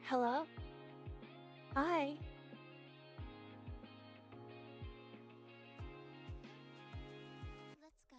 Hello? Hi. Let's go.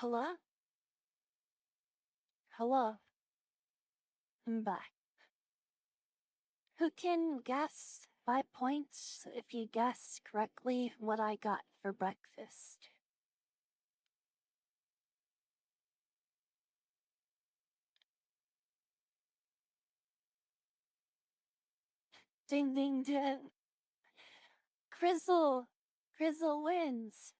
Hello? Hello? I'm back. Who can guess 5 points if you guess correctly what I got for breakfast? Ding ding ding. Crizzle! Crizzle wins!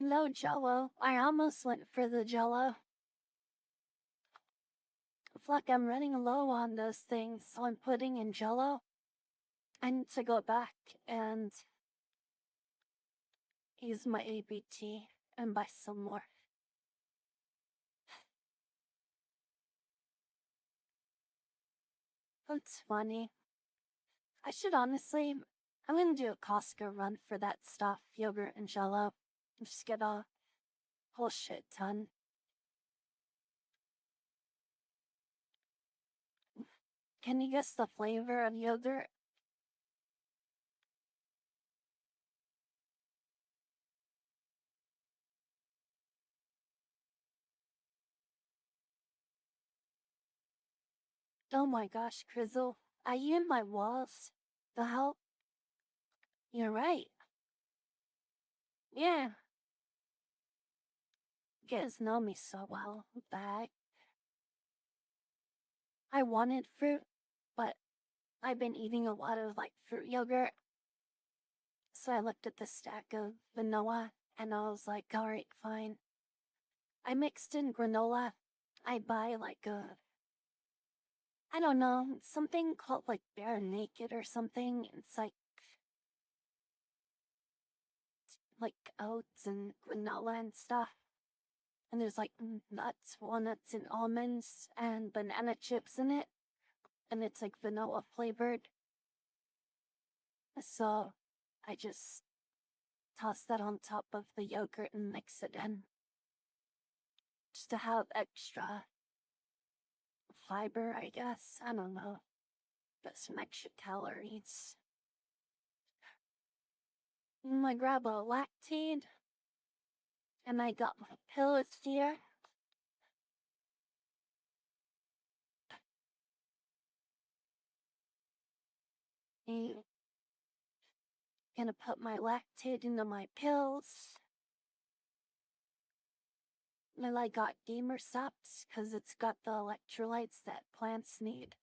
No jello. I almost went for the jello. Fuck, I'm running low on those things, so I'm putting in jello. I need to go back and use my ABT and buy some more. That's funny. I should honestly, I'm gonna do a Costco run for that stuff, yogurt and jello. Just get a whole shit ton. Can you guess the flavor of yogurt? Oh my gosh, Crizzle. Are you in my walls? The hell? You're right. Yeah. You guys know me so well. Bag. I wanted fruit, but I've been eating a lot of like fruit yogurt. So I looked at the stack of vanilla and I was like, alright, fine. I mixed in granola. I buy like I don't know, something called like Bare Naked or something. It's like oats and granola and stuff. And there's like nuts, walnuts, and almonds and banana chips in it. And it's like vanilla flavored. So I just toss that on top of the yogurt and mix it in. Just to have extra fiber, I guess. I don't know. But some extra calories. I grab a lactate. And I got my pillows here. I'm gonna put my lactate into my pills. And I got gamer sops because it's got the electrolytes that plants need.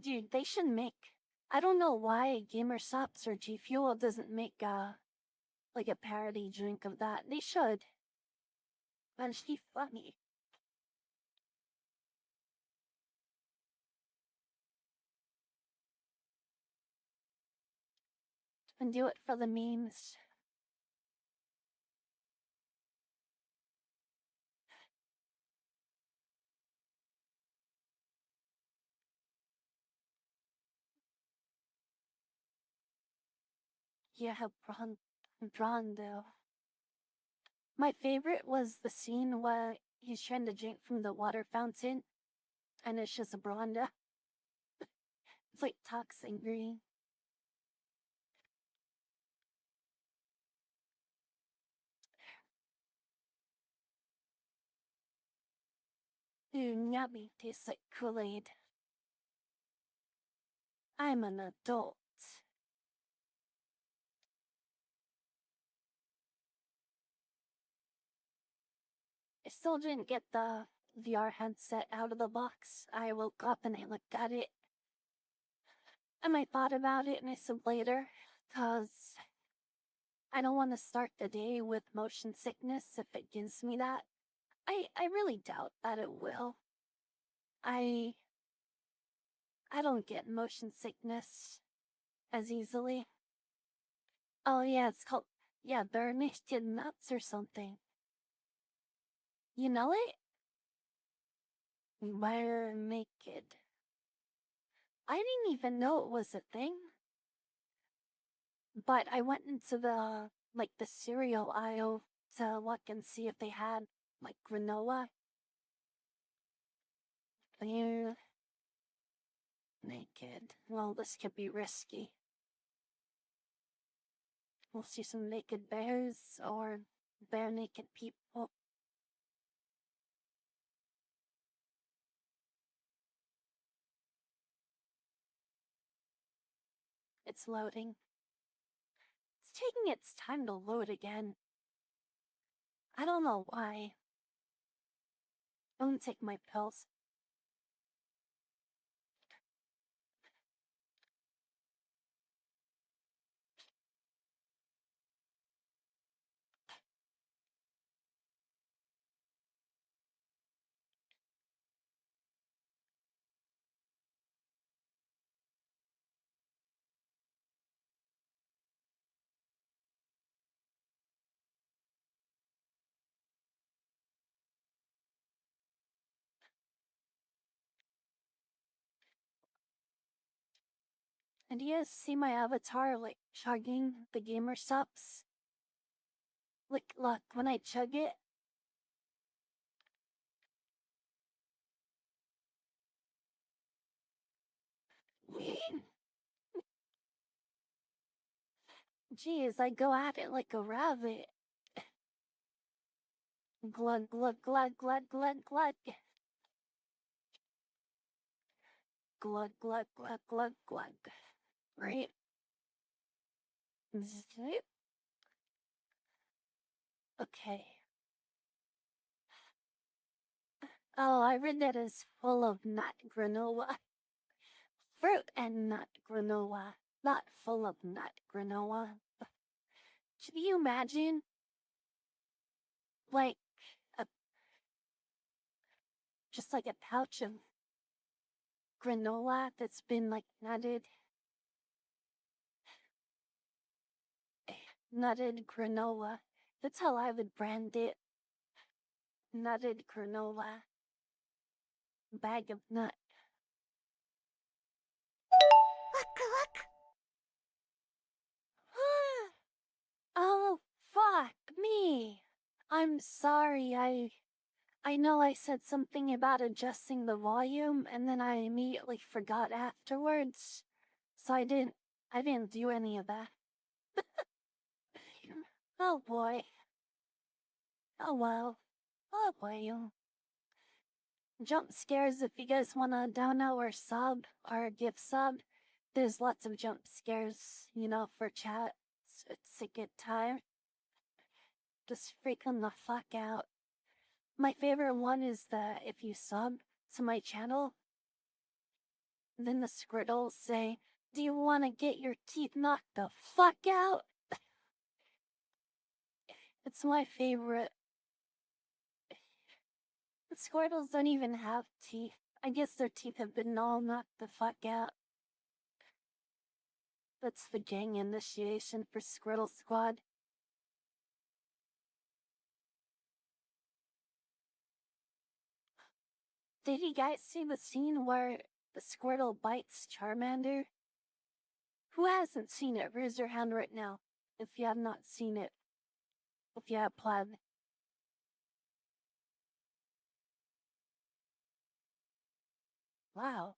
Dude, they should make. I don't know why Gamer Sops or G Fuel doesn't make like a parody drink of that. They should. But she funny. And do it for the memes. Yeah, drawn though. My favorite was the scene where he's trying to drink from the water fountain, and it's just a Bronda. It's like toxic green. Ooh, yummy. Tastes like Kool-Aid. I'm an adult. I still didn't get the VR headset out of the box. I woke up and I looked at it. And I thought about it and I said later, cause I don't want to start the day with motion sickness if it gives me that. I really doubt that it will. I I don't get motion sickness as easily. Oh yeah, it's called burnished nuts or something. You know it? Bare naked. I didn't even know it was a thing. But I went into the cereal aisle to look and see if they had like granola. Bare naked. naked. Well, this could be risky. We'll see some naked bears or bare naked people. It's loading. It's taking its time to load again. I don't know why. Don't take my pills. And do you see my avatar, like, chugging the gamer subs? Like, look, when I chug it. Geez, I go at it like a rabbit. Glug, glug, glug, glug, glug, glug. Glug, glug, glug, glug, glug. Right? Okay. Oh, I read that as full of nut granola. Fruit and nut granola. Not full of nut granola. Can you imagine? Like, a, just like a pouch of granola that's been, like, nutted. Nutted granola. That's how I would brand it. Nutted granola. Bag of nut. Look! Oh, fuck me. I'm sorry, I know I said something about adjusting the volume and then I immediately forgot afterwards. So I didn't do any of that. Oh boy. Oh well. Oh boy. Jump scares if you guys wanna dono or sub or give sub. There's lots of jump scares, you know, for chat. It's a good time. Just freaking the fuck out. My favorite one is the if you sub to my channel, then the Scriddles say, "Do you want to get your teeth knocked the fuck out?" It's my favorite. The Squirtles don't even have teeth. I guess their teeth have been all knocked the fuck out. That's the gang initiation for Squirtle Squad. Did you guys see the scene where the Squirtle bites Charmander? Who hasn't seen it? Raise your hand right now if you have not seen it. If you have planned. Wow.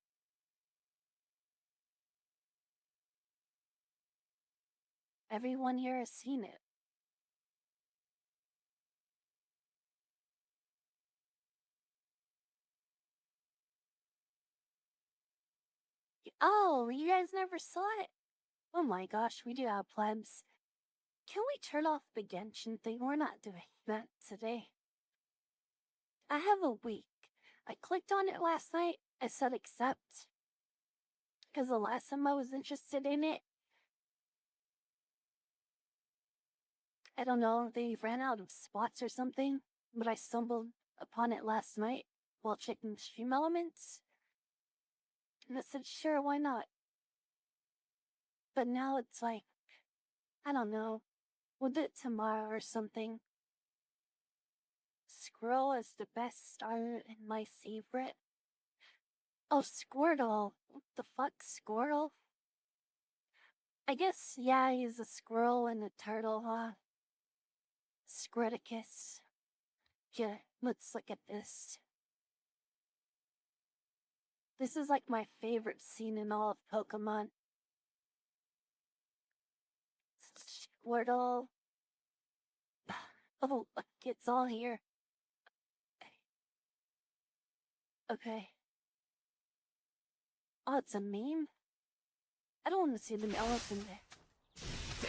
Everyone here has seen it. Oh, you guys never saw it? Oh my gosh, we do have plans. Can we turn off the Genshin thing? We're not doing that today. I have a week. I clicked on it last night. I said accept. Because the last time I was interested in it, I don't know, they ran out of spots or something. But I stumbled upon it last night while checking stream elements. And I said, sure, why not? But now it's like, I don't know. We'll do it tomorrow or something. Squirrel is the best starter and my favorite. Oh, Squirtle. What the fuck, Squirtle? I guess, yeah, he's a squirrel and a turtle, huh? Scriticus. Yeah, let's look at this. This is like my favorite scene in all of Pokemon. Squirtle. Oh, look, it's all here. Okay. Oh, it's a meme? I don't want to see the elephant there.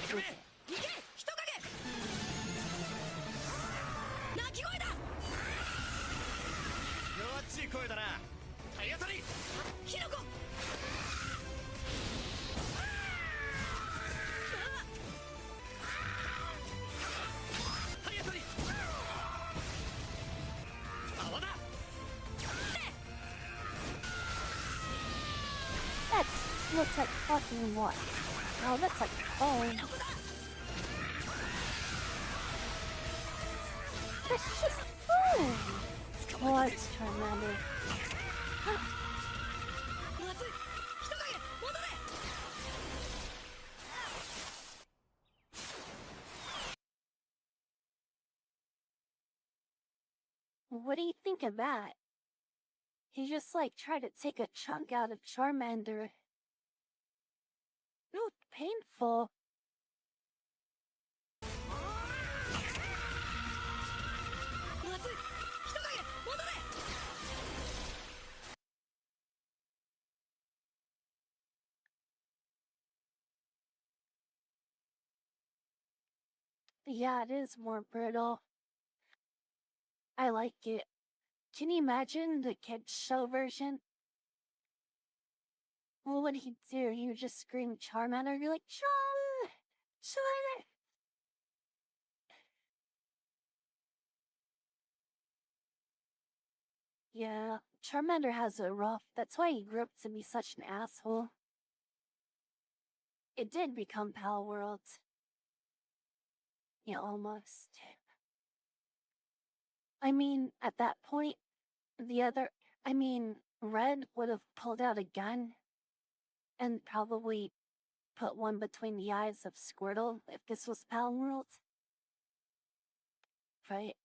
Okay. 行け人影鳴き声だ弱っちい声だな体当たりキノコ体当たり泡だ That looks like fucking what? Oh, that's like phone. That's just phone. Oh, it's Charmander. まずい人影戻れ What do you think of that? He just like tried to take a chunk out of Charmander. No, painful. Yeah, it is more brutal. I like it. Can you imagine the kids show version? What would he do? He would just scream Charmander, be like, Charmander! Yeah, Charmander has it rough. That's why he grew up to be such an asshole. It did become Palworld. Yeah, almost. I mean, at that point, Red would have pulled out a gun and probably put one between the eyes of Squirtle if this was Palworld. Right?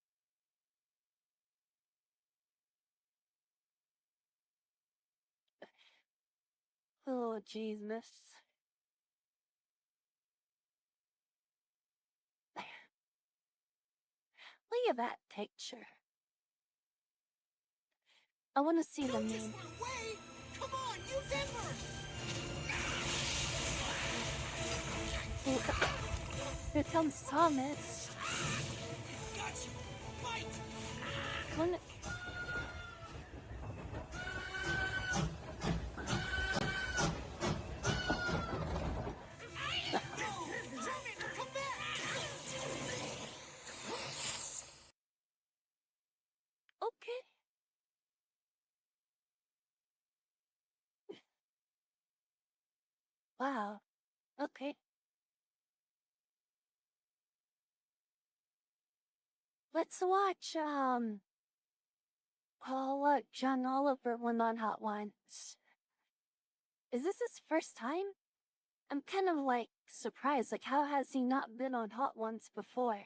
Oh, Jesus. Look at that picture. I want to see the Don't meme. just run away come on use embers Here comes Thomas. got you fight When Charmander come back okay. Wow. Okay. Let's watch, oh, look, John Oliver went on Hot Ones. Is this his first time? I'm kind of like surprised. Like, how has he not been on Hot Ones before?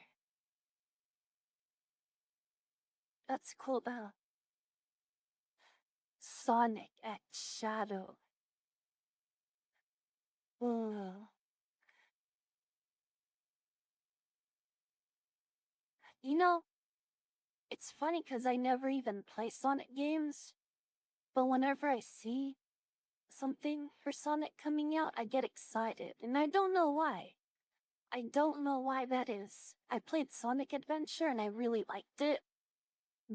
That's cool though. Sonic X Shadow. Ugh. You know, it's funny because I never even play Sonic games, but whenever I see something for Sonic coming out, I get excited, and I don't know why. I don't know why that is. I played Sonic Adventure and I really liked it,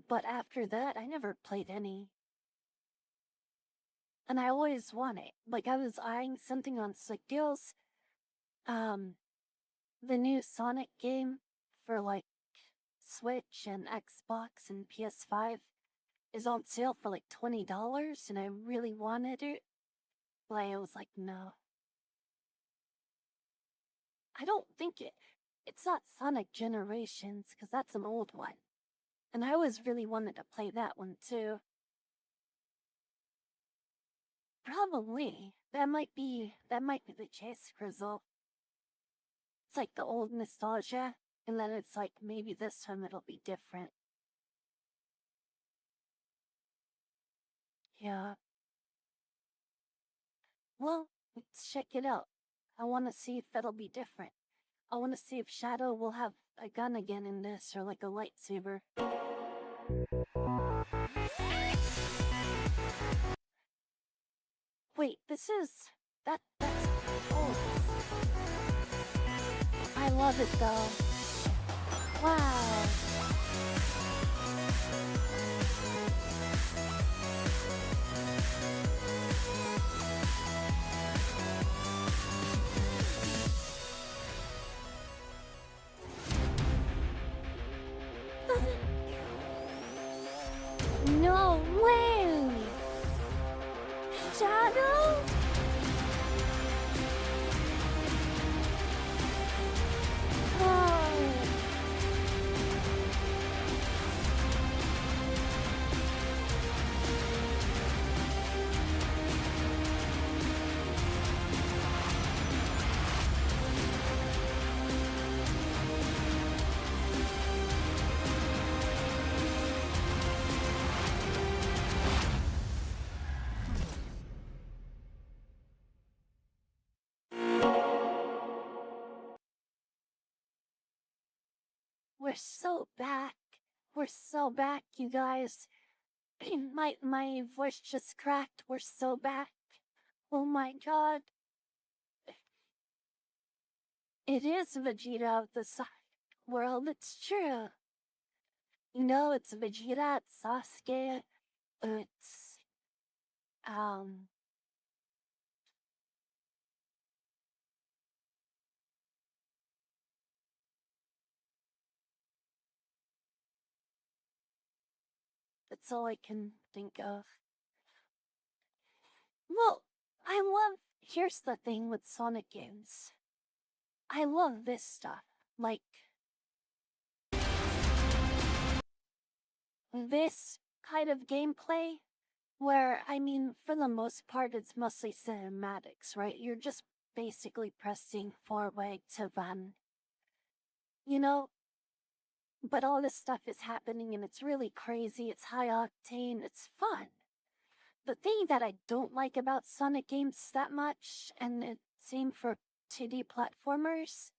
but after that, I never played any. And I always want it. Like, I was eyeing something on Slick Deals, the new Sonic game for like Switch and Xbox and PS5 is on sale for like $20 and I really wanted it. But I was like, no. I don't think it's not Sonic Generations, because that's an old one. And I always really wanted to play that one too. Probably. That might be the Chase Grizzle. It's like the old nostalgia, and then it's like maybe this time it'll be different. Yeah. Well, let's check it out. I want to see if it'll be different. I want to see if Shadow will have a gun again in this, or like a lightsaber. Wait, this is... that's... oh. I love it though. Wow. No way! Shadow? Oh. We're so back. We're so back, you guys. My voice just cracked. We're so back. Oh my god. It is Vegeta of the side world, it's true. You know, it's Vegeta, it's Sasuke, it's, that's all I can think of. Well, here's the thing with Sonic games. I love this stuff. Like, this kind of gameplay, where, I mean, for the most part, it's mostly cinematics, right? You're just basically pressing forward to run. You know? But all this stuff is happening and it's really crazy, it's high octane, it's fun. The thing that I don't like about Sonic games that much, and it's same for 2D platformers,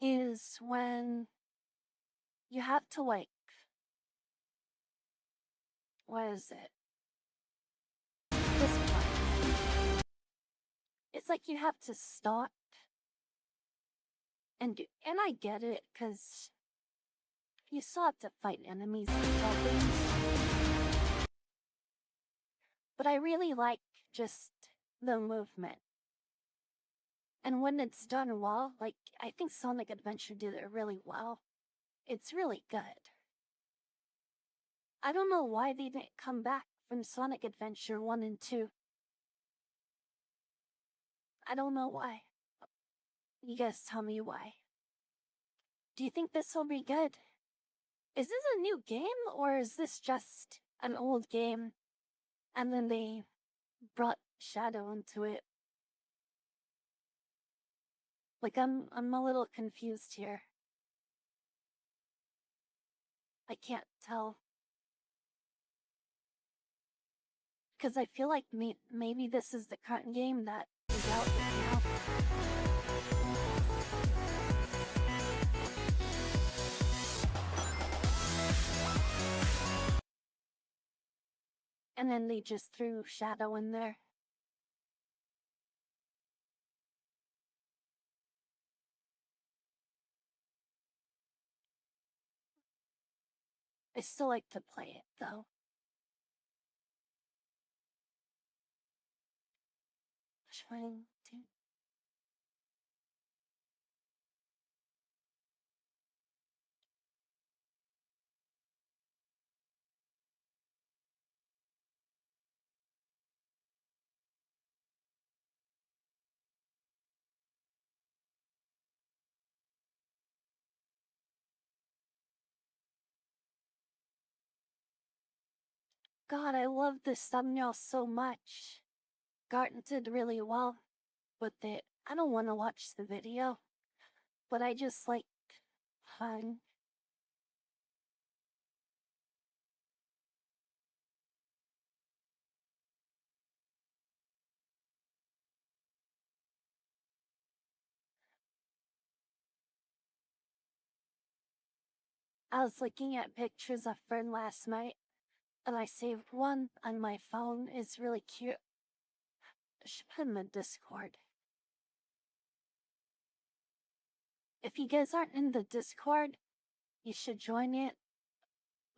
is when you have to like, what is it? This part. It's like you have to stop and I get it, cause you still have to fight enemies and things. But I really like just the movement. And when it's done well, like, I think Sonic Adventure did it really well. It's really good. I don't know why they didn't come back from Sonic Adventure 1 and 2. I don't know why. You guys tell me why. Do you think this will be good? Is this a new game, or is this just an old game, and then they brought Shadow into it? Like, I'm a little confused here. I can't tell. Because I feel like maybe this is the current game that is out right now. And then they just threw Shadow in there. I still like to play it, though. Trying to... God, I love this thumbnail so much. Garten did really well with it. I don't want to watch the video, but I just like fun. I was looking at pictures of Fern last night, and I saved one on my phone. It's really cute. I should put him in Discord. If you guys aren't in the Discord, you should join it.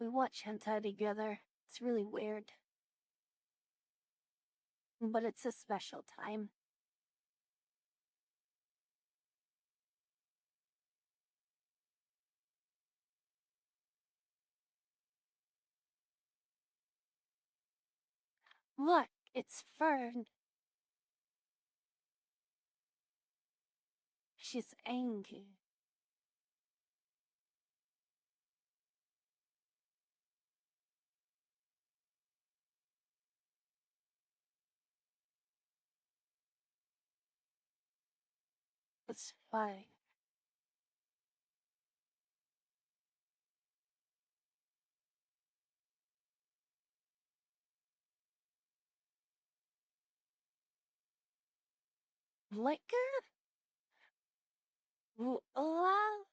We watch hentai together. It's really weird. But it's a special time. Look, it's Fern. She's angry. It's fine. Liquor? Love?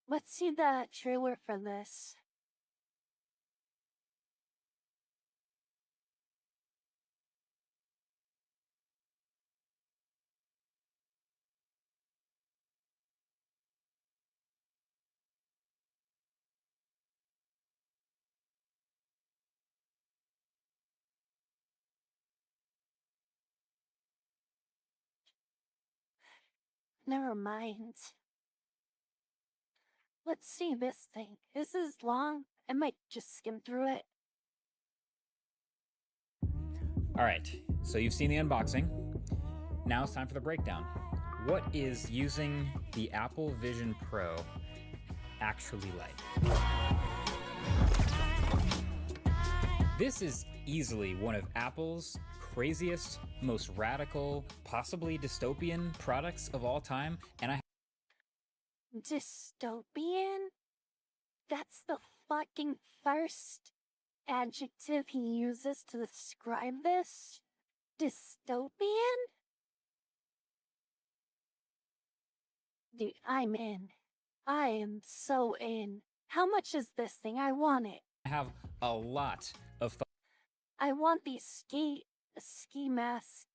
Let's see the trailer for this. Never mind. Let's see this thing. This is long. I might just skim through it. All right, so you've seen the unboxing. Now it's time for the breakdown. What is using the Apple Vision Pro actually like? This is easily one of Apple's craziest, most radical, possibly dystopian products of all time, and I Dystopian? That's the fucking first adjective he uses to describe this? Dystopian? Dude, I'm in. I am so in. How much is this thing? I want it. have a lot of I want these ski masks,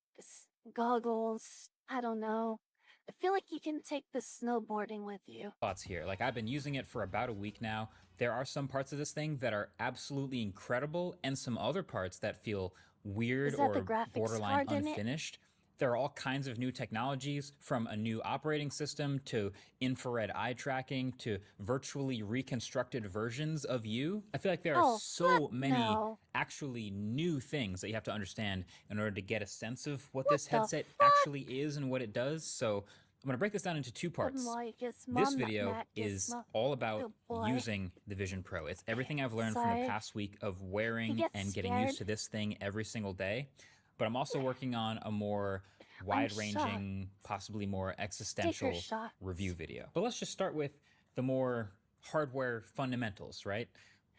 goggles. I don't know. I feel like you can take this snowboarding with you. thoughts here. Like, I've been using it for about a week now. There are some parts of this thing that are absolutely incredible, and some other parts that feel weird Is that the or graphics borderline card in it? unfinished. There are all kinds of new technologies, from a new operating system to infrared eye tracking to virtually reconstructed versions of you. I feel like there are Oh, so fuck many no. actually new things that you have to understand in order to get a sense of what What this the headset fuck? actually is and what it does. So I'm going to break this down into two parts. Like his This mom, video Matt is Gizmo. all about Good boy. using the Vision Pro. It's everything I've learned from Sorry. the past week of wearing gets and getting used scared. to this thing every single day. But I'm also working on a more wide-ranging, possibly more existential shots. review video. But let's just start with the more hardware fundamentals, right?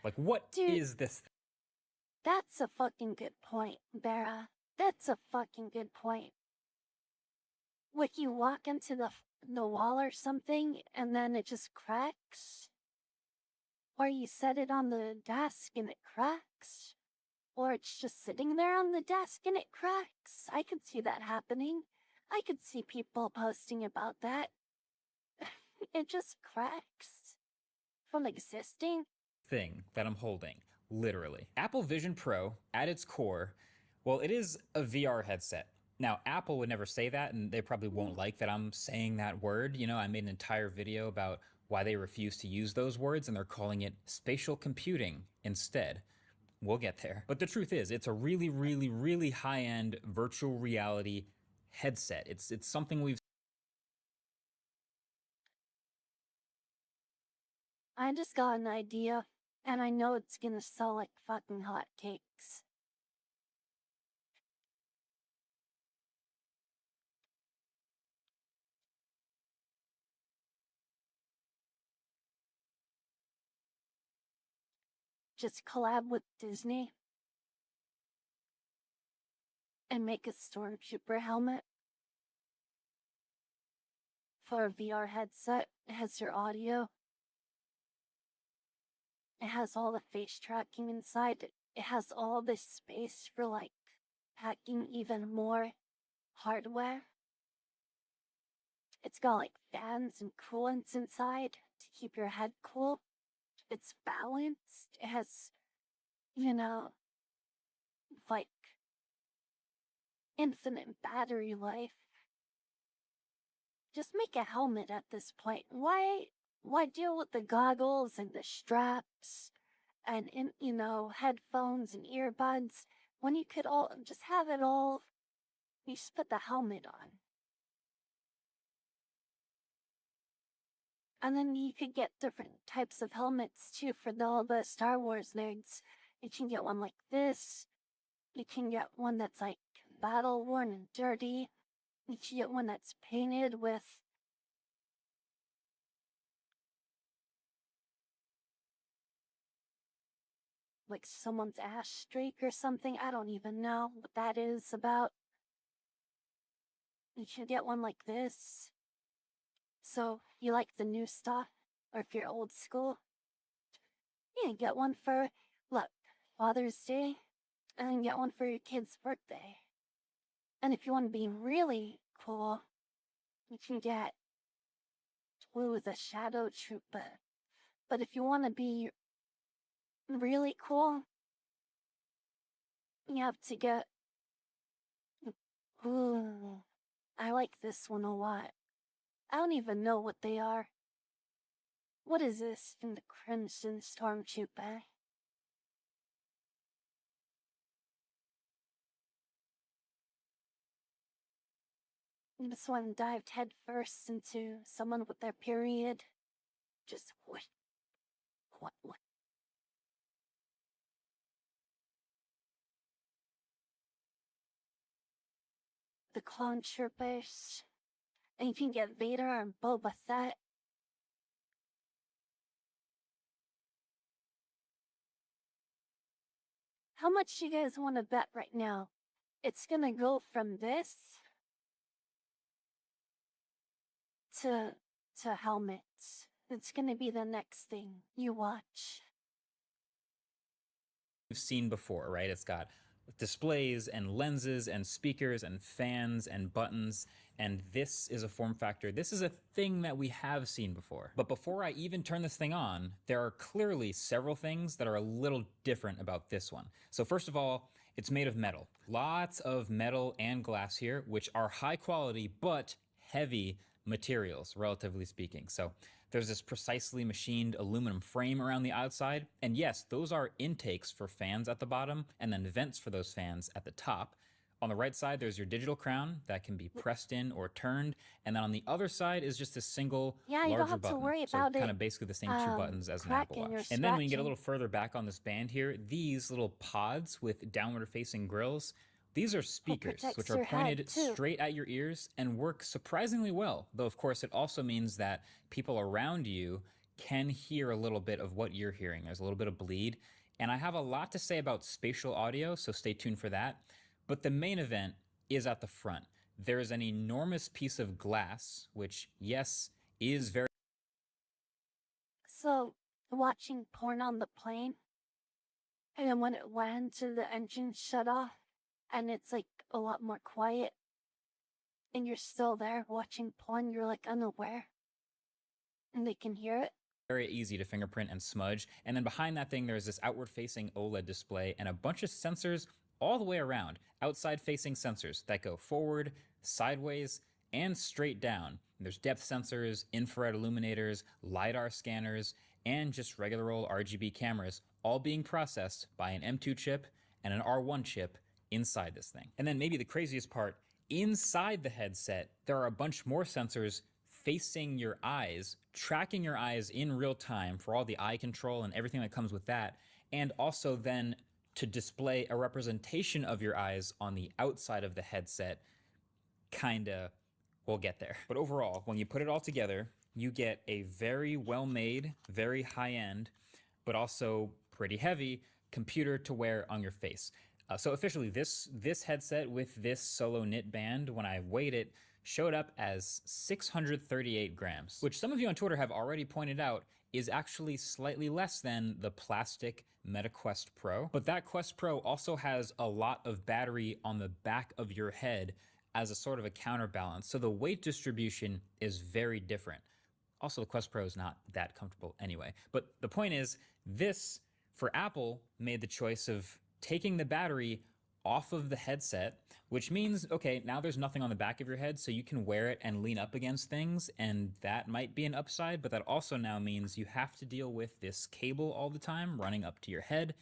Like, what is Dude. this thing? That's a fucking good point, Bera. That's a fucking good point. Like you walk into the wall or something, and then it just cracks? Or you set it on the desk and it cracks? Or it's just sitting there on the desk and it cracks? I could see that happening. I could see people posting about that. It just cracks from existing. Thing that I'm holding, literally. Apple Vision Pro, at its core, well, it is a VR headset. Now, Apple would never say that, and they probably won't like that I'm saying that word. You know, I made an entire video about why they refuse to use those words, and they're calling it spatial computing instead. We'll get there. But the truth is, it's a really, really, really high-end virtual reality headset. It's something we've I just got an idea, and I know it's gonna sell like fucking hotcakes. Just collab with Disney. and make a stormtrooper helmet for a VR headset. It has your audio. It has all the face tracking inside. It has all this space for like packing even more hardware. It's got like fans and coolants inside to keep your head cool. It's balanced. It has, like infinite battery life. Just make a helmet at this point. Why deal with the goggles and the straps and headphones and earbuds when you could all just have it all? You just put the helmet on. And then you could get different types of helmets too for all the Star Wars nerds. You can get one like this. You can get one that's like battle worn and dirty. You can get one that's painted with like someone's ash streak or something. I don't even know what that is about. You should get one like this. So, you like the new stuff? Or if you're old school, you can get one for, look, Father's Day, and then get one for your kid's birthday. And if you want to be really cool, you can get Blue the Shadow Trooper. But if you want to be really cool, you have to get... Ooh, I like this one a lot. I don't even know what they are. What is this in the Crimson Stormtrooper? This one dived headfirst into someone with their period. Just what? The clone troopers. And you can get Vader and Boba Fett. How much you guys want to bet right now? It's gonna go from this to helmets. It's gonna be the next thing you watch. We've seen before, right? It's got displays and lenses and speakers and fans and buttons, and this is a form factor. This is a thing that we have seen before. But before I even turn this thing on, there are clearly several things that are a little different about this one. So first of all, it's made of metal. Lots of metal and glass here, which are high quality but heavy materials, relatively speaking. So there's this precisely machined aluminum frame around the outside. And yes, those are intakes for fans at the bottom and then vents for those fans at the top. On the right side, there's your digital crown that can be pressed in or turned. And then on the other side is just a single larger you don't have button. to worry So about kind it, of basically the same two buttons as an Apple cracking or Watch. And then when you get a scratching. little further back on this band here, these little pods with downward facing grills, these are speakers, which are pointed straight at your ears and work surprisingly well. Though, of course, it also means that people around you can hear a little bit of what you're hearing. There's a little bit of bleed. And I have a lot to say about spatial audio, so stay tuned for that. But the main event is at the front. There is an enormous piece of glass, which, yes, is very... So, watching porn on the plane, and then when it lands and the engine shut off, and it's like a lot more quiet, and you're still there watching porn, you're like unaware, and they can hear it. Very easy to fingerprint and smudge. And then behind that thing, there's this outward-facing OLED display and a bunch of sensors all the way around, outside-facing sensors that go forward, sideways, and straight down. There's depth sensors, infrared illuminators, LiDAR scanners, and just regular old RGB cameras, all being processed by an M2 chip and an R1 chip inside this thing. And then maybe the craziest part, inside the headset, there are a bunch more sensors facing your eyes, tracking your eyes in real time for all the eye control and everything that comes with that, and also then to display a representation of your eyes on the outside of the headset. Kinda, we'll get there. But overall, when you put it all together, you get a very well-made, very high-end, but also pretty heavy computer to wear on your face. So officially, this headset with this solo knit band, when I weighed it, showed up as 638 grams, which some of you on Twitter have already pointed out is actually slightly less than the plastic Meta Quest Pro. But that Quest Pro also has a lot of battery on the back of your head as a sort of a counterbalance. So the weight distribution is very different. Also, the Quest Pro is not that comfortable anyway. But the point is, this, for Apple, made the choice of taking the battery off of the headset, which means, okay, now there's nothing on the back of your head, so you can wear it and lean up against things, and that might be an upside, but that also now means you have to deal with this cable all the time running up to your head,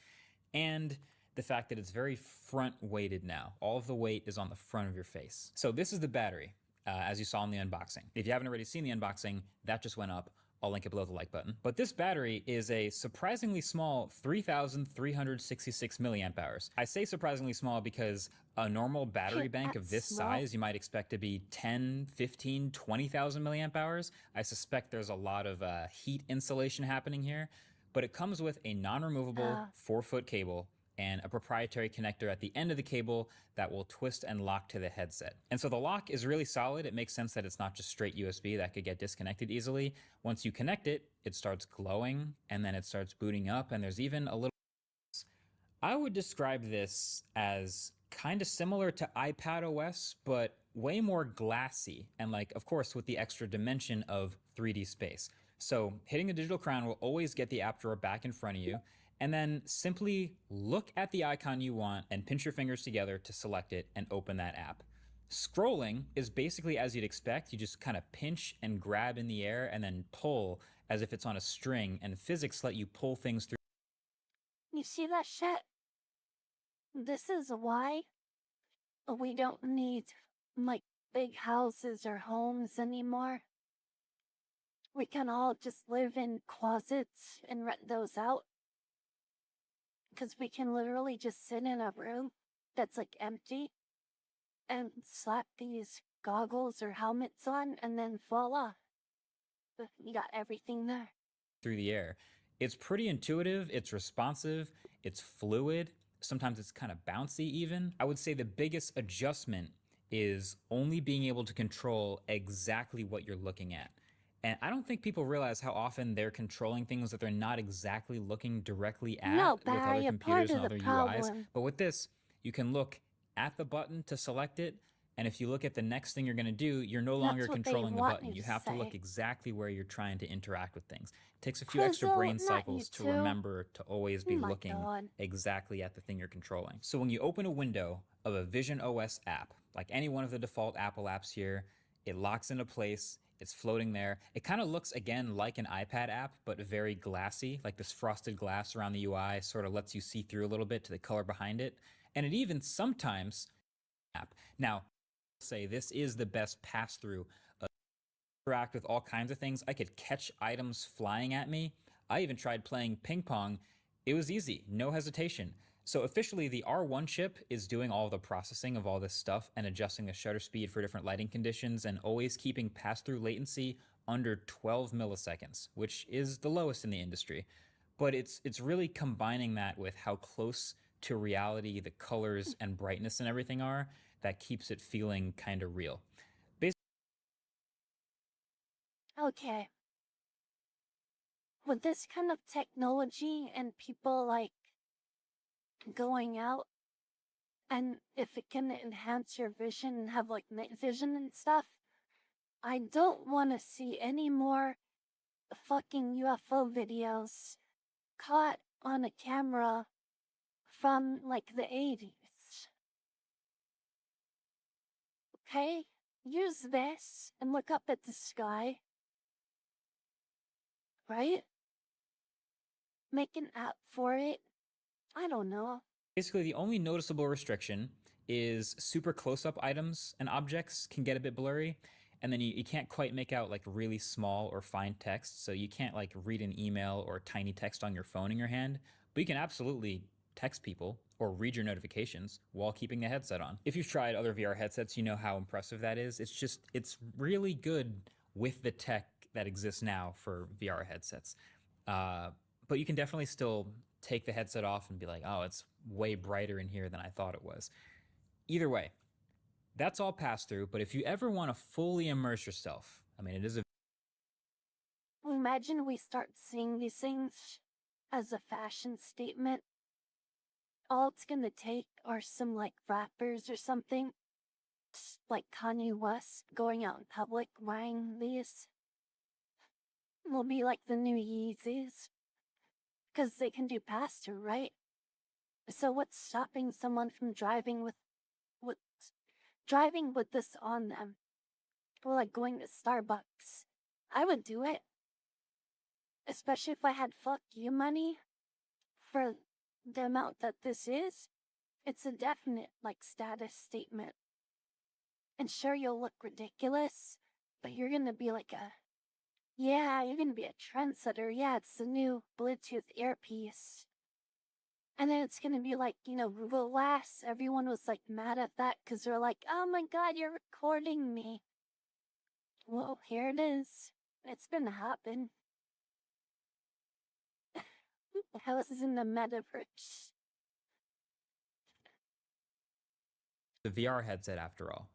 and the fact that it's very front weighted now. All of the weight is on the front of your face. So this is the battery, as you saw in the unboxing. If you haven't already seen the unboxing, that just went up. I'll link it below the like button. But this battery is a surprisingly small 3,366 milliamp hours. I say surprisingly small because a normal battery bank of this size you might expect to be 10, 15, 20,000 milliamp hours. I suspect there's a lot of heat insulation happening here, but it comes with a non-removable 4-foot cable and a proprietary connector at the end of the cable that will twist and lock to the headset. And so the lock is really solid. It makes sense that it's not just straight USB that could get disconnected easily. Once you connect it, it starts glowing and then it starts booting up, and there's even a little... I would describe this as kind of similar to iPad OS, but way more glassy, and like, of course, with the extra dimension of 3D space. So hitting the digital crown will always get the app drawer back in front of you, and then simply look at the icon you want and pinch your fingers together to select it and open that app. Scrolling is basically as you'd expect. You just kind of pinch and grab in the air and then pull as if it's on a string, and physics let you pull things through. You see that shit? This is why we don't need, like, big houses or homes anymore. We can all just live in closets and rent those out. Because we can literally just sit in a room that's like empty and slap these goggles or helmets on, and then voila, you got everything there. Through the air. It's pretty intuitive, it's responsive, it's fluid, sometimes it's kind of bouncy even. I would say the biggest adjustment is only being able to control exactly what you're looking at. And I don't think people realize how often they're controlling things that they're not exactly looking directly at with other computers and other UIs. But with this, you can look at the button to select it, and if you look at the next thing you're going to do, you're no longer controlling the button. You have to look exactly where you're trying to interact with things. It takes a few extra brain cycles to remember to always be looking exactly at the thing you're controlling. So when you open a window of a Vision OS app, like any one of the default Apple apps here, it locks into place. It's floating there. It kind of looks, again, like an iPad app, but very glassy, like this frosted glass around the UI sort of lets you see through a little bit to the color behind it. And it even sometimes app. Now, say this is the best pass-through. Interact with all kinds of things. I could catch items flying at me. I even tried playing ping pong. It was easy, no hesitation. So officially, the R1 chip is doing all the processing of all this stuff and adjusting the shutter speed for different lighting conditions and always keeping pass-through latency under 12 milliseconds, which is the lowest in the industry. But it's really combining that with how close to reality the colors and brightness and everything are that keeps it feeling kind of real. Okay. With this kind of technology and people like going out, and if it can enhance your vision and have like night vision and stuff, I don't want to see any more fucking UFO videos caught on a camera from like the 80s. Okay? Use this and look up at the sky. Right? Make an app for it. I don't know. Basically, the only noticeable restriction is super close-up items and objects can get a bit blurry, and then you can't quite make out like really small or fine text, so you can't like read an email or tiny text on your phone in your hand, but you can absolutely text people or read your notifications while keeping the headset on. If you've tried other VR headsets, you know how impressive that is. It's really good with the tech that exists now for VR headsets. But you can definitely still take the headset off and be like, oh, it's way brighter in here than I thought it was. Either way, that's all pass through. But if you ever want to fully immerse yourself, I mean, it is a Imagine we start seeing these things as a fashion statement. All it's gonna take are some like rappers or something, like Kanye West going out in public wearing these. Will be like the new Yeezys. Because they can do pass-through, right? So what's stopping someone from driving with this on them? Or like going to Starbucks. I would do it. Especially if I had fuck you money for the amount that this is. It's a definite like status statement. And sure, you'll look ridiculous, but you're gonna be like you're gonna be a trendsetter. Yeah, it's the new Bluetooth earpiece. And then it's gonna be like, last everyone was like mad at that because they're like, oh my god, you're recording me. Well, here it is. It's been happening. The house is in the metaverse. the VR headset after all.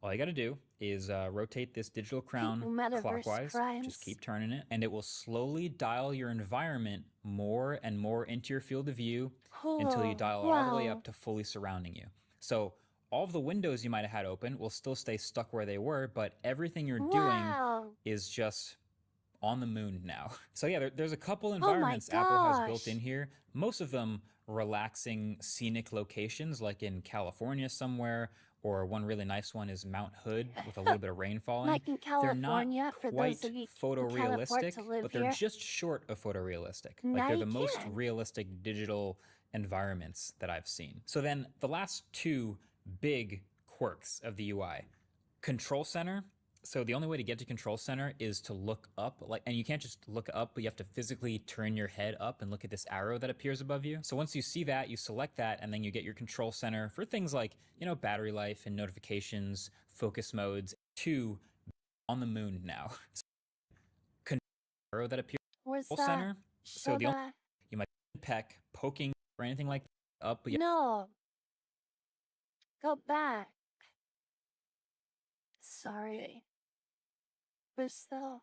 All you got to do is rotate this digital crown Metaverse clockwise. crimes. Just keep turning it, and it will slowly dial your environment more and more into your field of view until you dial it all the way up to fully surrounding you. So all of the windows you might have had open will still stay stuck where they were, but everything you're doing is just on the moon now. So yeah, there's a couple environments Apple has built in here. Most of them relaxing, scenic locations, like in California somewhere, or one really nice one is Mount Hood with a little bit of rain falling. Like in California, they're not for quite those of you photorealistic, but they're here. just short of photorealistic. Now Like they're you the most can. realistic digital environments that I've seen. So then the last two big quirks of the UI. Control Center. So the only way to get to Control Center is to look up, and you can't just look up, but you have to physically turn your head up and look at this arrow that appears above you. So once you see that, you select that, and then you get your Control Center for things like, battery life and notifications, focus modes, to on the moon now. Control arrow that appears Where's Control that? Center. So the only you might peck, poking, or anything like that up, but you No. Go back. Sorry. But still.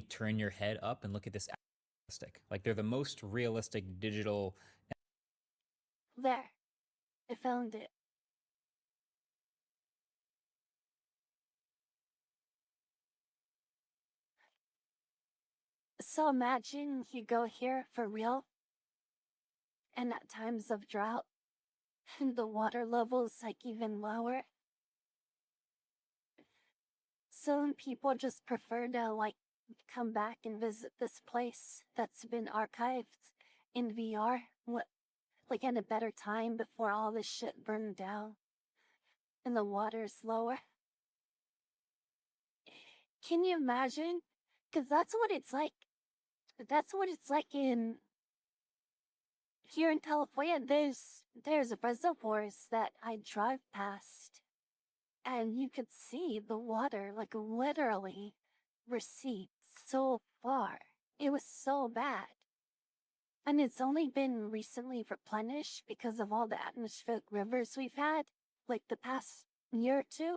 turn your head up and look at this stick. Like they're the most realistic digital. There. I found it. So imagine you go here for real, and at times of drought, and the water level's like even lower. Some people just prefer to like come back and visit this place that's been archived in VR, like at a better time before all this shit burned down and the water's lower. Can you imagine? Because that's what it's like. That's what it's like here in California. There's reservoirs that I drive past, and you could see the water like literally recede so far. It was so bad. And it's only been recently replenished because of all the atmospheric rivers we've had, like the past year or two.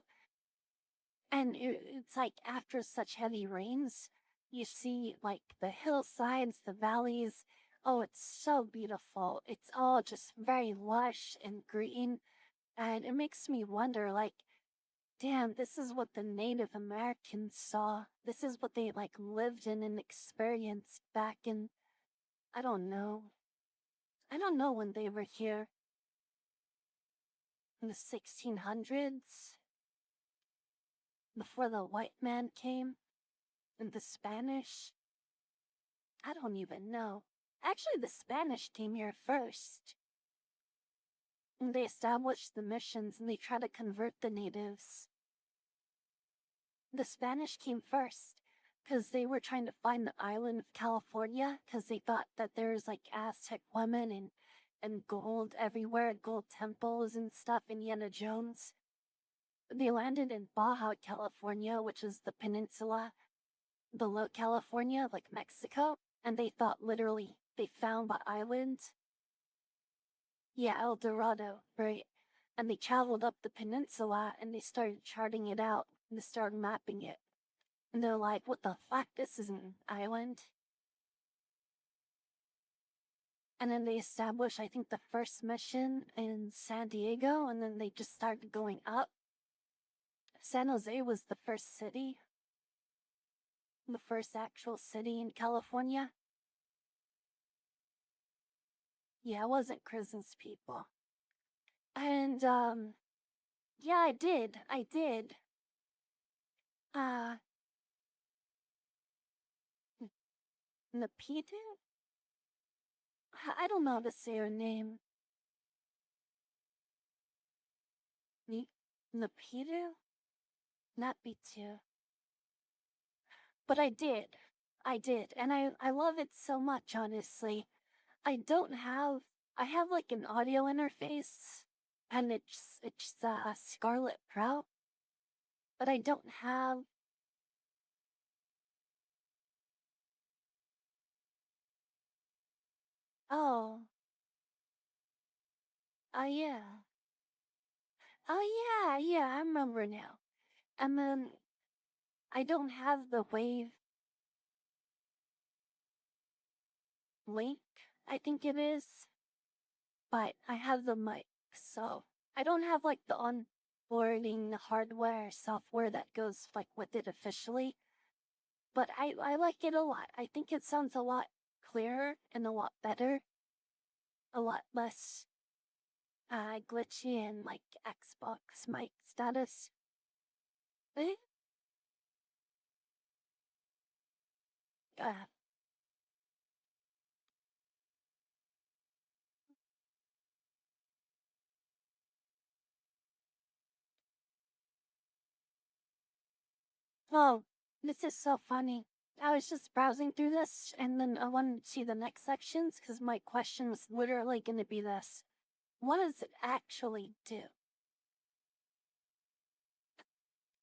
And it's like after such heavy rains, you see like the hillsides, the valleys. Oh, it's so beautiful. It's all just very lush and green. And it makes me wonder, like, damn, this is what the Native Americans saw. This is what they like lived in and experienced back in, I don't know. I don't know when they were here. In the 1600s? Before the white man came? And the Spanish? I don't even know. Actually, the Spanish came here first. And they established the missions and they tried to convert the natives. The Spanish came first because they were trying to find the island of California because they thought that there's like Aztec women and gold everywhere, gold temples and stuff, Indiana Jones. they landed in Baja California, which is the peninsula below California, like Mexico, and they thought literally they found the island. Yeah, El Dorado, right? And they traveled up the peninsula and they started charting it out and they started mapping it. And they're like, what the fuck? This is an island. And then they established, I think, the first mission in San Diego, and then they just started going up. San Jose was the first city, the first actual city in California. Yeah, it wasn't Chris's people. And, yeah, I did. Napitu? I don't know how to say her name. Napitu? Napitu. But I did. And I love it so much, honestly. I have like an audio interface, and it's Scarlet Pro, but I don't have. Oh. Oh yeah. Oh yeah, I remember now. And then I don't have the wave link, I think it is, but I have the mic, so I don't have like the onboarding hardware software that goes like with it officially. But I like it a lot. I think it sounds a lot clearer and a lot better. A lot less glitchy and like Xbox mic status. Eh? Uh, oh, this is so funny. I was just browsing through this, and then I wanted to see the next sections, because my question was literally going to be this. What does it actually do?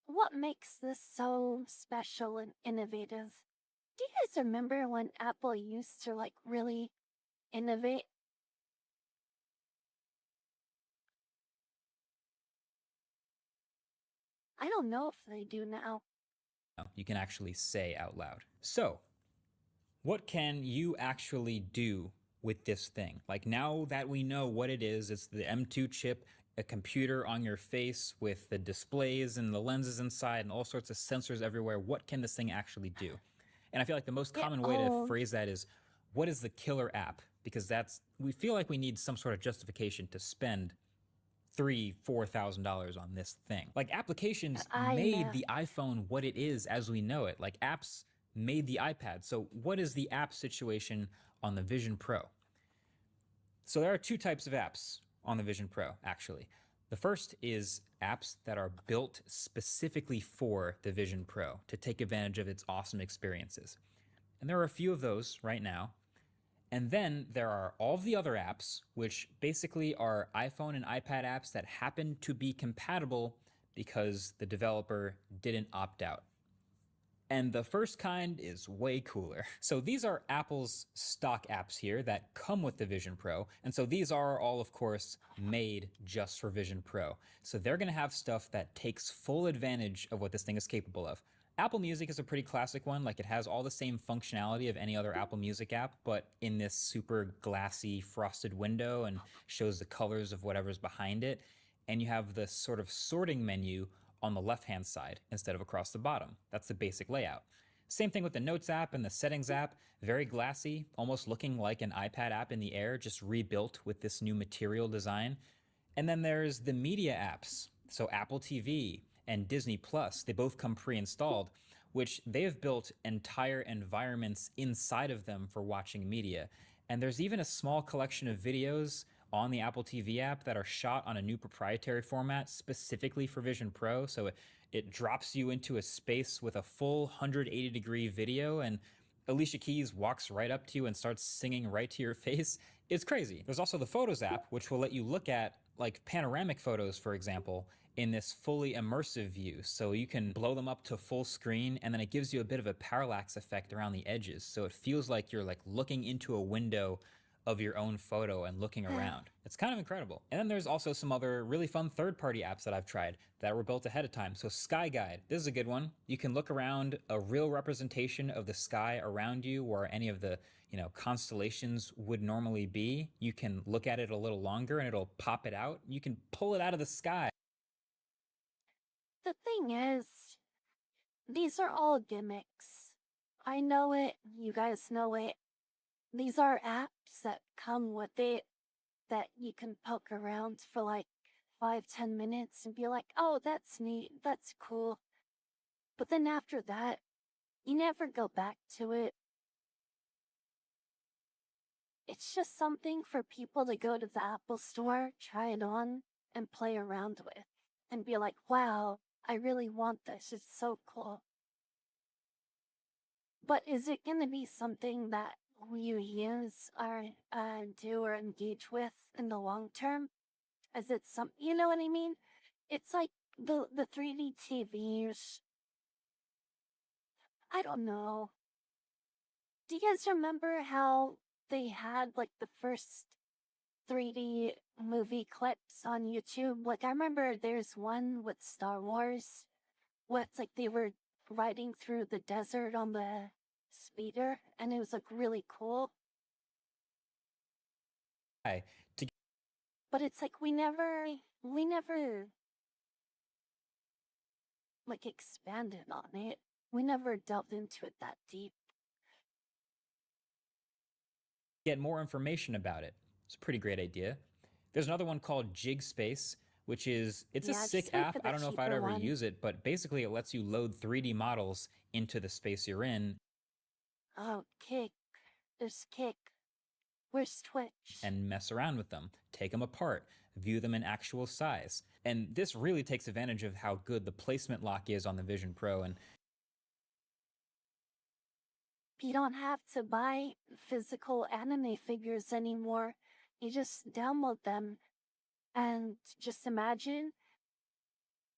What makes this so special and innovative? Do you guys remember when Apple used to like really innovate? I don't know if they do now. You can actually say out loud. So, what can you actually do with this thing? Like, now that we know what it is, it's the M2 chip, a computer on your face with the displays and the lenses inside and all sorts of sensors everywhere. What can this thing actually do? And I feel like the most common way to phrase that is, what is the killer app? Because we feel like we need some sort of justification to spend $3,000-$4,000 on this thing. Like, applications made the iPhone what it is as we know it. Like, apps made the iPad. So what is the app situation on the Vision Pro? So there are two types of apps on the Vision Pro, actually. The first is apps that are built specifically for the Vision Pro to take advantage of its awesome experiences. And there are a few of those right now. And then there are all of the other apps, which basically are iPhone and iPad apps that happen to be compatible because the developer didn't opt out. And the first kind is way cooler. So these are Apple's stock apps here that come with the Vision Pro. And so these are all, of course, made just for Vision Pro. So they're going to have stuff that takes full advantage of what this thing is capable of. Apple Music is a pretty classic one. Like, it has all the same functionality of any other Apple Music app, but in this super glassy frosted window, and shows the colors of whatever's behind it. And you have the sort of sorting menu on the left-hand side instead of across the bottom. That's the basic layout. Same thing with the Notes app and the Settings app. Very glassy, almost looking like an iPad app in the air, just rebuilt with this new material design. And then there's the media apps. So Apple TV and Disney Plus, they both come pre-installed, which they have built entire environments inside of them for watching media. And there's even a small collection of videos on the Apple TV app that are shot on a new proprietary format specifically for Vision Pro. So it drops you into a space with a full 180-degree video, and Alicia Keys walks right up to you and starts singing right to your face. It's crazy. There's also the Photos app, which will let you look at like panoramic photos, for example, in this fully immersive view. So you can blow them up to full screen, and then it gives you a bit of a parallax effect around the edges. So it feels like you're like looking into a window of your own photo and looking around. It's kind of incredible. And then there's also some other really fun third-party apps that I've tried that were built ahead of time. So Sky Guide, this is a good one. You can look around a real representation of the sky around you, where any of the constellations would normally be. You can look at it a little longer and it'll pop it out. You can pull it out of the sky. The thing is, these are all gimmicks. I know it, you guys know it. These are apps that come with it that you can poke around for like 5-10 minutes and be like, oh, that's neat, that's cool. But then after that, you never go back to it. It's just something for people to go to the Apple Store, try it on, and play around with. And be like, wow, I really want this, it's so cool. But is it going to be something that you use or do or engage with in the long term? Is it you know what I mean? It's like the 3D TVs. I don't know. Do you guys remember how they had like the first 3D movie clips on YouTube? Like I remember there's one with Star Wars where it's like they were riding through the desert on the speeder and it was like really cool. To But it's like we never like expanded on it. We never delved into it that deep. get more information about it. It's a pretty great idea. There's another one called Jig Space, which is a Yeah, sick just wait app. for the I don't know if I'd cheaper ever one. use it, but basically it lets you load 3D models into the space you're in Oh, Kick. There's Kick. Where's Twitch? and mess around with them, take them apart, view them in actual size. And this really takes advantage of how good the placement lock is on the Vision Pro. And You don't have to buy physical anime figures anymore. You just download them and just imagine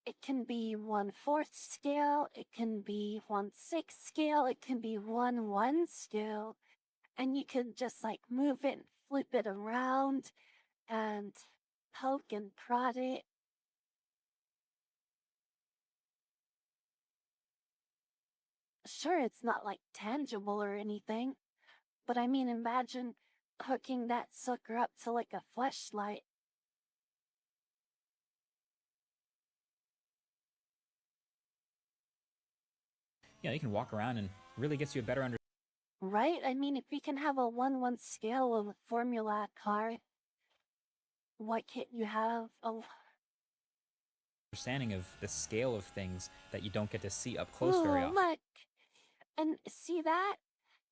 it can be 1/4 scale, it can be 1/6 scale, it can be 1/1 scale, and you can just like move it and flip it around and poke and prod it. Sure, it's not like tangible or anything, but I mean, imagine hooking that sucker up to like a flashlight. you can walk around and really gets you a better Right? I mean, if you can have a 1/1 scale of a Formula car, why can't you have a... understanding of the scale of things that you don't get to see up close very often. Look! And see that?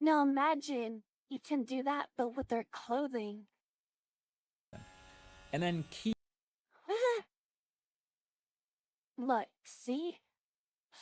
Now imagine you can do that, but with their clothing. And then Look, see?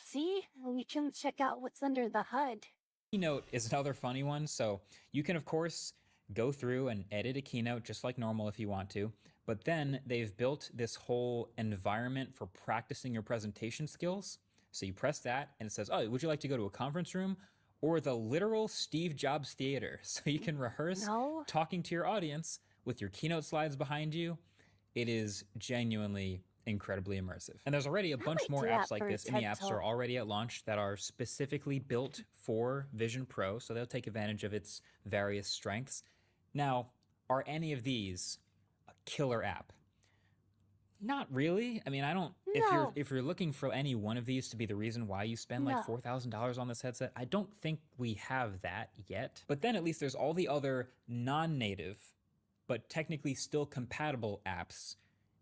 See? We can check out what's under the hood. Keynote is another funny one. So you can, of course, go through and edit a keynote just like normal if you want to. But then they've built this whole environment for practicing your presentation skills. So you press that and it says, oh, would you like to go to a conference room or the literal Steve Jobs theater? So you can rehearse talking to your audience with your keynote slides behind you. It is genuinely incredibly immersive. And there's already a bunch more apps like this in the App Store already at launch that are specifically built for Vision Pro, so they'll take advantage of its various strengths. Now, are any of these a killer app? Not really. I mean, I don't. No. If you're looking for any one of these to be the reason why you spend like $4,000 on this headset, I don't think we have that yet. But then at least there's all the other non-native, but technically still compatible apps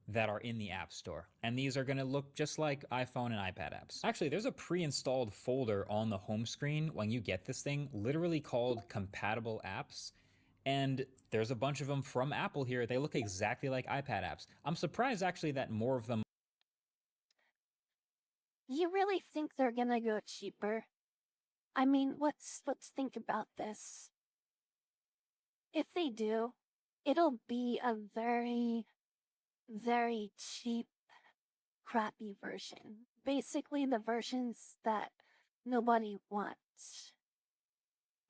that are in the App Store. And these are going to look just like iPhone and iPad apps. Actually, there's a pre-installed folder on the home screen when you get this thing, literally called compatible apps. And there's a bunch of them from Apple here. They look exactly like iPad apps. I'm surprised actually that more of them. You really think they're gonna go cheaper? I mean, let's think about this. If they do, it'll be a very very cheap, crappy version. Basically, the versions that nobody wants.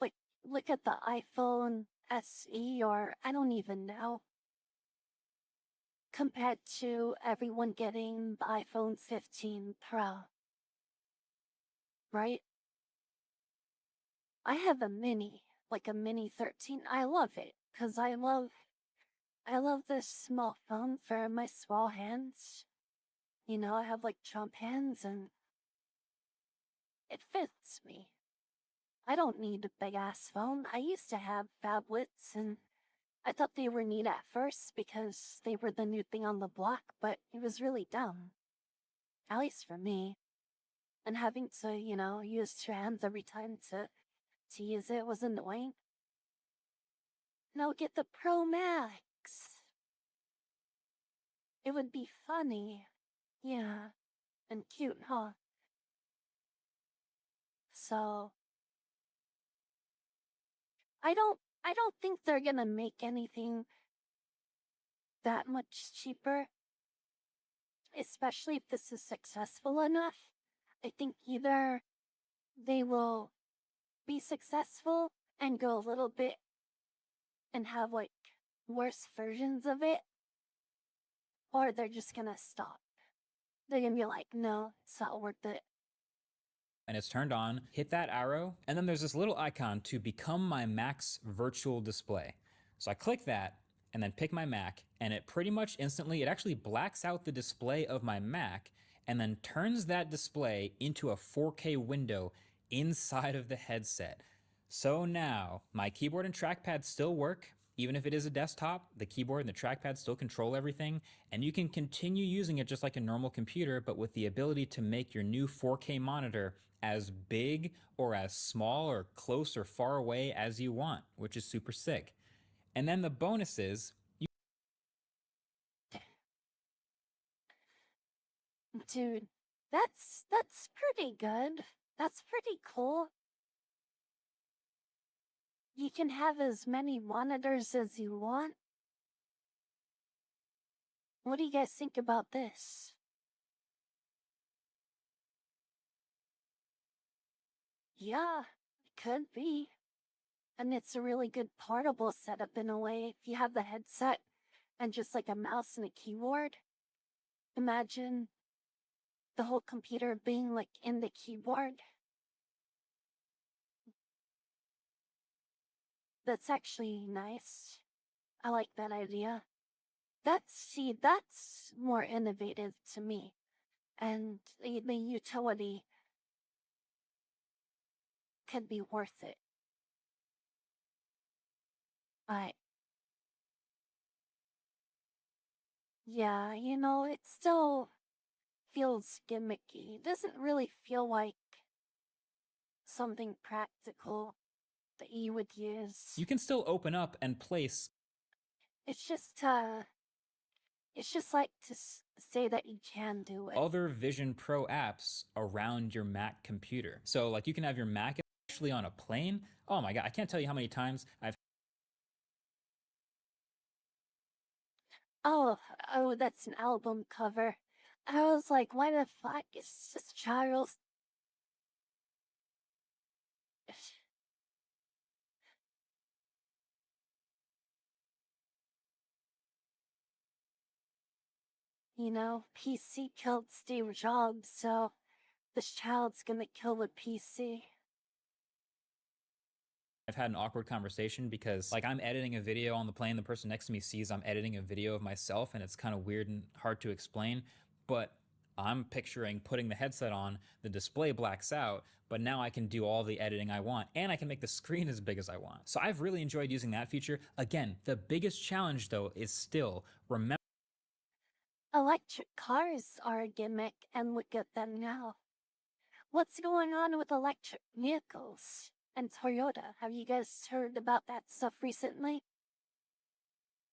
Like, look at the iPhone SE, or I don't even know, compared to everyone getting the iPhone 15 Pro. Right? I have a mini, like a mini 13. I love it, because I love this small phone for my small hands. You know, I have like chump hands and it fits me. I don't need a big ass phone. I used to have phablets and I thought they were neat at first because they were the new thing on the block, but it was really dumb. At least for me. And having to, use two hands every time to use it was annoying. Now get the Pro Max. It would be funny. Yeah. And cute, huh? So I don't think they're gonna make anything that much cheaper, especially if this is successful enough. I think either they will be successful and go a little bit and have like worse versions of it, or they're just gonna stop. They're gonna be like, no, it's not worth it. And it's turned on, hit that arrow, and then there's this little icon to become my Mac's virtual display. So I click that and then pick my Mac, and it pretty much instantly, it actually blacks out the display of my Mac and then turns that display into a 4K window inside of the headset. So now my keyboard and trackpad still work. Even if it is a desktop, the keyboard and the trackpad still control everything, and you can continue using it just like a normal computer, but with the ability to make your new 4K monitor as big or as small or close or far away as you want, which is super sick. And then the bonus is, Dude, that's pretty good. That's pretty cool. You can have as many monitors as you want. What do you guys think about this? Yeah, it could be. And it's a really good portable setup in a way. If you have the headset and just like a mouse and a keyboard, imagine the whole computer being like in the keyboard. That's actually nice. I like that idea. That's more innovative to me. And the utility could be worth it. I, yeah, it still feels gimmicky. It doesn't really feel like something practical that you would use. you can still open up and place It's just, like to say that you can do it. other Vision Pro apps around your Mac computer. So like you can have your Mac actually on a plane. Oh my God, I can't tell you how many times I've Oh, that's an album cover. I was like, why the fuck is this Charles? PC killed Steve Jobs, so this child's gonna kill the PC. had an awkward conversation because like I'm editing a video on the plane, the person next to me sees I'm editing a video of myself, and it's kind of weird and hard to explain, but I'm picturing putting the headset on, the display blacks out, but now I can do all the editing I want, and I can make the screen as big as I want. So I've really enjoyed using that feature. Again, the biggest challenge though is still remember Electric cars are a gimmick, and look at them now. What's going on with electric vehicles? And Toyota, have you guys heard about that stuff recently?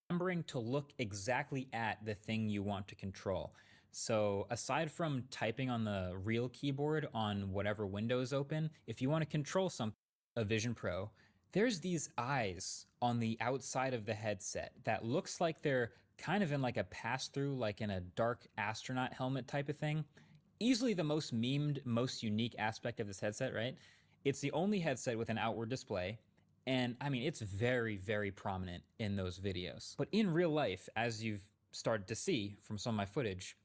remembering to look exactly at the thing you want to control. So aside from typing on the real keyboard on whatever window is open, if you want to control something, a Vision Pro, there's these eyes on the outside of the headset that looks like they're kind of in like a pass through, like in a dark astronaut helmet type of thing. Easily the most memed, most unique aspect of this headset, right? It's the only headset with an outward display. And I mean, it's very, very prominent in those videos. But in real life, as you've started to see from some of my footage,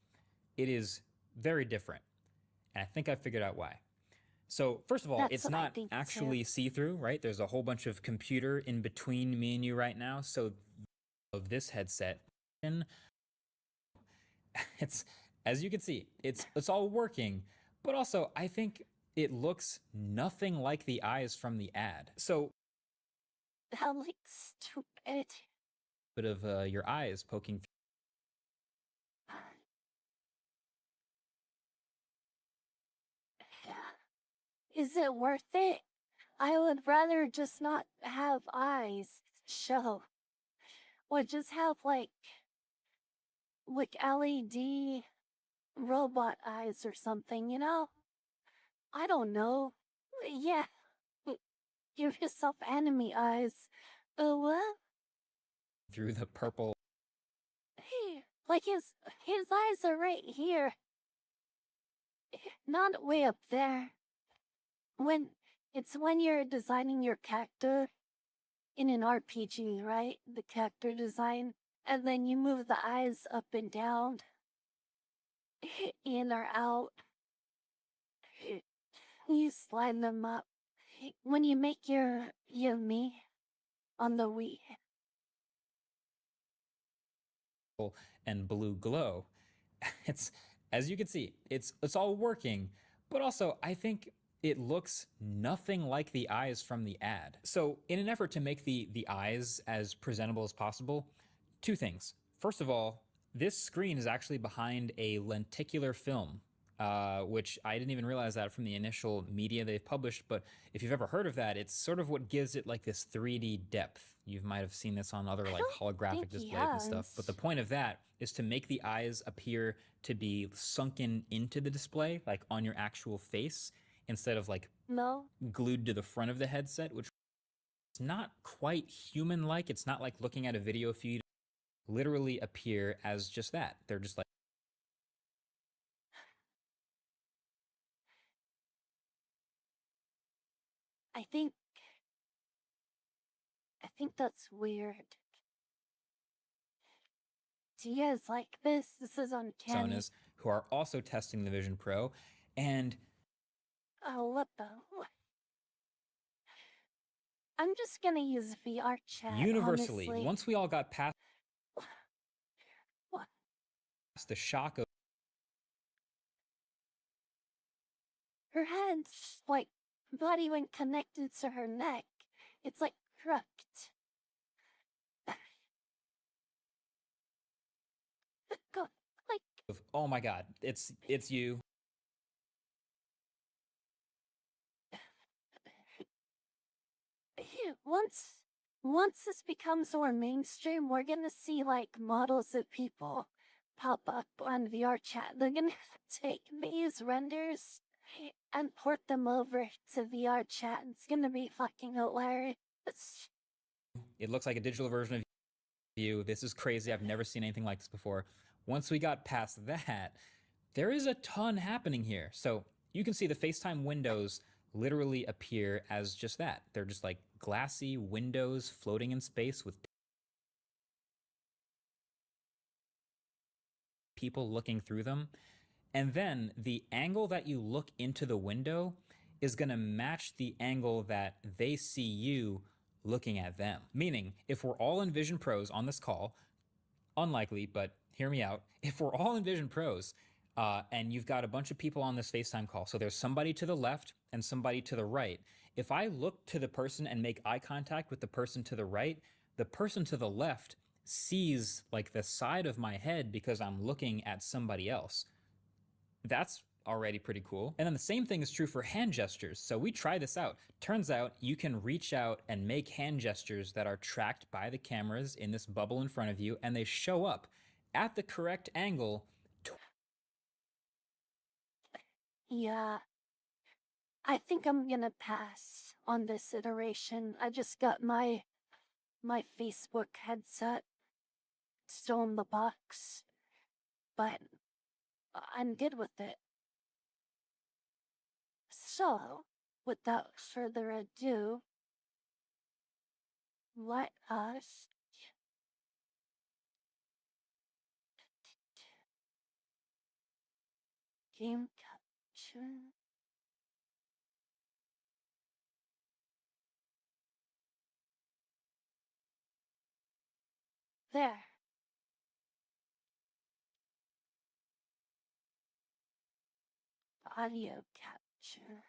it is very different. And I think I figured out why. So, first of all, That's it's what I not think actually too. see through, right? There's a whole bunch of computer in between me and you right now. So, of this headset, it's, as you can see, it's all working, but also I think it looks nothing like the eyes from the ad. So, That looks stupid. bit of your eyes poking Is it worth it? I would rather just not have eyes show. Or just have like LED robot eyes or something, you know? I don't know. Yeah, give yourself enemy eyes. What? through the purple. Hey, like his eyes are right here, not way up there. When you're designing your character in an RPG, right? The character design, and then you move the eyes up and down, in or out. You slide them up. When you make your me on the Wii. And blue glow. It's, as you can see, it's all working, but also I think it looks nothing like the eyes from the ad. So, in an effort to make the eyes as presentable as possible, two things. First of all, this screen is actually behind a lenticular film, which I didn't even realize that from the initial media they've published. But if you've ever heard of that, it's sort of what gives it like this 3D depth. You might have seen this on other I like don't holographic think he displays and stuff. But the has. point of that is to make the eyes appear to be sunken into the display, like on your actual face, instead of like No? glued to the front of the headset, which is not quite human like. It's not like looking at a video feed literally appear as just that. They're just like, I think that's weird. Do you guys like this? This is uncanny. personas who are also testing the Vision Pro. And Oh, what the? I'm just gonna use VR chat, universally, honestly. once we all got past What? the shock of Her head's like body when connected to her neck. It's like crooked. Go, like, oh my god, it's you. once this becomes more mainstream, we're gonna see like models of people pop up on VR chat. They're gonna take these renders and port them over to VR chat. It's gonna be fucking hilarious. It looks like a digital version of you. This is crazy. I've never seen anything like this before. Once we got past that, there is a ton happening here. So you can see the FaceTime windows literally appear as just that. They're just like glassy windows floating in space with people looking through them. And then the angle that you look into the window is going to match the angle that they see you looking at them. Meaning, if we're all in Vision Pros on this call, unlikely, but hear me out. If we're all in Vision Pros and you've got a bunch of people on this FaceTime call, so there's somebody to the left and somebody to the right. If I look to the person and make eye contact with the person to the right, the person to the left sees like the side of my head because I'm looking at somebody else. That's already pretty cool. And then the same thing is true for hand gestures. So we try this out. Turns out you can reach out and make hand gestures that are tracked by the cameras in this bubble in front of you, and they show up at the correct angle. Yeah, I think I'm gonna pass on this iteration. I just got my Facebook headset. stolen the box, but I'm good with it. So, without further ado, let us game capture. There. Audio capture.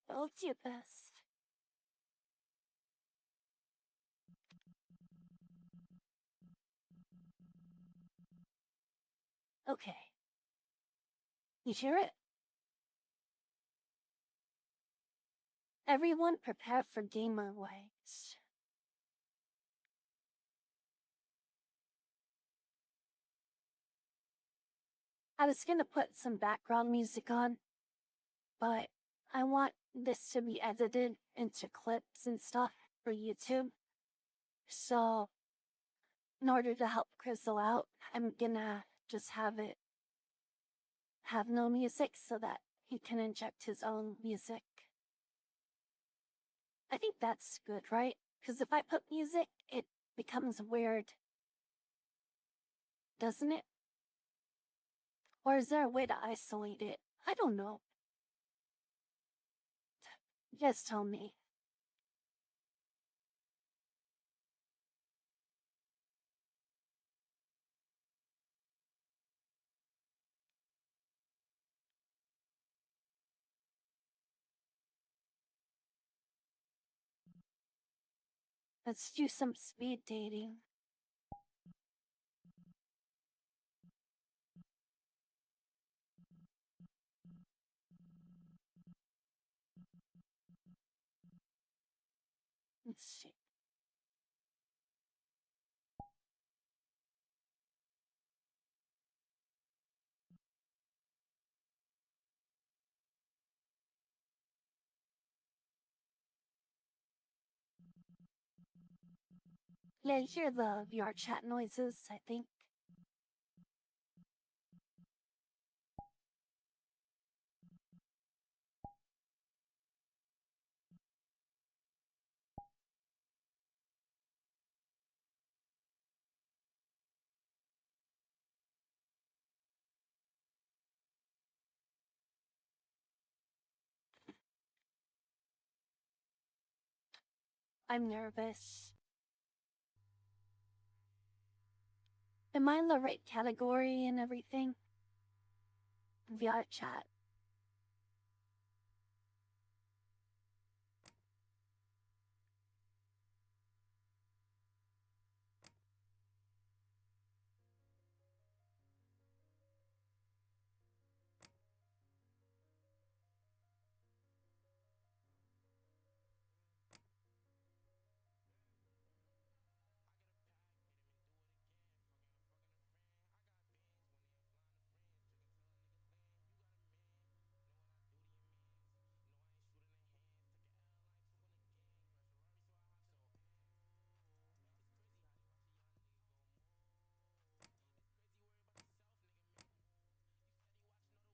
We'll do this. Okay. You hear it? Everyone prepare for gamer waves. I was gonna put some background music on, but I want this to be edited into clips and stuff for YouTube. So, in order to help Crystal out, I'm gonna just have no music so that he can inject his own music. I think that's good, right? Because if I put music, it becomes weird. Doesn't it? Or is there a way to isolate it? I don't know. You guys tell me. Let's do some speed dating. Let's see. Yeah, you hear the VR chat noises, I think. I'm nervous. Am I in the right category and everything? VR chat.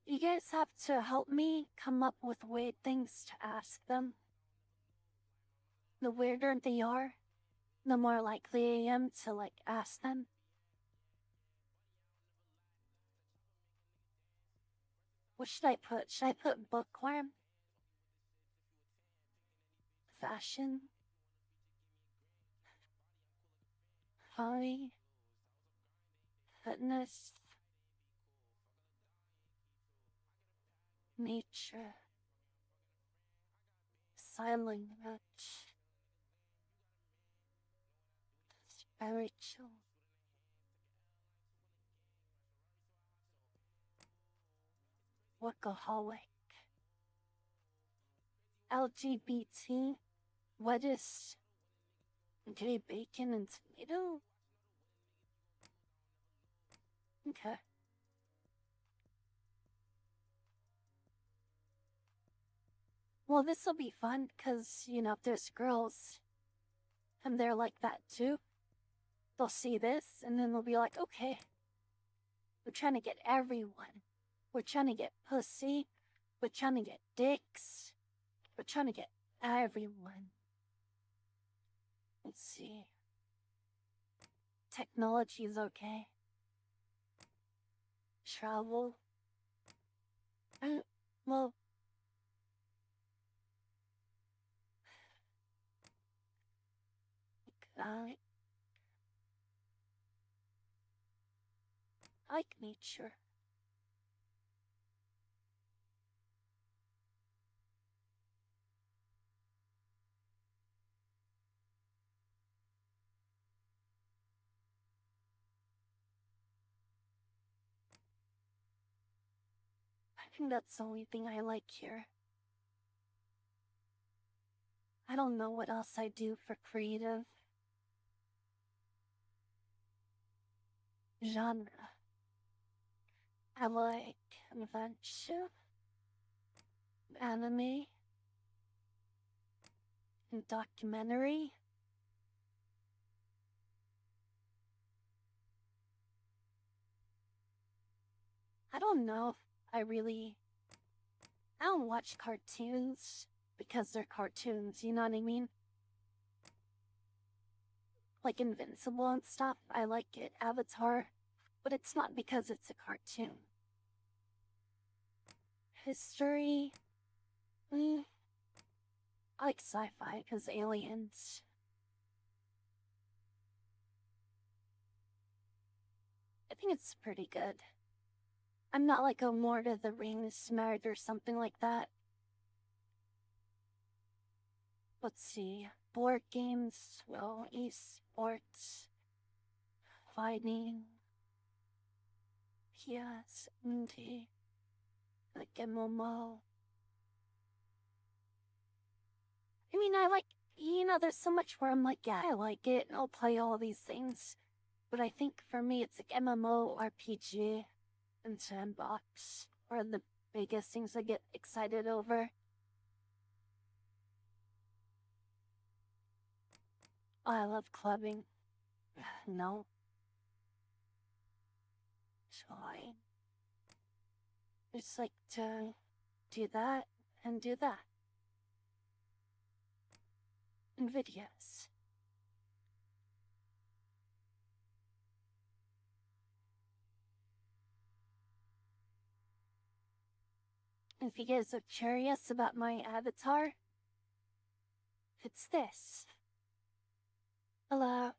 You guys have to help me come up with weird things to ask them. The weirder they are, the more likely I am to ask them. What should I put? Should I put bookworm? Fashion? Hobby? Fitness? Nature? Silent rich? Spiritual? Workaholic? LGBT? What is gay bacon and tomato? Okay. Well, this'll be fun, cause, you know, if there's girls and they're like that too, they'll see this and then they'll be like, okay, we're trying to get everyone. We're trying to get pussy. We're trying to get dicks. We're trying to get everyone. Let's see. Technology is okay. Travel. Well, I like nature. I think that's the only thing I like here. I don't know what else I do for creative. Genre. I like adventure, anime, and documentary. I don't know if I don't watch cartoons because they're cartoons, you know what I mean? Like Invincible and stuff, I like it. Avatar, but it's not because it's a cartoon. History, I like sci-fi because aliens. I think it's pretty good. I'm not like a Lord of the Rings nerd or something like that. Let's see. Board games, well, esports, fighting, PS, indie, like MMO. I mean, I like, you know, there's so much where I'm like, yeah, I like it, and I'll play all these things. But I think for me, it's like MMO, RPG, and sandbox are the biggest things I get excited over. Oh, I love clubbing. No. So I just like to do that and do that. And videos. If you guys are curious about my avatar, it's this. Hello.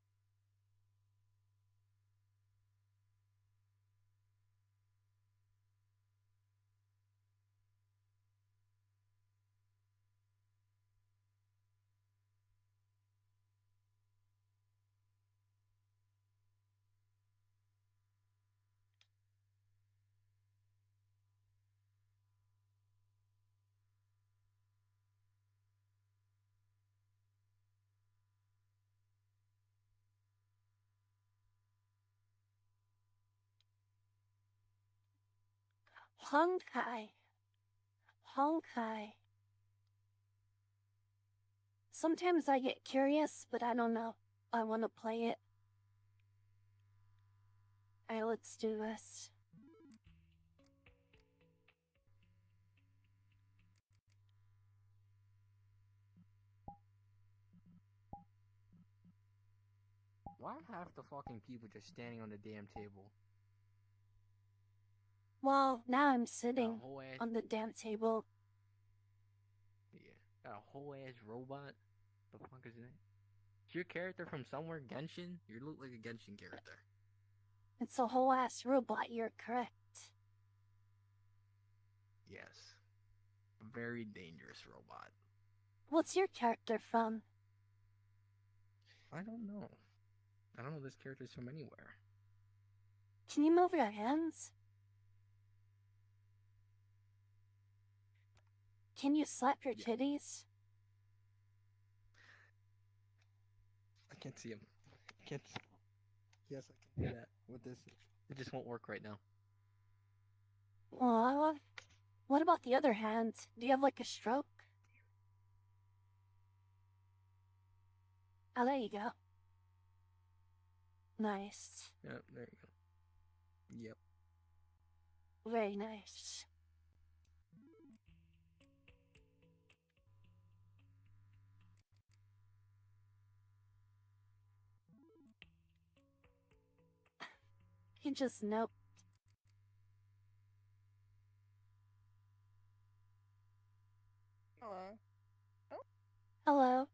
Honkai. Honkai. Sometimes I get curious, but I don't know. I want to play it. Alright, let's do this. Why are half the fucking people just standing on the damn table? Well, now I'm Got a sitting whole ass, on the damn table. yeah, got a whole ass robot. The fuck is that? Is your character from somewhere Genshin? You look like a Genshin character. It's a whole ass robot, you're correct. Yes, a very dangerous robot. What's your character from? I don't know. I don't know this character's from anywhere. Can you move your hands? Can you slap your Yeah. titties? I can't see him. I can't. Yes, I can do that with this. It just won't work right now. What about the other hand? Do you have like a stroke? Oh, there you go. Nice. Yep, there you go. Yep. Very nice. He just nope. Hello. Hello.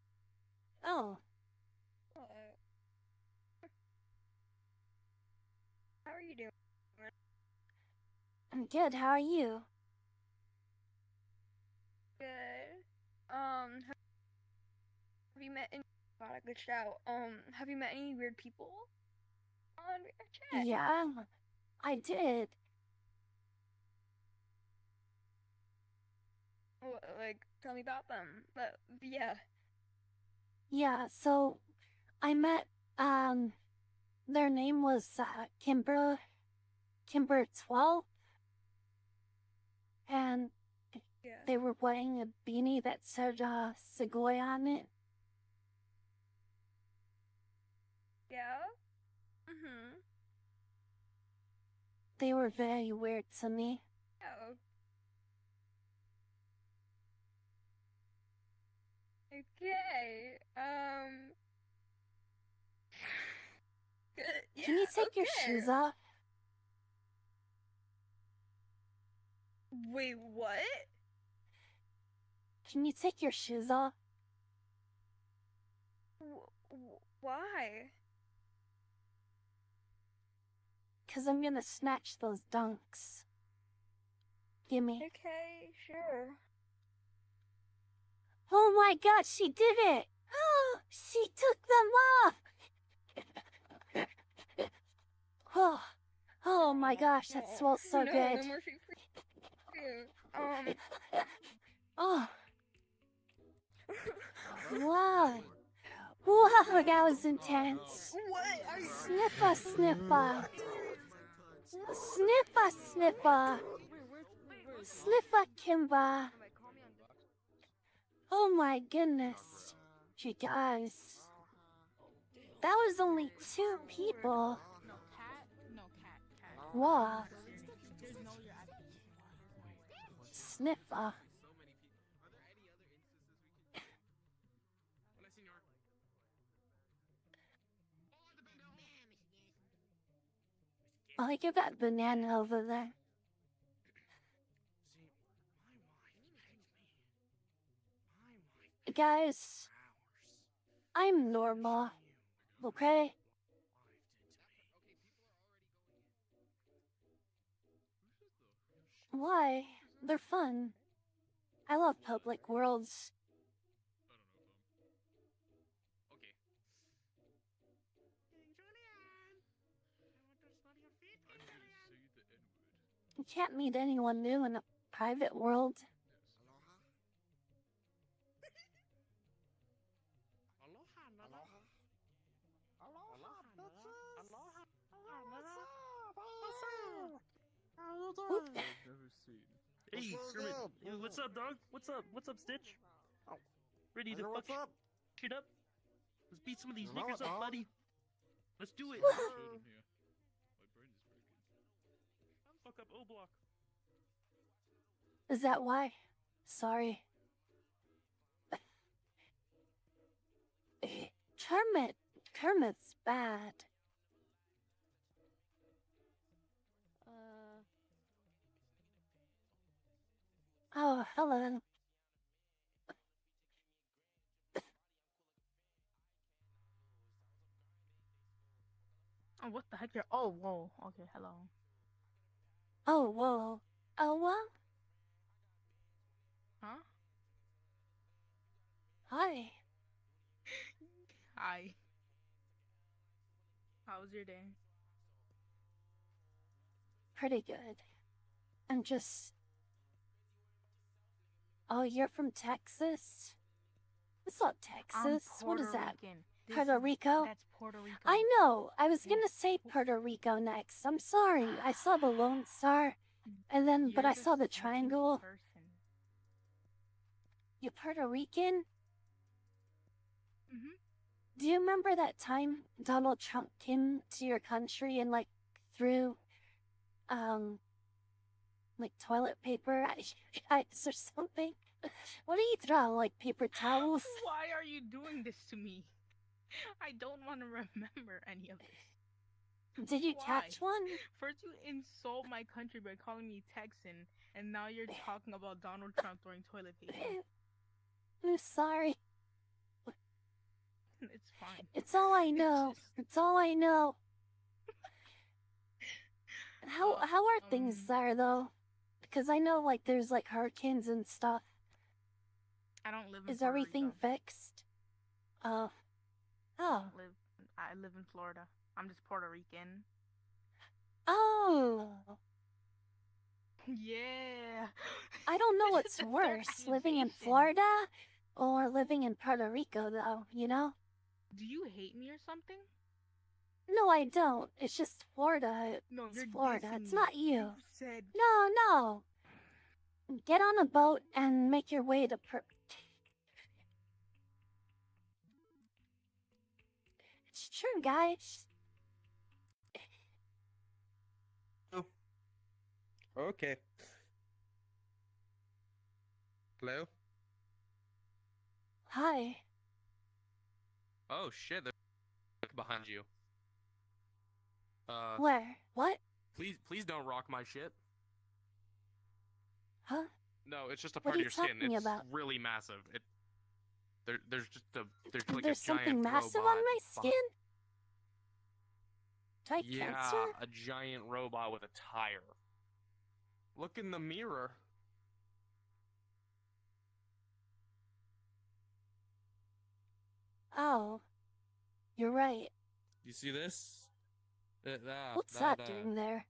Oh, Hello. How are you doing? I'm good. How are you? Good. Have you met any? God, I glitched out. Have you met any weird people on chat? Yeah, I did. Like, tell me about them. But yeah. Yeah, so I met, their name was, Kimber 12, and Yeah. they were wearing a beanie that said, Segoy on it. Yeah. Mhm. They were very weird to me. Oh. Okay. Can you take your okay. shoes off? Wait, what? Can you take your shoes off? Why? Cause I'm gonna snatch those dunks. Gimme. Okay, sure. Oh my god, she did it! Oh, she took them off! Oh my gosh, that smells so no, good. No more feet for you. Oh. Wow. Wow, that was intense. What are you? Sniffer, sniffer. Sniffer, sniffer. Sniffer, Kimber. Oh my goodness. You guys. That was only 2 people. No cat. No cat. Wow. There's no your Sniffer. I like that banana over there. Guys, I'm normal, okay? Why? They're fun. I love public worlds. You can't meet anyone new in a private world. Oop. Hey, Kermit. Hey, what's up, dog? What's up? What's up, Stitch? Ready to fuck What's up? shit up? Let's beat some of these You know niggers it, up, dog. buddy. Let's do it. Fuck up O Block. Is that why? Sorry. Kermit's bad. Oh, hello. Oh, what the heck? You're. Oh, whoa. Okay, hello. Oh, whoa. Oh, well. Huh? Hi. Hi. How was your day? Pretty good. I'm just... Oh, you're from Texas? It's not I'm Texas. What is Puerto that? Rican. This Puerto is- Rico? That's Puerto Rico. I know. I was gonna Yes. say Puerto Rico next. I'm sorry. I saw the Lone Star, and then but You're I saw just the such a triangle. person. You Puerto Rican? Mhm. Do you remember that time Donald Trump came to your country and like threw, like toilet paper at you guys or something? What do you throw? Like paper towels? Why are you doing this to me? I don't want to remember any of this. Did you catch Why? one? First you insult my country by calling me Texan, and now you're talking about Donald Trump throwing toilet paper. I'm sorry. It's fine. It's all I know. It's all I know. How are things there though? Because I know like there's like hurricanes and stuff. I don't live in Is Puerto everything Rico. fixed? Oh. I live in Florida. I'm just Puerto Rican. Oh. Yeah. I don't know This what's is the third worse, living in accusation. Florida or living in Puerto Rico though, you know? Do you hate me or something? No, I don't. It's just Florida. No, It's you're Florida. dissing It's me. not you. You said No. Get on a boat and make your way to It's true, guys. Okay. Hello? Hi. Oh shit, they're behind you. Where? What? Please don't rock my shit. Huh? No, it's just a What part are of you your skin. talking It's about? really massive. There's like There's a something giant massive robot on my skin? Do I have Yeah, cancer? a giant robot with a tire. Look in the mirror. Oh. You're right. You see this? What's that doing there?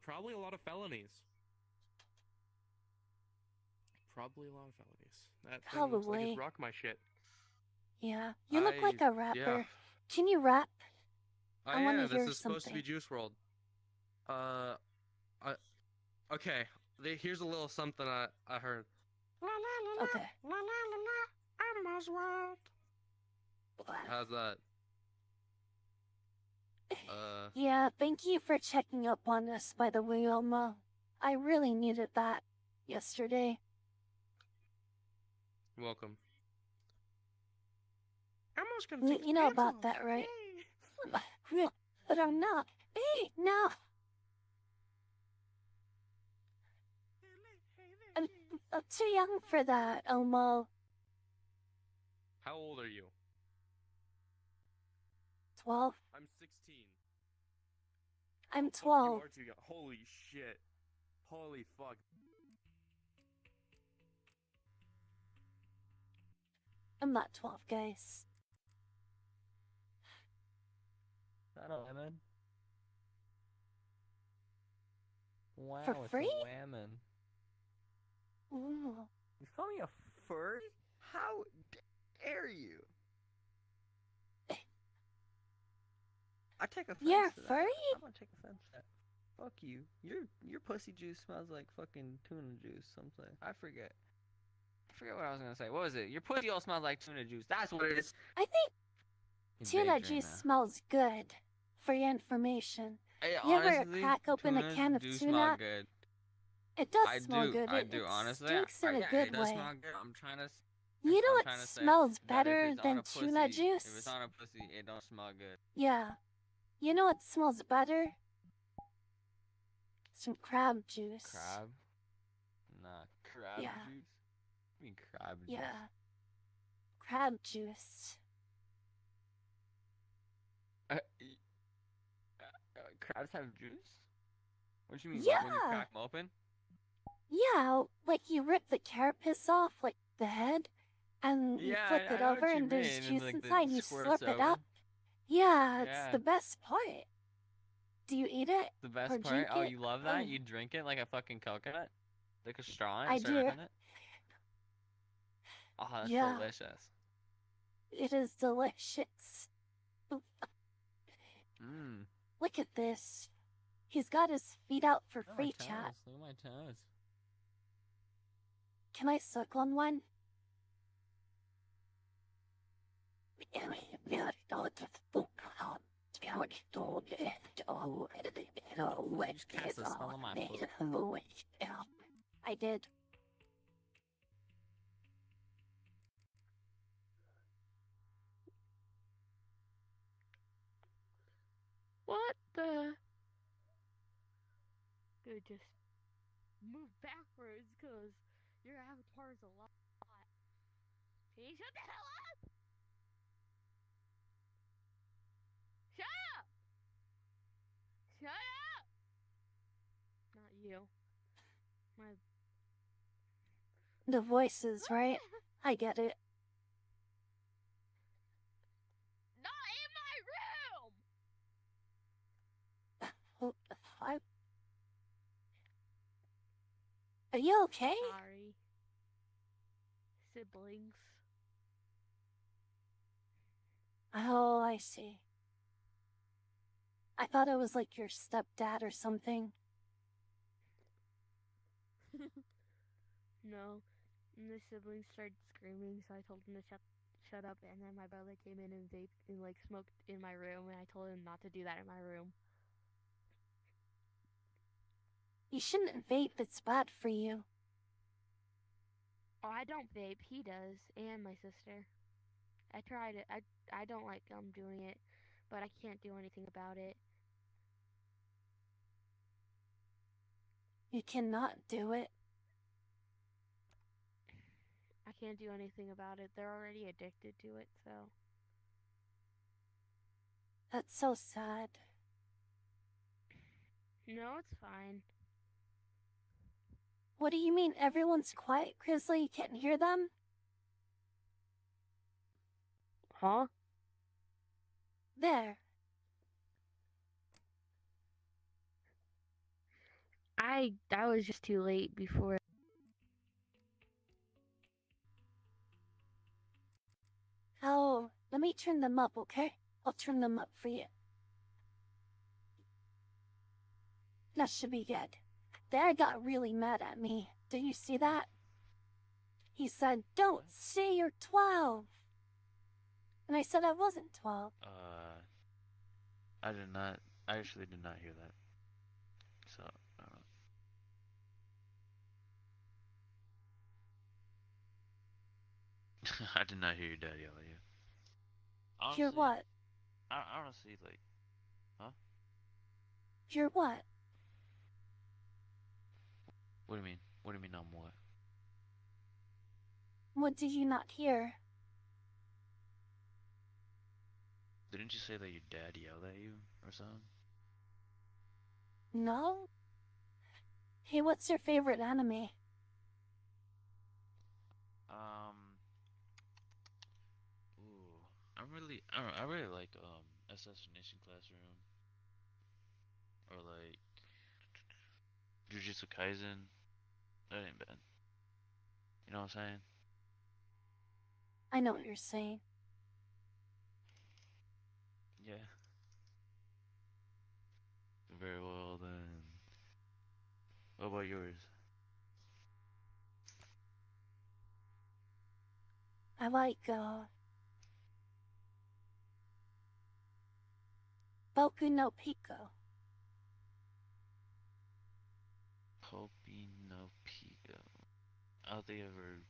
Probably a lot of felonies. Probably a lot of felonies. That thing looks like Probably. it's rock my shit. Yeah. You look like a rapper. Yeah. Can you rap? Oh I wanna yeah, this hear is supposed to be something. Juice World. Okay. Here's a little something I heard. La la la Okay. la la la la. I'm Oswald. How's that? Yeah, thank you for checking up on us, by the way, Elmo. I really needed that yesterday. Welcome. Elmo's gonna take You know about that, right? But I'm not. Hey, no. I'm too young for that, Elmo. How old are you? 12. I'm 16. I'm Fuck, 12. You are too young. Holy shit. Holy fuck. I'm not 12, guys. Is that a lemon? Wow, For it's free? a lemon. Ooh. You call me a furry? How dare you? I take offense You're to that. furry? I'm gonna take offense to that. Fuck you. Your pussy juice smells like fucking tuna juice. Something. I forget what I was gonna say. What was it? Your pussy all smells like tuna juice. That's what it is. I think You tuna baked right juice now. smells good. For your information. Hey, You ever honestly, crack open a tunas can of do tuna? smell good. It does I smell do. good. I It do. Honestly, stinks in a yeah, good it does way. smell good. I'm trying to. You know I'm what trying to say smells that if better it's on than a tuna pussy- juice? If it's on a pussy, it don't smell good. Yeah. You know what smells better? Some crab juice. Crab? Nah, crab Yeah. juice? I mean crab juice. Yeah. Crab juice. Crabs have juice? What do you mean? Yeah. Like when you crack them open? Yeah, like you rip the carapace off, like the head, and you Yeah, flip I it know what over you and there's mean, and, juice like, the inside and you squirts slurp it open. up. Yeah, it's Yeah. the best part. Do you eat it? The best Or part? drink Oh, it? you love that? Oh. You drink it like a fucking coconut? Like a straw I and start do. drinking it? Oh, that's Yeah. delicious. It is delicious. Mmm. Look at this. He's got his feet out for Look at my free toes. chat. Look at my toes. Can I suck on one? just cast the smell of my foot. I did. What the? Dude, just move backwards, cause your avatar is a lot. Can you shut the hell up? Shut up! Shut up! Not you. My. The voices, right? I get it. Not in my room! Oh, Are you okay? Sorry. Siblings. Oh, I see. I thought it was like your stepdad or something. No. And the siblings started screaming, so I told them to shut up, and then my brother came in and vaped and like smoked in my room, and I told him not to do that in my room. You shouldn't vape, it's bad for you. Oh, I don't vape. He does, and my sister. I tried it. I don't like doing it, but I can't do anything about it. You cannot do it. I can't do anything about it. They're already addicted to it, so. That's so sad. No, it's fine. What do you mean everyone's quiet, Grizzly? You can't hear them? Huh? There. I was just too late before. Oh, let me turn them up, okay? I'll turn them up for you. That should be good. Dad got really mad at me. Did you see that? He said, "Don't say you're 12." And I said I wasn't 12. I did not. I actually did not hear that. So, I did not hear your dad yell at you. Honestly, Hear what? I honestly like. Hear what? What do you mean? What do you mean I'm what? What did you not hear? Didn't you say that your dad yelled at you or something? No? Hey, what's your favorite anime? Ooh, I really like Assassination Classroom or like Jujutsu Kaisen. That ain't bad. You know what I'm saying? I know what you're saying. Yeah. Very well then. What about yours? I like, Boku no Pico. Kopi no Pico. I don't think I ever.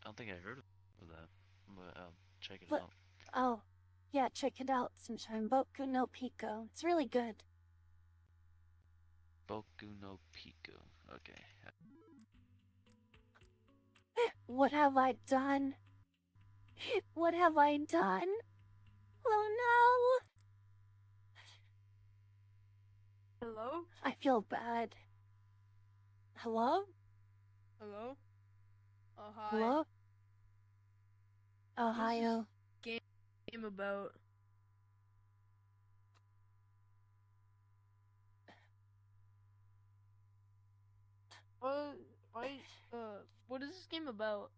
I don't think I heard of that, but I'll check it What? out. Oh, yeah, check it out sometime. Boku no Pico. It's really good. Boku no Pico. Okay. What have I done? What have I done? Oh no! Hello? I feel bad. Hello? Hello? Oh, hi. Hello? Ohio. Game about. Well, Why? What is this game about?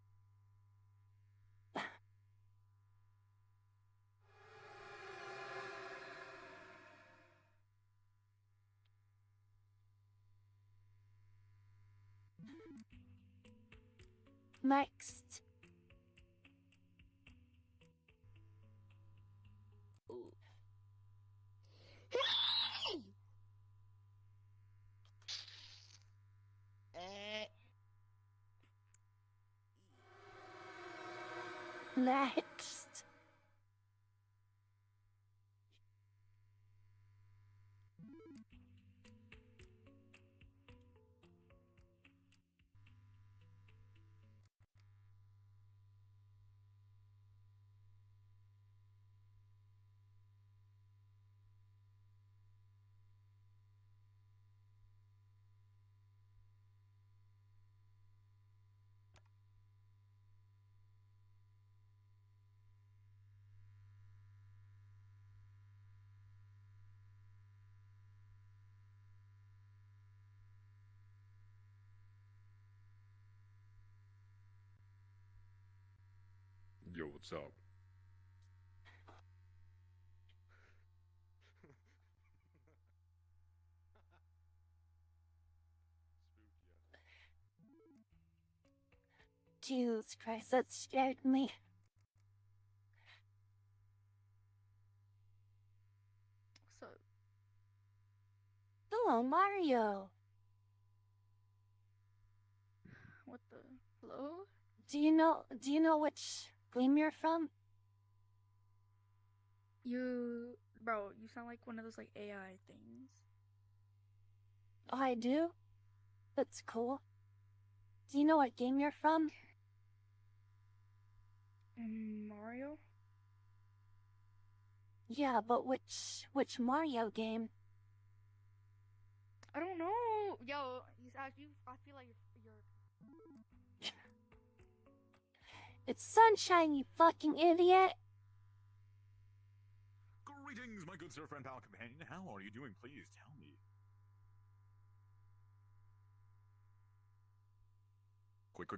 Next. Next. Yo, what's up? Jesus Christ, that scared me. So, Hello, Mario. what the? Hello? Do you know which game you're from? Bro, you sound like one of those like AI things. Oh, I do? That's cool. Do you know what game you're from? Mario? Yeah, but which Mario game? I don't know. Yo, I feel like you're. It's Sunshine, you fucking idiot. Greetings, my good sir, friend, pal, companion. How are you doing? Please tell me. Quick.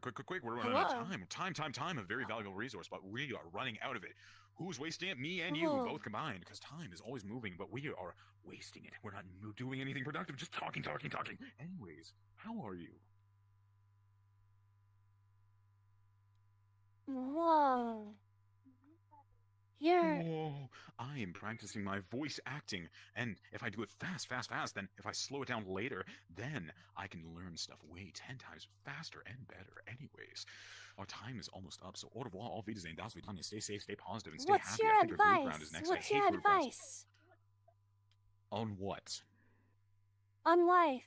We're running out of time. Time. A very valuable resource, but we are running out of it. Who's wasting it? Me and you, Oh. both combined. Because time is always moving, but we are wasting it. We're not doing anything productive, just talking. Anyways, how are you? Whoa. You're... Whoa, I am practicing my voice acting, and if I do it fast, then if I slow it down later, then I can learn stuff way 10 times faster and better. Anyways, our time is almost up, so au revoir, auf Wiedersehen, das wird done. Stay safe, stay positive, and stay What's happy. your I think our group round is advice? next. What's I hate your group rounds. advice? On what? On life.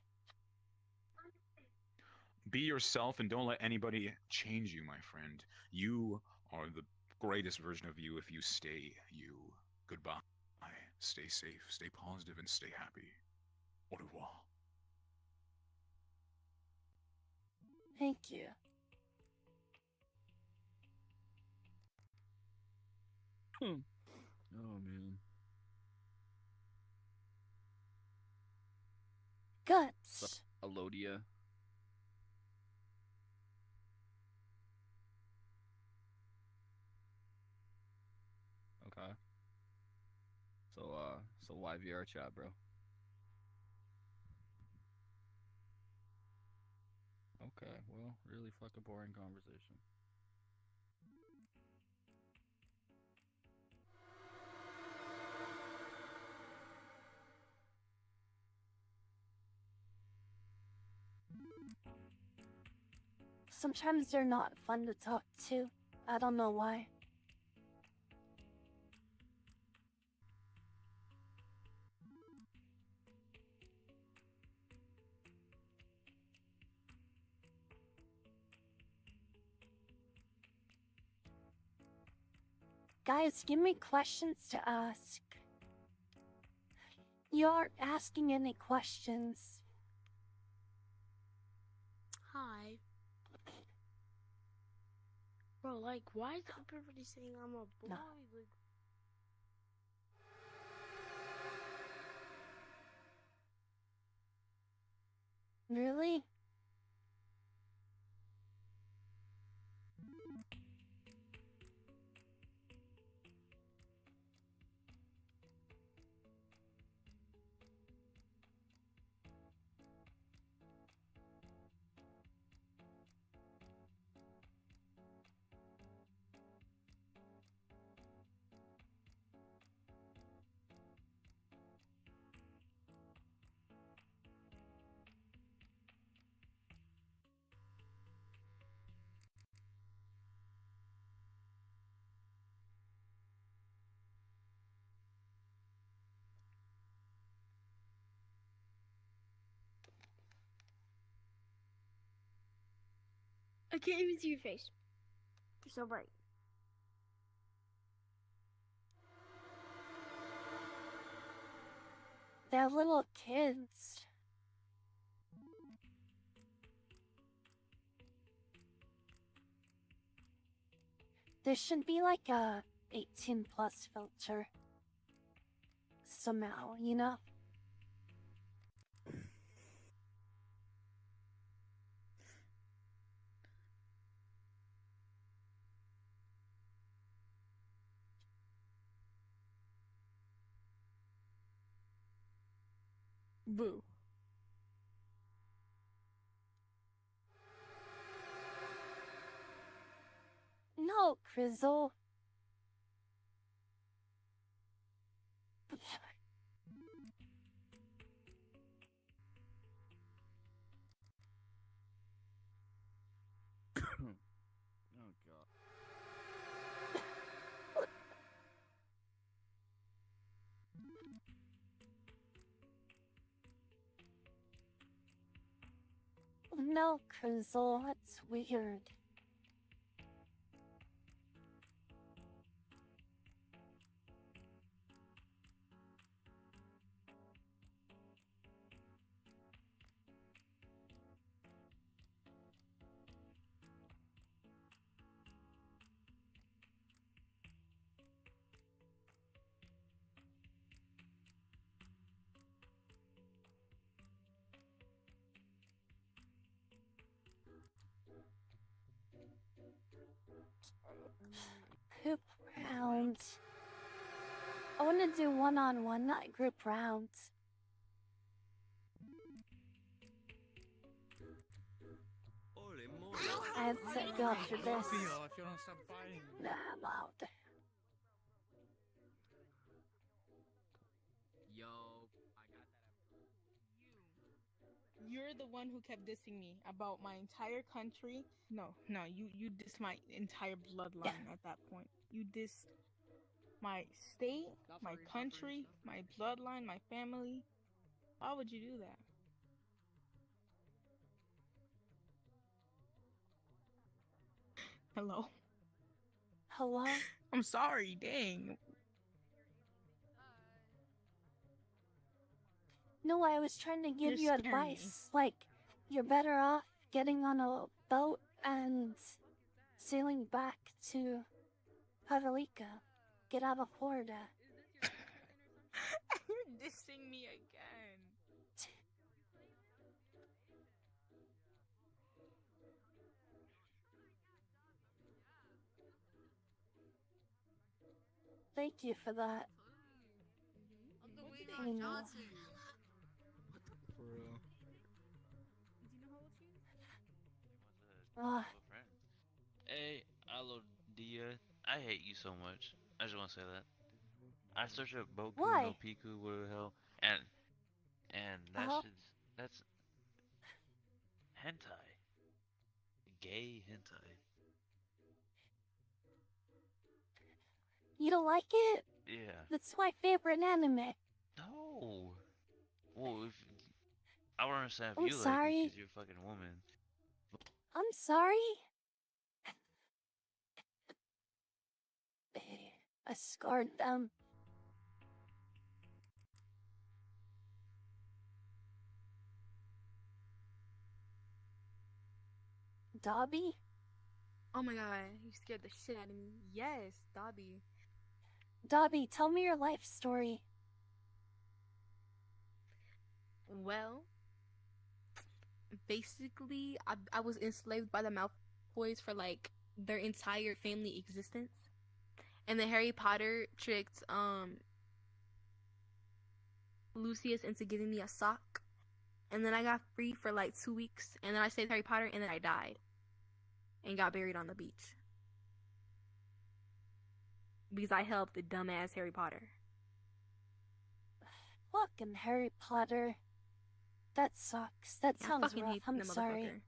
Be yourself and don't let anybody change you, my friend. You are the greatest version of you if you stay you. Goodbye. Stay safe, stay positive, and stay happy. Au revoir. Thank you. Oh man. Guts. Alodia. Okay. So why VR chat, bro? Okay, well, really fucking boring conversation. Sometimes they're not fun to talk to. I don't know why. Guys, give me questions to ask. You aren't asking any questions. Hi. Bro, like, why is everybody saying I'm a boy? No. Like, Really? can't even see your face. You're so bright. They're little kids. There should be like a 18 plus filter. Somehow, you know? Boo. No, Crizzle. Oh god. No, Crizzle, that's weird. Group round. I want to do one-on-one, not group rounds. I had to go after this. If you don't stop fighting. Nah, I'm out. Yo, I got that. You're the one who kept dissing me about my entire country. No, you dissed my entire bloodline at that point. You dissed my state, my country, my bloodline, my family. Why would you do that? Hello? Hello? I'm sorry, dang. No, I was trying to give You're you scaring me. advice. Like, you're better off getting on a boat and sailing back to Pavelica. Get out of Florida. You're dissing me again. Thank you for that. I know. For real. Ah, Hey, Alo Dia, I hate you so much. I just want to say that. I searched up Boku Why? no Piku, whatever the hell, and that Uh-huh. that's hentai. Gay hentai. you don't like it? Yeah. That's my favorite anime. No. Well, if I don't understand if I'm you like it sorry. because you're a fucking woman. I'm sorry. I scarred them. Dobby? Oh my god, you scared the shit out of me. Yes, Dobby. Dobby, tell me your life story. Well, basically, I was enslaved by the Malfoys for like their entire family existence, and then Harry Potter tricked Lucius into giving me a sock, and then I got free for like 2 weeks, and then I saved Harry Potter, and then I died, and got buried on the beach because I helped the dumbass Harry Potter. Fucking Harry Potter. That sucks. That I sounds fucking rough. hate I'm that sorry. motherfucker.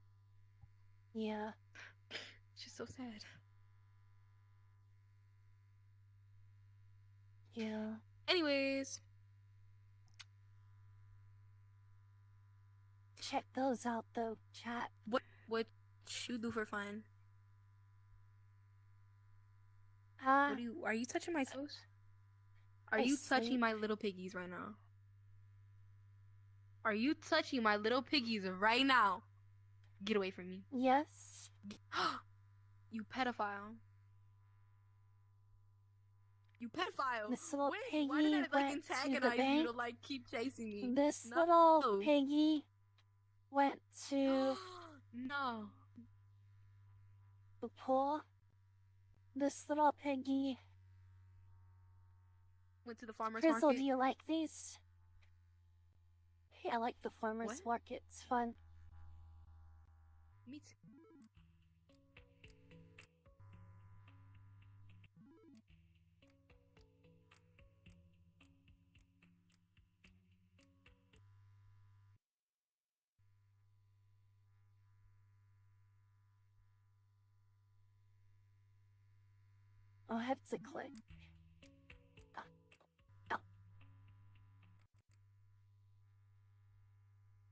Yeah. She's so sad. Yeah. Anyways, Check those out though, chat. what you do for fun? Ah, Are you touching my toes? Are I you touching sleep. my little piggies right now? Are you touching my little piggies right now? Get away from me. Yes. You pedophile. You pedophile. This little Wait, why did piggy I like went to the antagonize you bank. to like keep chasing me? This No. little piggy went to No. the pool. This little piggy. Went to the farmer's Crystal, market. do you like these? Yeah, I like the farmer's What? market. It's fun. Me too. I'll have to click.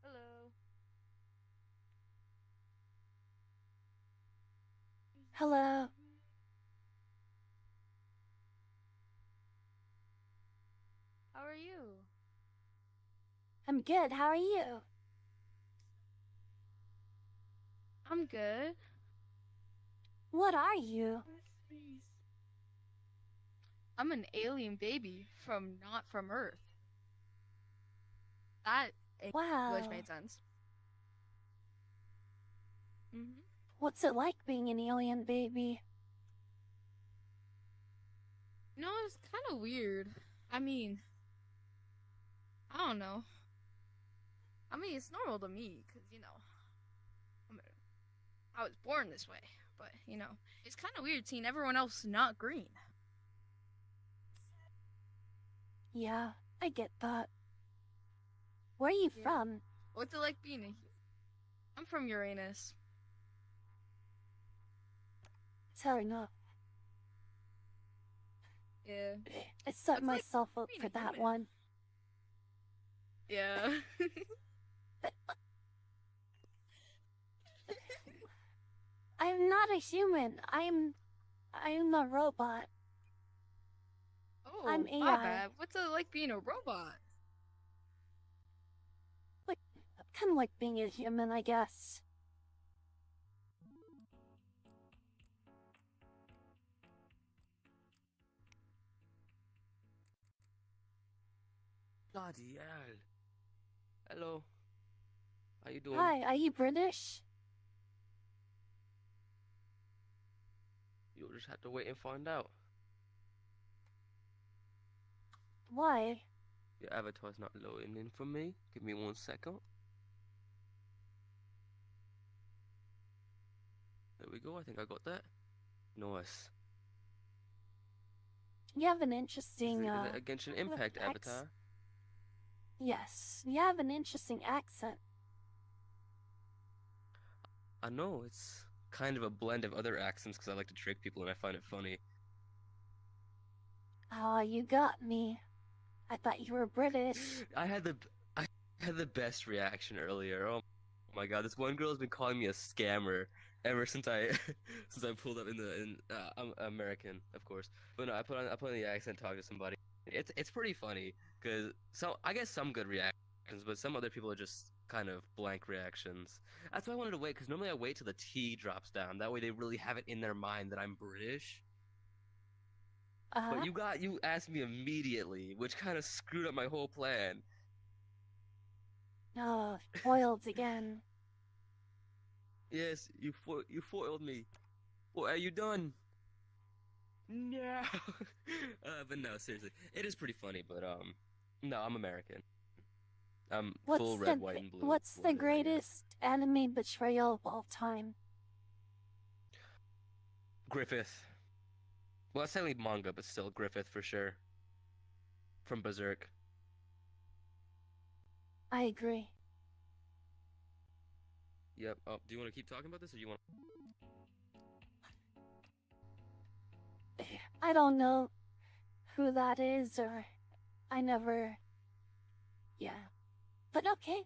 Hello. Hello. How are you? I'm good. How are you? I'm good. What are you? I'm an alien baby from not from Earth. That Wow. English made sense. Mm-hmm. What's it like being an alien baby? No, it's kind of weird. I mean, I don't know. I mean, it's normal to me, because, you know, I was born this way. But, you know, it's kind of weird seeing everyone else not green. Yeah, I get that. Where are you Yeah. from? What's it like being a... I'm from Uranus. Fair enough. Yeah. I set It's like myself up being for a that human. one. Yeah. I'm not a human. I'm a robot. Oh, I'm my AI. bad. What's it like being a robot? Like, kind of like being a human, I guess. Bloody hell. Hello. How you doing? Hi, are you British? You'll just have to wait and find out. Why? Your avatar's not loading in for me. Give me 1 second. There we go. I think I got that. Nice. You have an Is interesting, it a Genshin Impact accent. avatar? Yes, you have an interesting accent. I know, it's kind of a blend of other accents because I like to trick people and I find it funny. Oh, you got me. I thought you were British. I had the best reaction earlier. Oh my god, this one girl has been calling me a scammer ever since I since I pulled up I'm American, of course. But no, I put on the accent, talk to somebody. It's pretty funny because I guess some good reactions, but some other people are just kind of blank reactions. That's why I wanted to wait because normally I wait till the T drops down. That way they really have it in their mind that I'm British. But you asked me immediately, which kind of screwed up my whole plan. Oh, foiled again. Yes, you foiled me. What are you done? No. But no, seriously, it is pretty funny. But no, I'm American. I'm full red, white, and blue. What's the greatest anime betrayal of all time? Griffith. Well, that's technically manga, but still Griffith for sure. From Berserk. I agree. Yep. Oh, do you want to keep talking about this, or do you want? I don't know who that is, or I never. Yeah. But okay.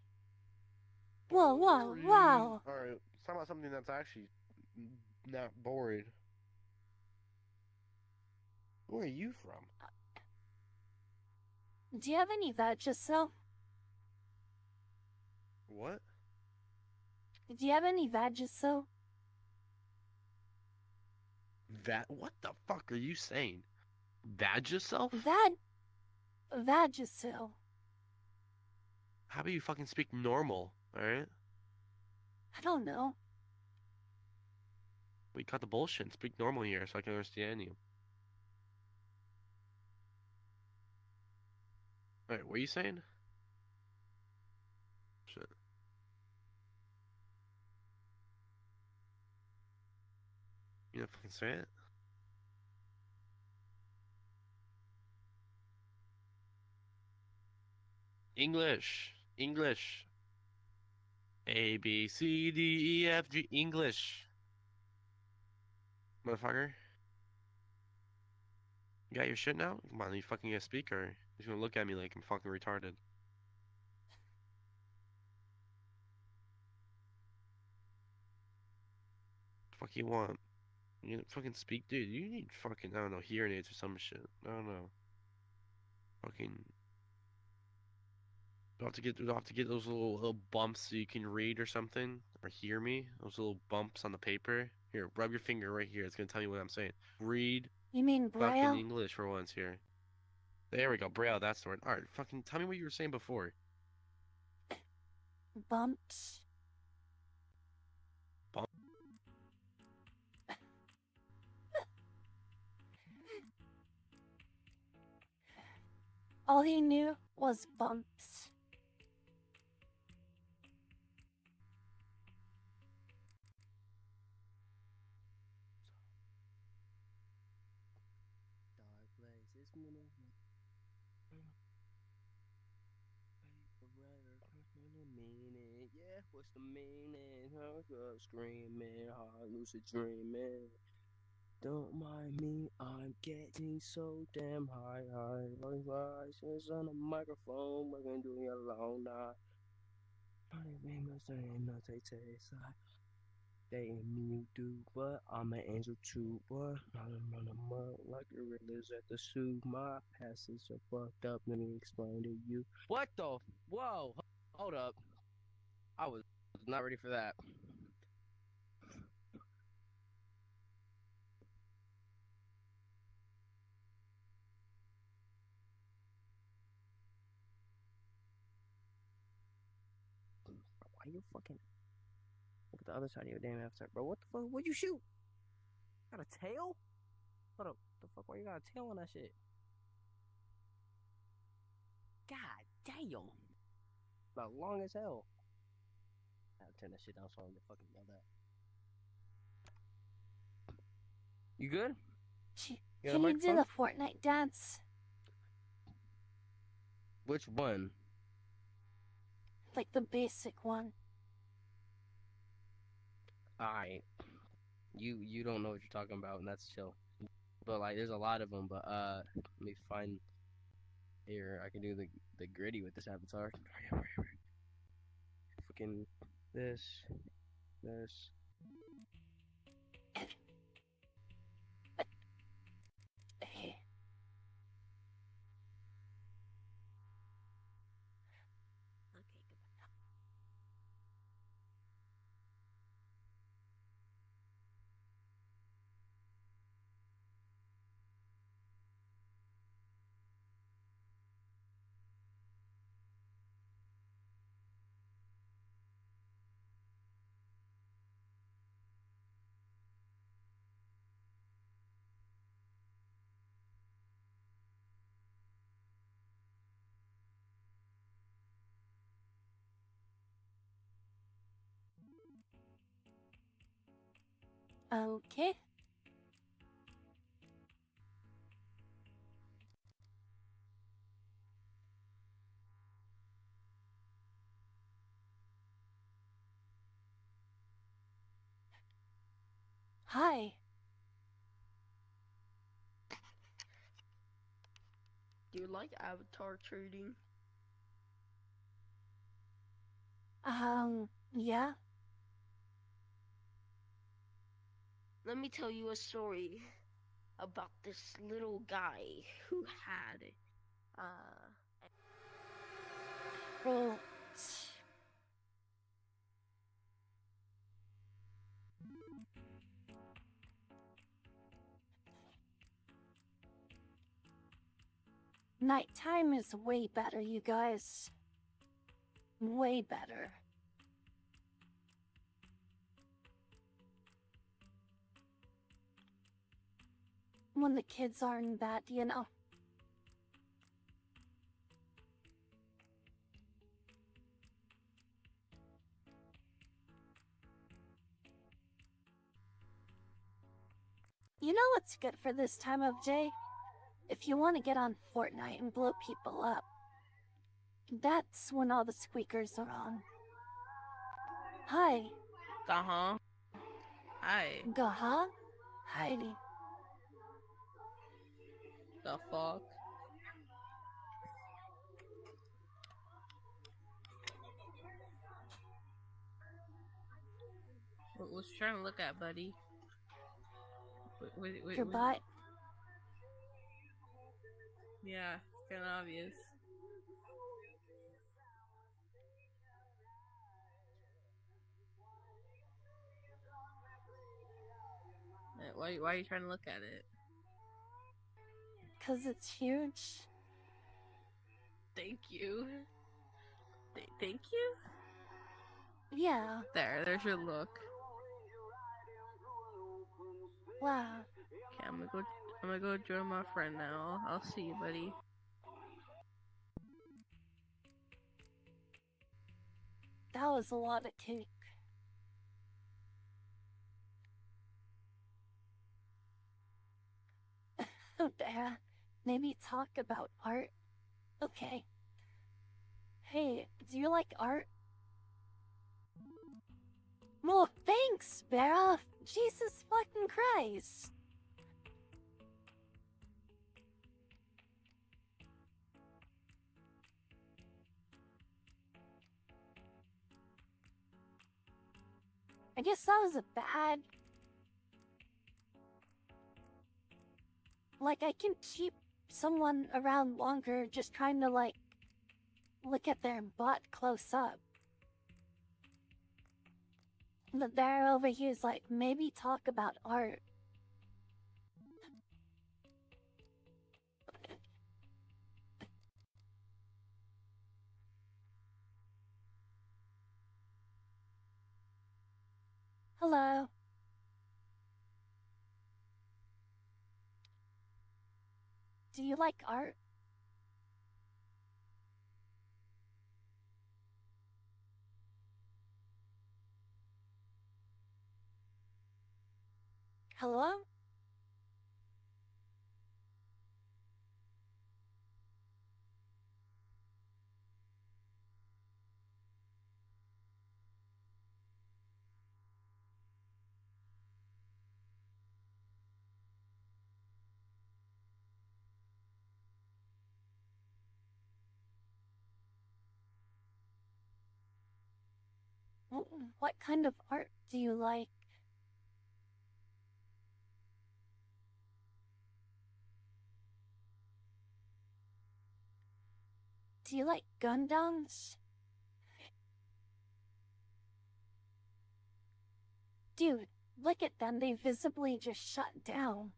Whoa, whoa, wow. Alright, talking about something that's actually not boring. Where are you from? Do you have any Vagisil? What? Do you have any Vagisil? What the fuck are you saying? Vagisil? Vagisil. How about you fucking speak normal, alright? I don't know. We cut the bullshit and speak normal here so I can understand you. Alright, what are you saying? Shit. You know fucking say it? English. English. A, B, C, D, E, F, G. English. Motherfucker. You got your shit now? Come on, you fucking get a speaker. He's gonna look at me like I'm fucking retarded. The fuck you want? You fucking speak, dude. You need fucking, I don't know, hearing aids or some shit. I don't know. Fucking. Do I have to get those little bumps so you can read or something? Or hear me? Those little bumps on the paper? Here, rub your finger right here. It's gonna tell you what I'm saying. Read You mean fucking Braille? English for once here. There we go. Braille, that's the word. Alright, fucking tell me what you were saying before. Bumps. Bump. All he knew was bumps. Yeah, what's the meaning? Huh? Screaming, hard, lucid dreaming. Don't mind me, I'm getting so damn high. License on a microphone, we're gonna do it alone now. They me you do, but I'm an angel too. But I'm on a mud like gorillas at the zoo. My past is so fucked up. Let me explain to you. What the? Whoa! Hold up. I was not ready for that. Why you fucking look at the other side of your damn avatar, bro? What the fuck? What'd you shoot? Got a tail? Hold up. The fuck? Why you got a tail on that shit? God damn. About long as hell. I gotta turn that shit down so I don't get fucking yelled at. You good? You got a Can you do microphone? the Fortnite dance? Which one? Like the basic one. Alright. You don't know what you're talking about, and that's chill. But like, there's a lot of them. But let me find. Here, I can do the gritty with this avatar. Fucking this. Hey. Okay. Hi. Do you like avatar trading? Yeah. let me tell you a story about this little guy who had Well, nighttime is way better, you guys. Way better. When the kids are in bed, you know. You know what's good for this time of day? If you want to get on Fortnite and blow people up, that's when all the squeakers are on. Hi. Uh-huh. Hi. Gaha? Heidi. The fuck? What was you trying to look at, buddy? Your butt. Yeah, it's kind of obvious. Why are you trying to look at it? 'Cause it's huge. Thank you. Thank you? Yeah. There's your look. Wow. Okay, I'm gonna go join my friend now. I'll see you, buddy. That was a lot of cake. Oh, there. Maybe talk about art. Okay. Hey, do you like art? Well, thanks, Bera. Jesus fucking Christ. I guess that was a bad... Like, I can keep someone around longer just trying to, like, look at their butt close up. But there over here is like, maybe talk about art. Hello. Do you like art? Hello? What kind of art do you like? Do you like Gundams? Dude, look at them, they visibly just shut down.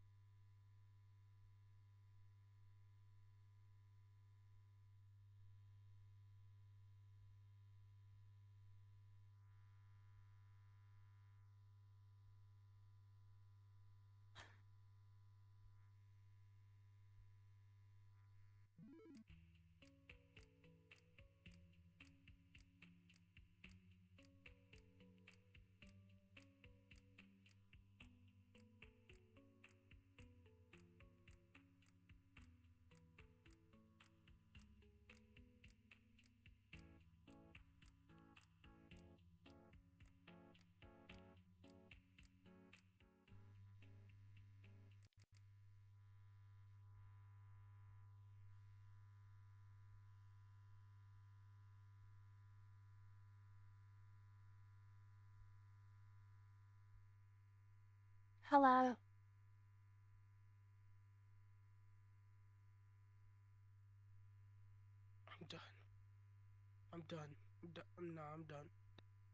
Hello. I'm done. I'm done. I'm done. No, I'm done.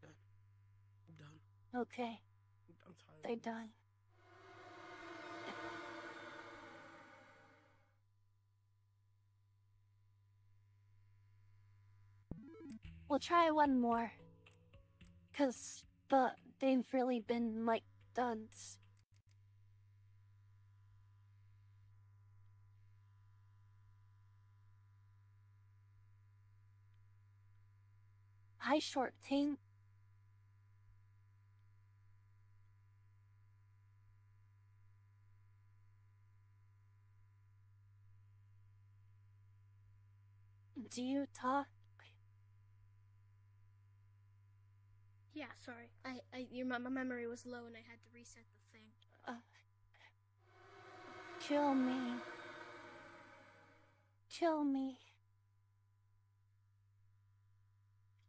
Done. I'm done. Okay. I'm tired. They're done. We'll try one more. But they've really been, like, duds. Hi, short team. Do you talk? Yeah, sorry. My memory was low and I had to reset the thing. Kill me. Kill me.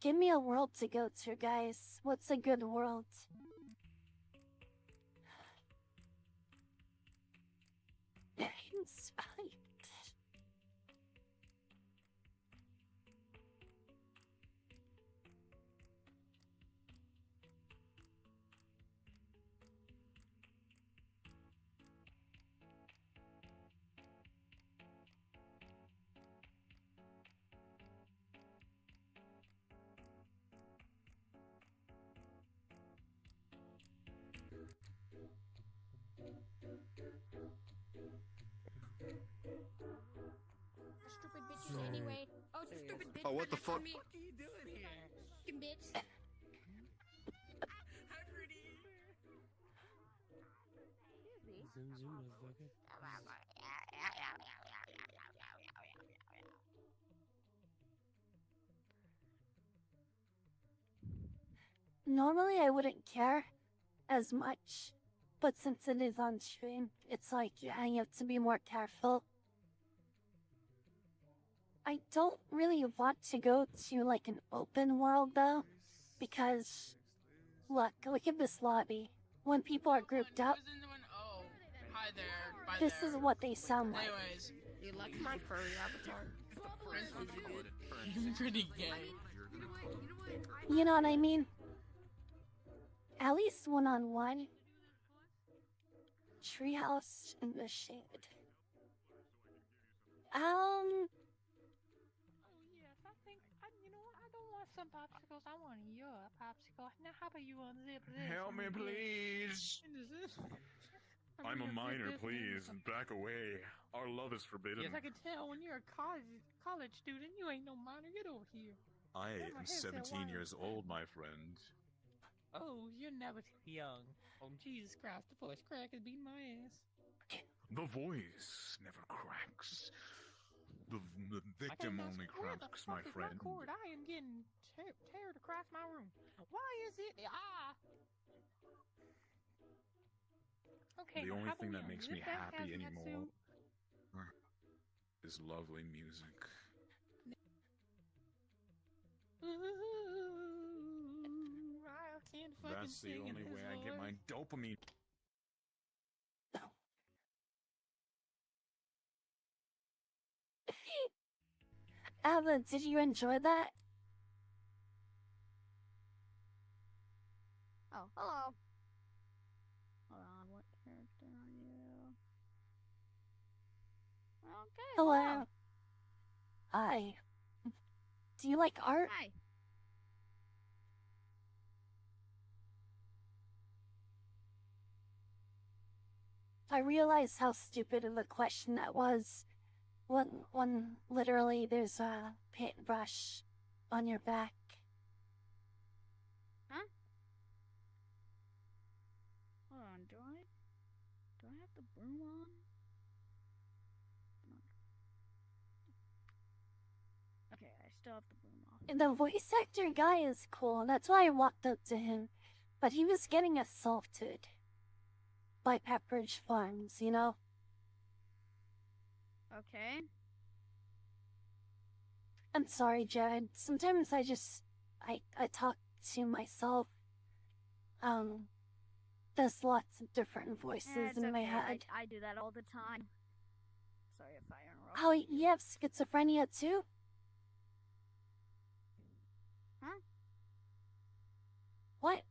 Give me a world to go to, guys. What's a good world? Inspired. Stupid bitches anyway. Oh, stupid bitch. Oh, what the fuck? What are you doing here? Fucking bitch. Hi, pretty. Zoom, motherfucker. Normally I wouldn't care as much, but since it is on stream, it's like, yeah, you have to be more careful. I don't really want to go to like an open world though, because look at this lobby. When people are grouped up, Oh, hi there. Bye this there. is what they sound like. Anyways, You like my furry avatar? you're pretty gay. You know what I mean? At least one-on-one. Treehouse in the shade. Oh yes, I think you know what? I don't want some popsicles. I want your popsicle. Now, how about you unzip this? Help me, please. I'm a minor, please. Back away. Our love is forbidden. Yes, I can tell when you're a college student. You ain't no minor. Get over here. I Grab my am headset 17 while- years old, my friend. Oh, you're never too young. Oh, Jesus Christ, the voice crack is beating my ass. The voice never cracks. The victim only cracks, my friend. Cord? I am getting teared across my room. Why is it? Okay, The now only how about thing we that makes me unzip that happy hazmat anymore suit? is lovely music. I can't fucking That's the sing in only this way I get my voice. dopamine. Ava, did you enjoy that? Oh, hello. Hold on, what character are you? Okay, Hello. Hi. Do you like art? Hi. I realized how stupid of a question that was. When literally there's a paintbrush on your back. Huh? Hold on, do I have the broom on? No. Okay, I still have the broom off. And the voice actor guy is cool. That's why I walked up to him. But he was getting assaulted by Pepperidge Farms, you know? Okay. I'm sorry, Jared. Sometimes I talk to myself. There's lots of different voices It's in my okay. head. I do that all the time. Sorry if I interrupt. Oh, you have schizophrenia too? Huh? What?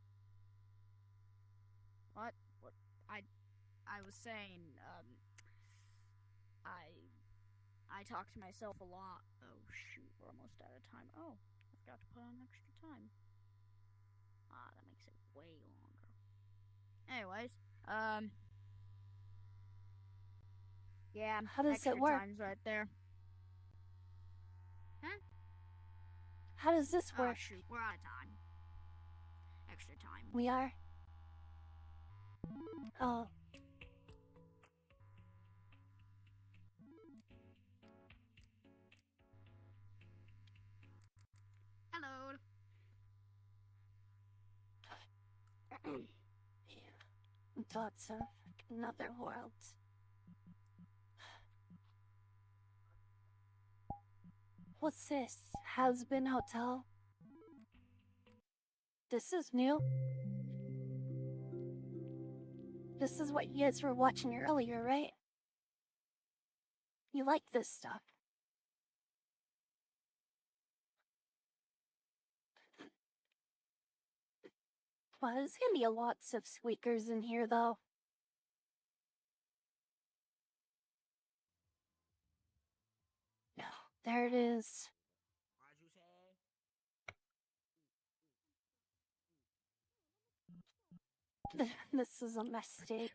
What? What? I was saying, I talk to myself a lot. Oh shoot, we're almost out of time. Oh, I forgot to put on extra time. Ah, that makes it way longer. Anyways, yeah, How does extra it work? time's right there. Huh? How does this Oh work? shoot, we're out of time. Extra time. We are? Oh. Hello. Thoughts of another world. What's this? Has-been hotel? This is new. This is what you guys were watching earlier, right? You like this stuff. Well, there's gonna be lots of squeakers in here, though. No, there it is. This is a mistake.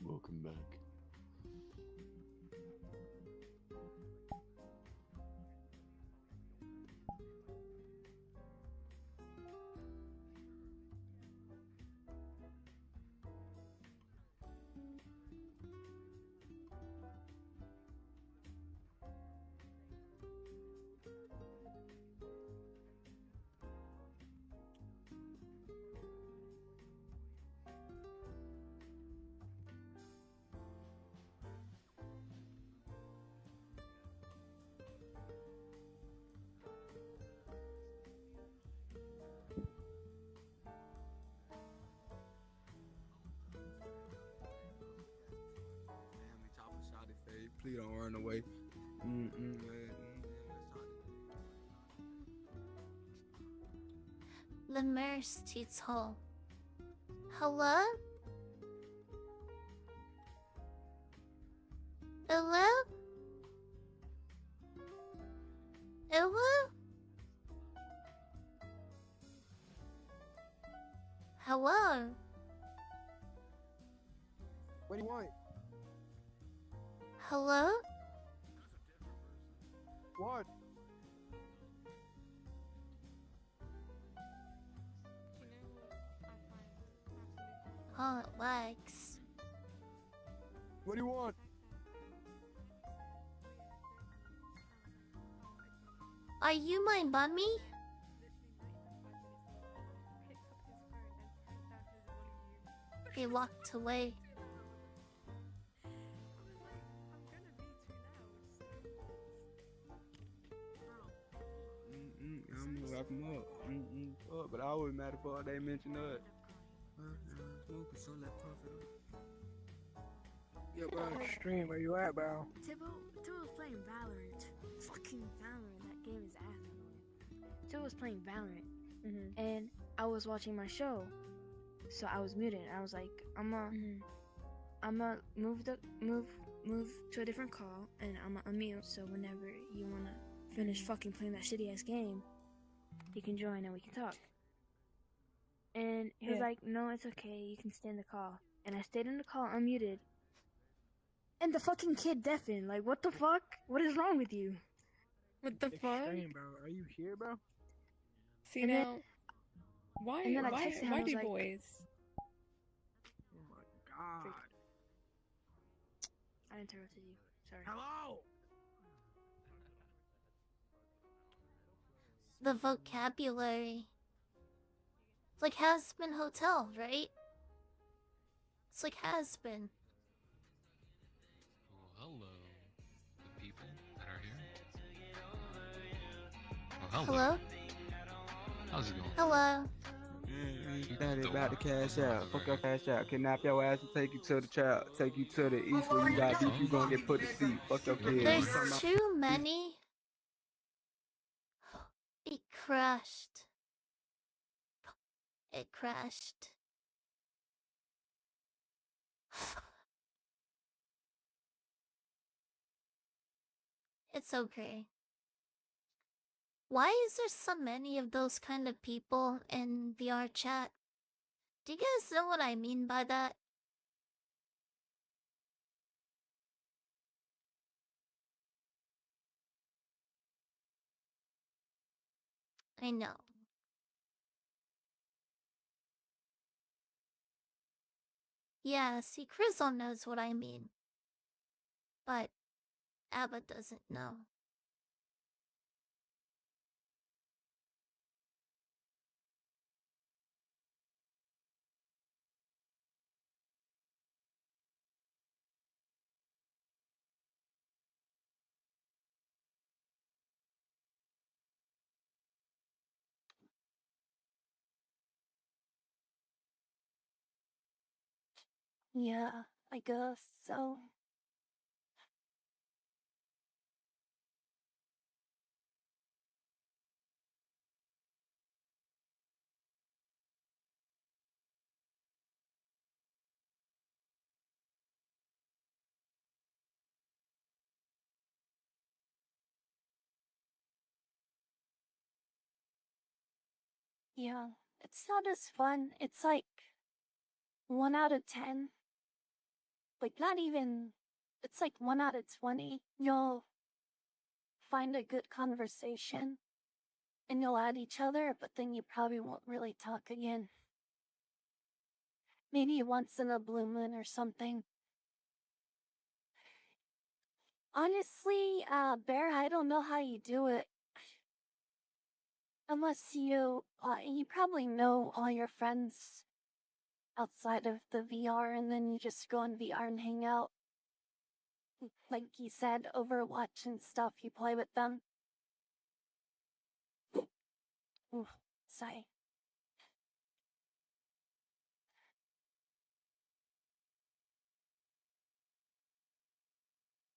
Welcome back. Family, top of shot it, fade. Please don't run away. Lemurs Teats Hole. Hello? Hello? Hello? Hello? What do you want? Hello? What? Oh, it lags. What do you want? Are you my mummy? He walked away. I'm gonna wrap him up. Fuck, but I always mad if all they mention that. Smoking some that profit. Yo, bro, stream, where you at, bro? Tibbo's playing Valorant. Fucking Valorant. That game is ass annoying. Tibbo's playing Valorant. And I was watching my show. So I was muted. I was like, I'ma move to a different call, and I'ma unmute. So whenever you wanna finish fucking playing that shitty ass game, you can join and we can talk. And he was Yeah. like, no, it's okay. You can stay in the call. And I stayed in the call unmuted. And the fucking kid deafened. Like, what the fuck? What is wrong with you? What the fuck? Extreme, bro. Are you here, bro? See And now, why and then I why texted him, why I was do like, boys? Oh my god. I interrupted you. Sorry. Hello. The vocabulary. It's like has been hotel, right? It's like has been. Well, hello, the people that are here. Well, Hello? How's it going? Hello. Daddy about to cash out. Fuck your cash out. Kidnap your ass and take you to the child. Take you to the east where you got beef. You gonna get put to sleep. Fuck your kids. There's too many. It crashed. It crashed. It's okay. Why is there so many of those kind of people in VR chat? Do you guys know what I mean by that? I know. Yeah, see, Crizzle knows what I mean. But Abba doesn't know. Yeah, I guess so. Yeah, it's not as fun. It's like 1 out of 10. Like, not even. It's like 1 out of 20. You'll find a good conversation and you'll add each other, but then you probably won't really talk again. Maybe once in a blue moon or something. Honestly, Bear, I don't know how you do it. Unless you probably know all your friends outside of the VR and then you just go in VR and hang out. Like you said, Overwatch and stuff, you play with them. Ooh, sigh.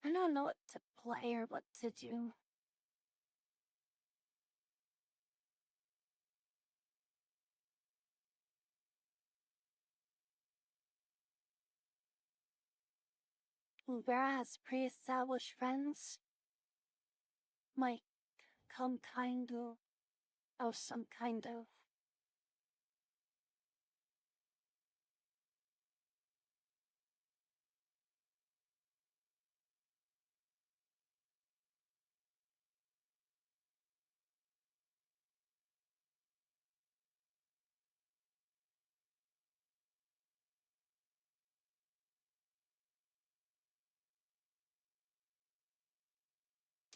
I don't know what to play or what to do. Vera has pre-established friends. Might come kind of, some kind of.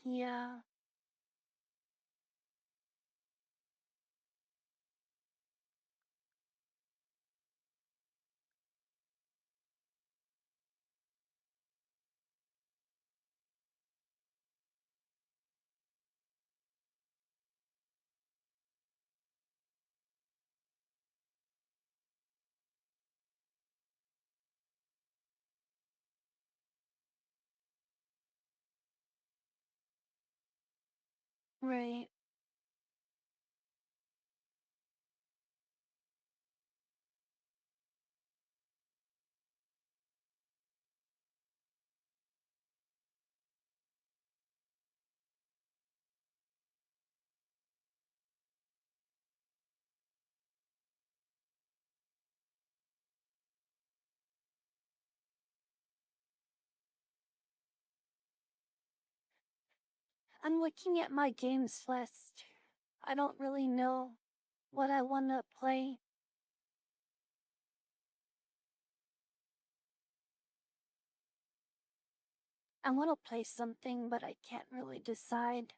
Yeah. Right. looking at my games list. I don't really know what I want to play. I want to play something, but I can't really decide.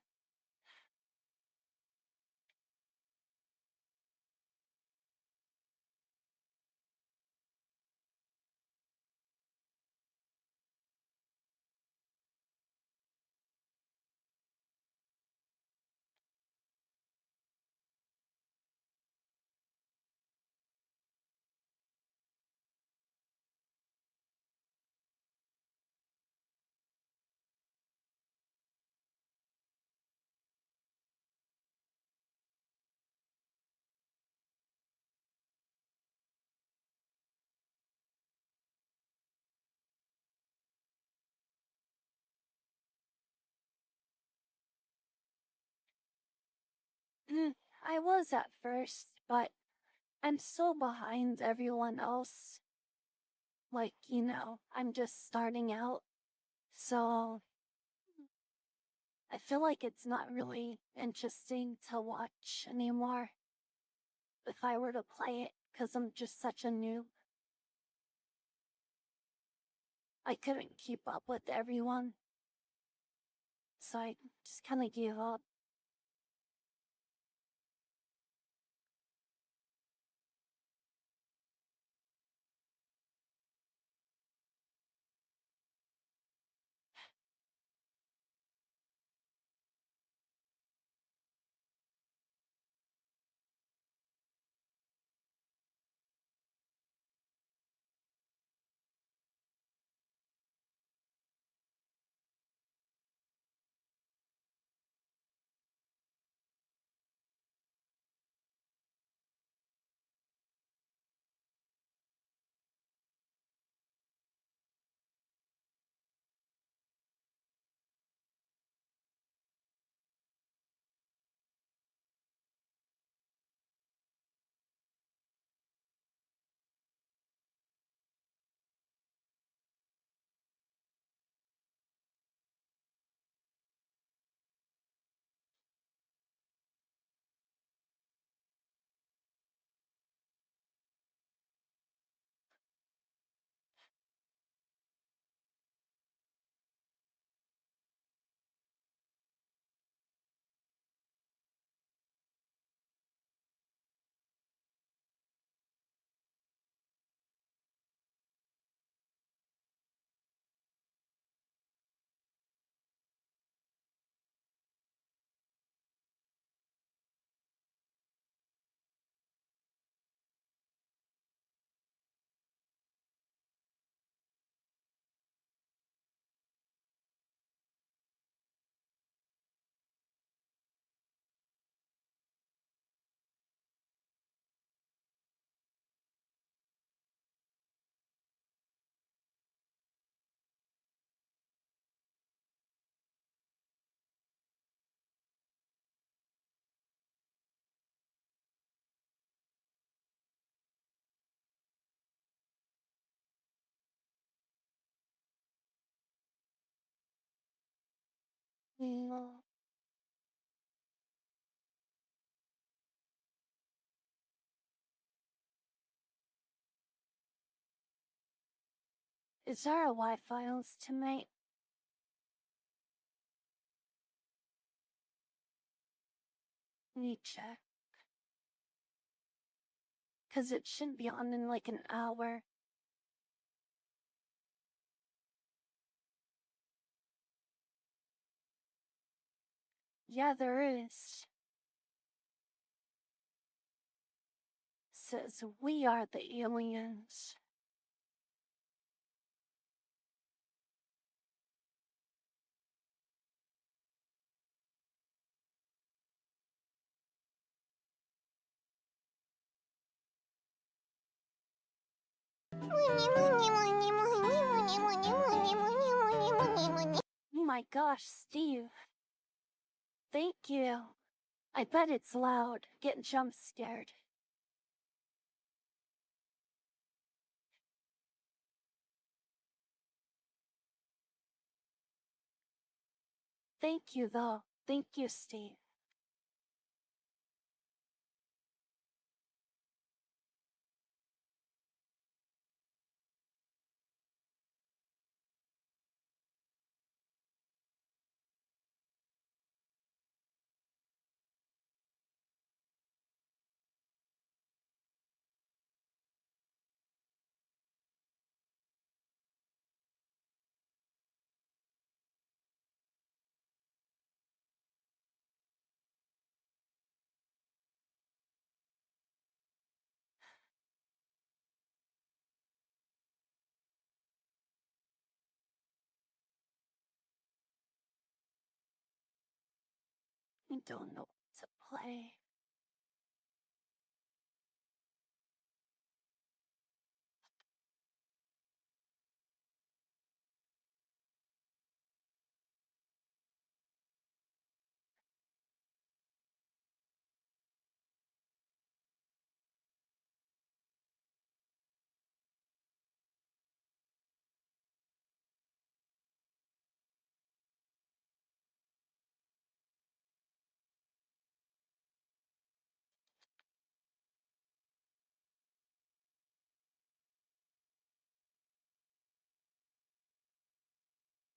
I was at first, but I'm so behind everyone else. Like, I'm just starting out. So I feel like it's not really interesting to watch anymore if I were to play it, because I'm just such a noob. I couldn't keep up with everyone. So I just kind of gave up. Mm. Is there a Wi-Fi estimate? Let me check. Because it shouldn't be on in like an hour. Yeah, there is. Says we are the aliens. Oh my gosh, Steve. Thank you. I bet it's loud. Getting jump scared. Thank you, though. Thank you, Steve. I don't know what to play.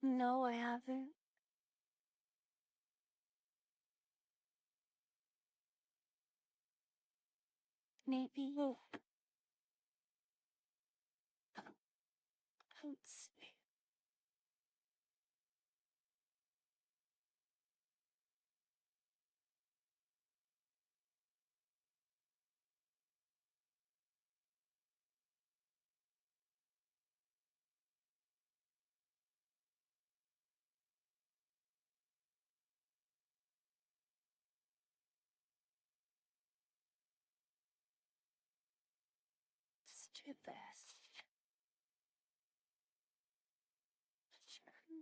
No, I haven't. Maybe. Let's see. Let's do this. Sure.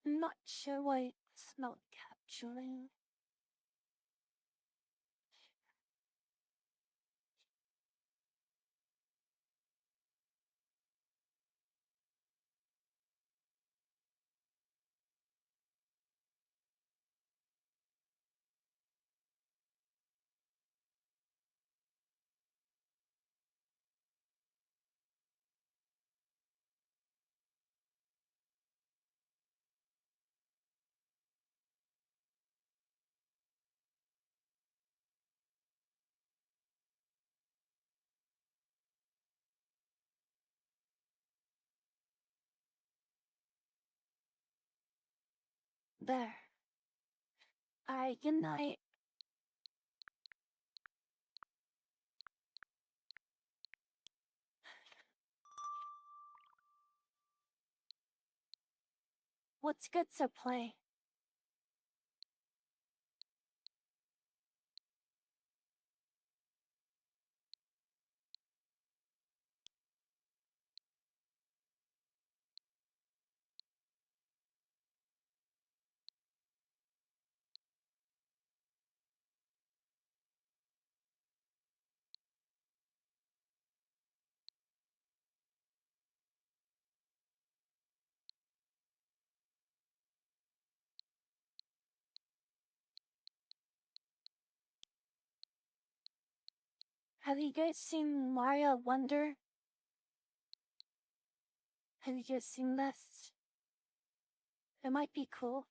I'm not sure why it's not capturing. There. Alright, good night. What's good to play? Have you guys seen Mario Wonder? Have you guys seen this? It might be cool.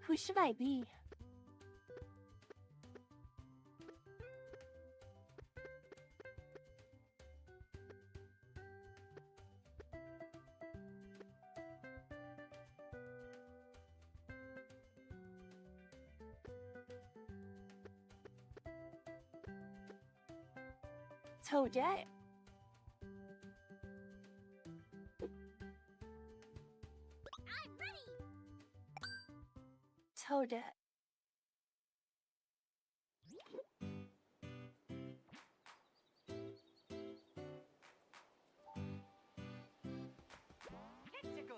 Who should I be? Toadette? I'm ready. Toadette. Here we go.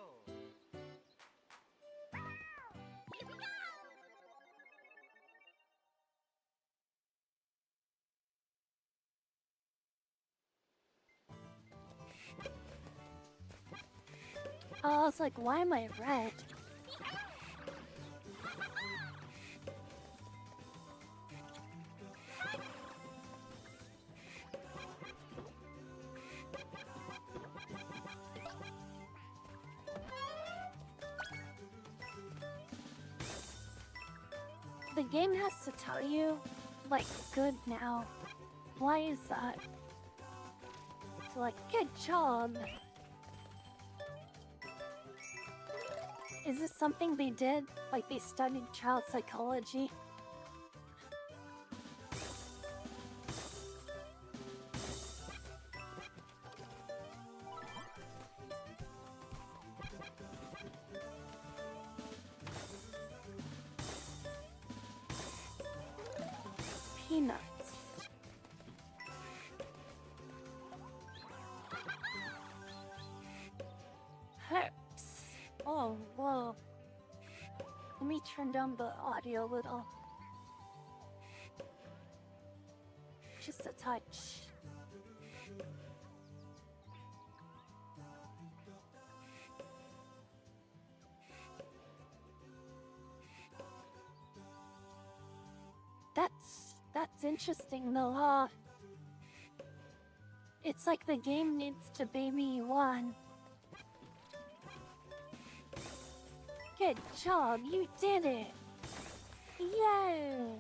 I was like, why am I red? The game has to tell you, like, good now. Why is that? So, like, good job. Is this something they did? Like, they studied child psychology? Peanuts. Herbs. Oh, whoa. Let me turn down the audio a little. Just a touch. That's interesting though, huh? It's like the game needs to baby you on. Good job, you did it! Yay!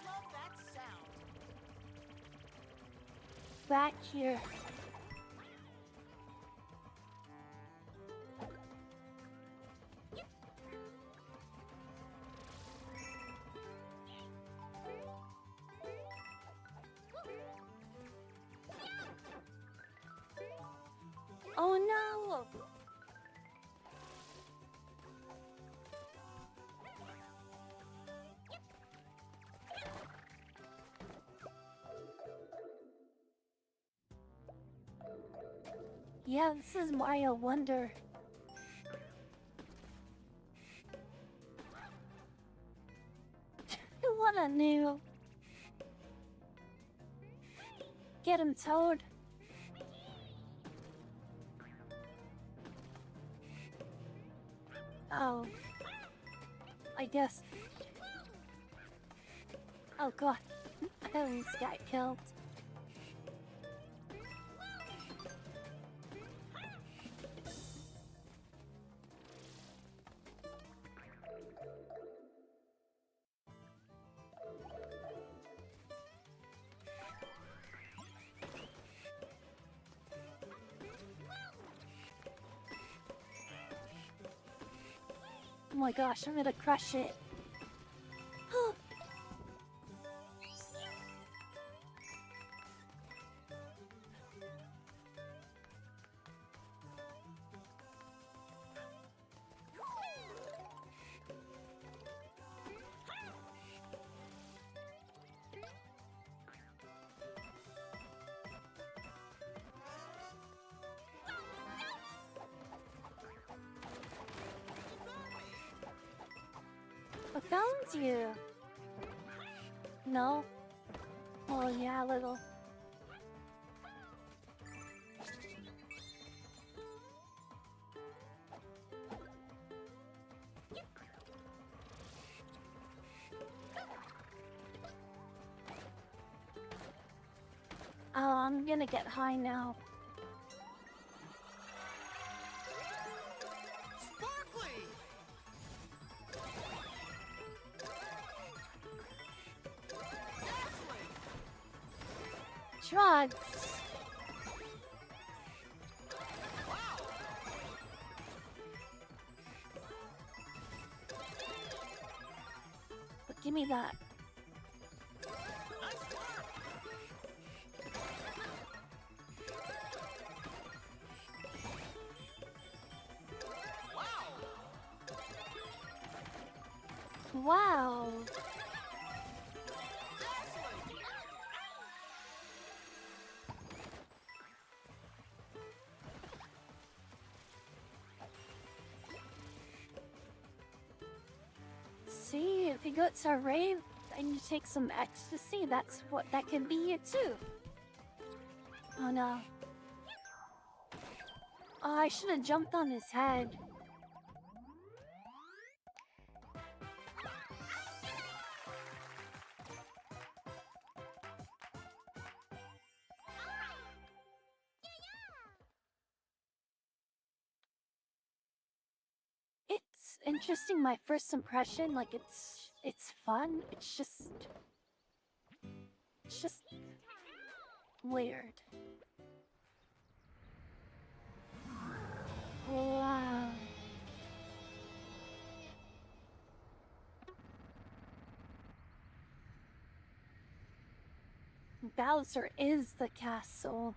Love that sound. Back here. Oh no! Yeah, this is Mario Wonder. What a noob. Get him, Toad. Oh. I guess. Oh god. I almost got killed. Oh my gosh, I'm gonna crush it. I found you. No? Oh yeah, little. Oh, I'm gonna get high now. Sparkly! Drugs. But give me that. Wow. See, if you go to a rave and you take some ecstasy, that's what that can be it too. Oh no. Oh, I should have jumped on his head. It's interesting, my first impression, like it's fun. It's just weird. Wow. Bowser is the castle.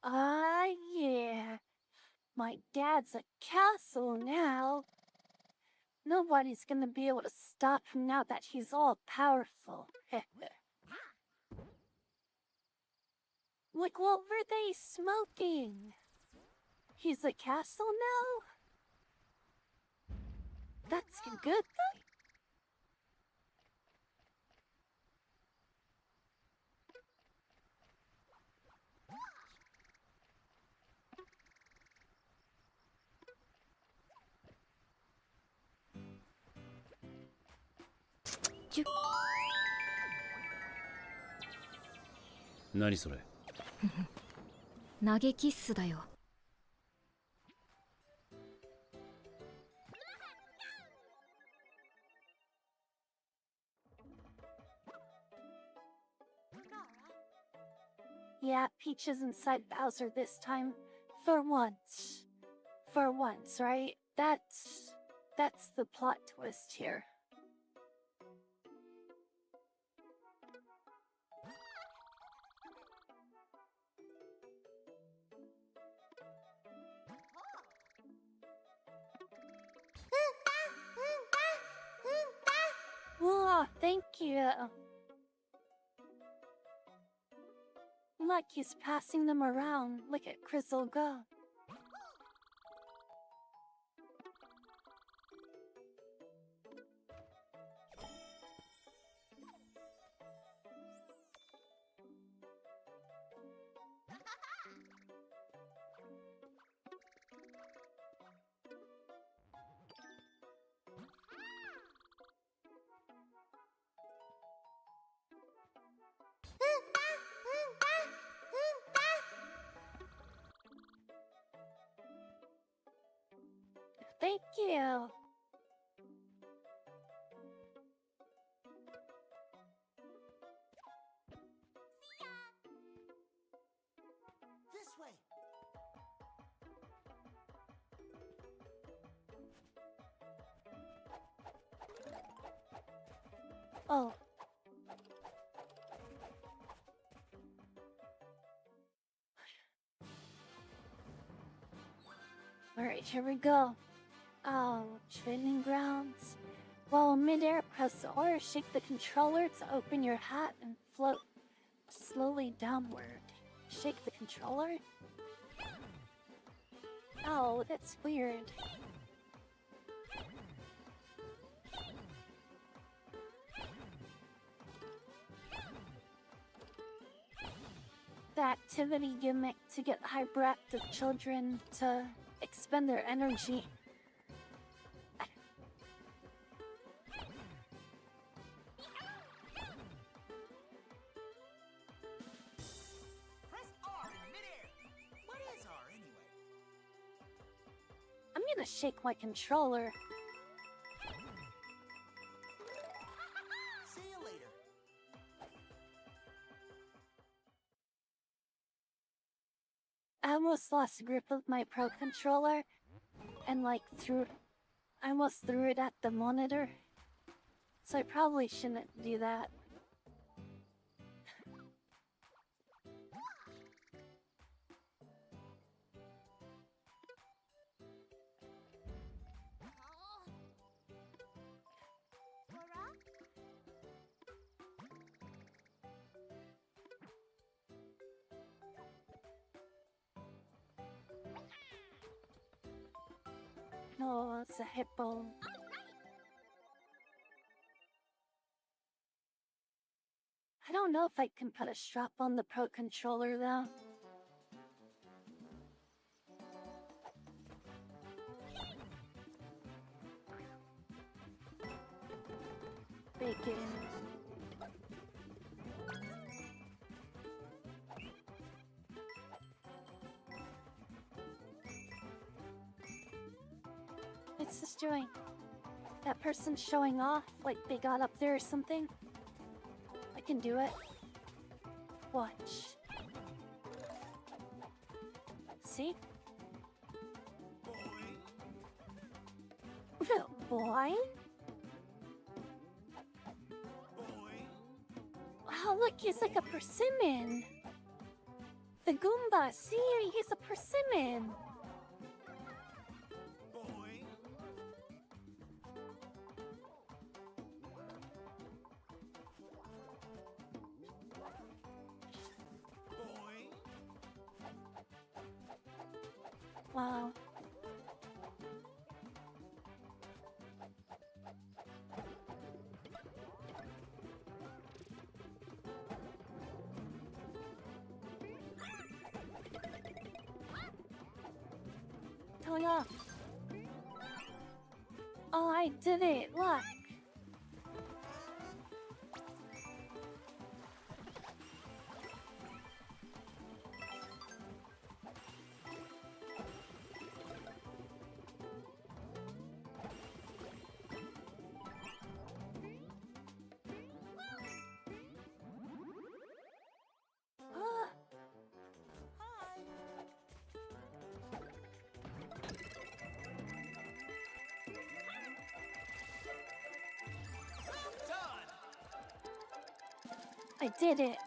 Ah, yeah. My dad's a castle now. Nobody's gonna be able to stop him now that he's all powerful. Like, what were they smoking? He's a castle now? That's a good thing.何それ。投げキッスだよ。Yeah, Peach is inside Bowser this time. For once. For once, right? That's the plot twist here. Whoa, thank you. Look, he's passing them around. Look at Crizzle go. Thank you. This way. Oh. Alright, here we go. Oh, training grounds. While midair, press or shake the controller to open your hat and float slowly downward. Shake the controller? Oh, that's weird. The activity gimmick to get hyperactive children to expend their energy. Press R in midair. What is R anyway? I'm gonna shake my controller. See you later. I almost lost grip of my Pro controller and I almost threw it at the monitor. So I probably shouldn't do that. No, it's a hippo. I don't know if I can put a strap on the Pro controller though. Bacon. What's this doing? That person's showing off like they got up there or something? I can do it. Watch. See? Boy? Oh, look, he's like a persimmon. The Goomba, see? He's a persimmon. Wow. Going off. Oh, I did it. Look. I did it.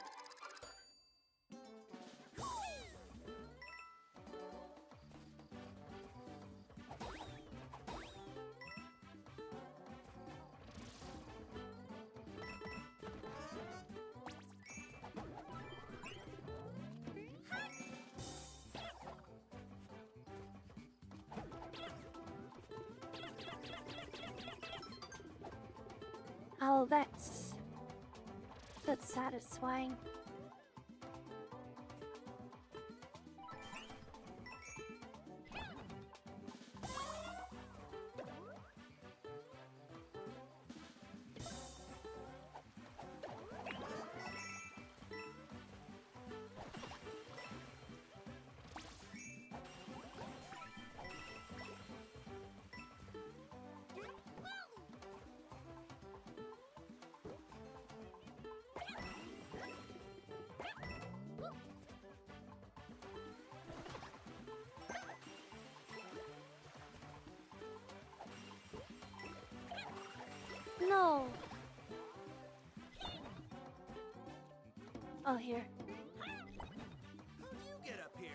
Oh, that's satisfying. No. Oh, here. How'd you get up here?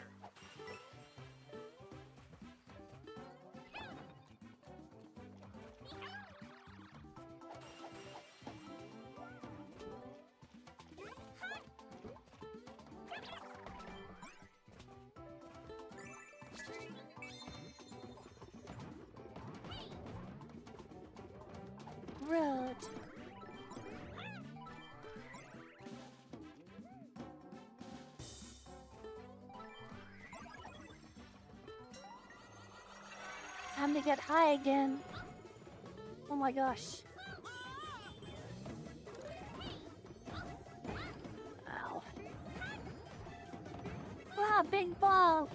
Rude. Time to get high again. Oh my gosh. Ow. Wow, big balls.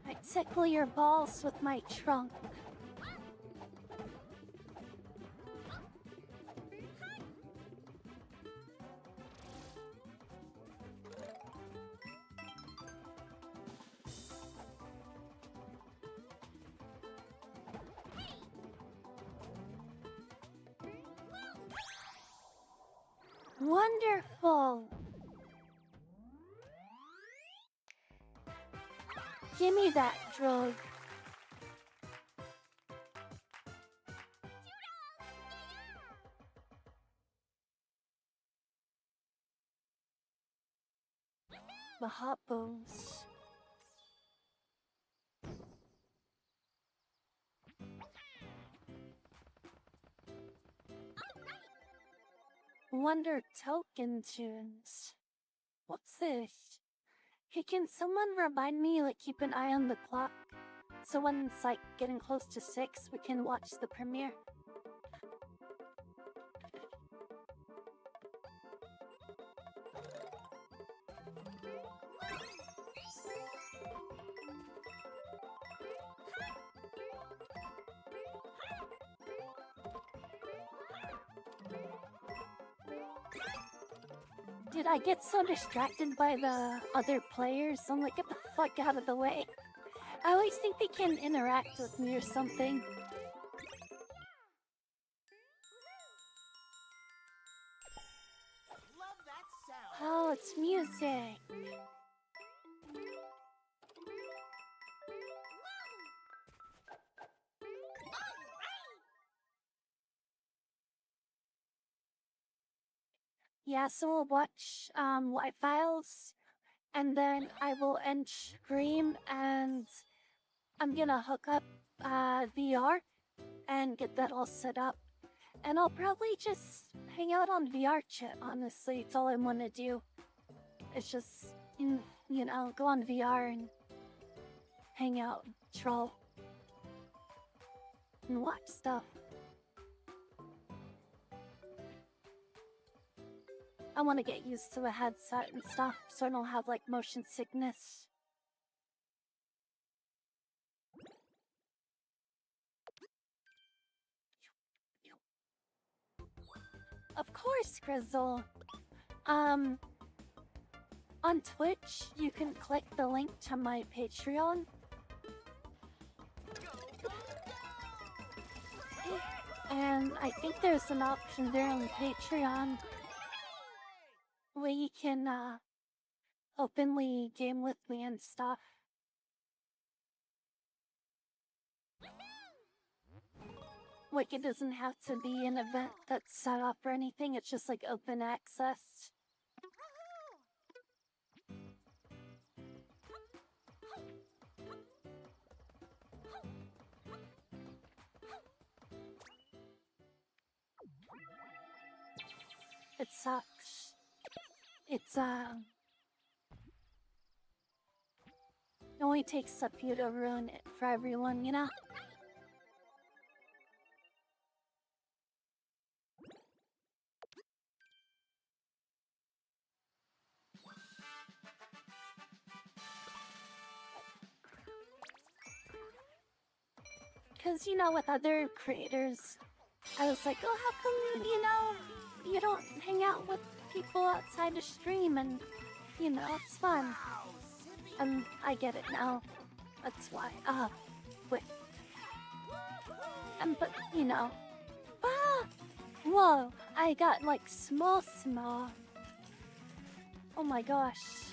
I tickle your balls with my trunk. Wonderful! Give me that drug. The hot bones. Wonder token tunes. What's this? Hey, can someone remind me, like, keep an eye on the clock? So when it's, like, getting close to 6, we can watch the premiere. Did I get so distracted by the other players? I'm like, get the fuck out of the way. I always think they can interact with me or something. Love that sound. Oh, it's music. Yeah, so we'll watch White Files, and then I will end stream, and I'm gonna hook up VR and get that all set up. And I'll probably just hang out on VR chat, honestly. It's all I want to do. It's just, you know, go on VR and hang out, troll, and watch stuff. I want to get used to a headset and stuff so I don't have, like, motion sickness. Of course, Grizzle. On Twitch, you can click the link to my Patreon. And I think there's an option there on Patreon where you can openly game with me and stuff. Like, it doesn't have to be an event that's set up or anything, it's just like open access. It sucks. It only takes a few to ruin it for everyone, you know? Because, you know, with other creators, I was like, oh, how come, you know, you don't hang out with people outside the stream and, you know, it's fun. I get it now. That's why. Wait. But, you know. Whoa, I got, like, small. Oh my gosh.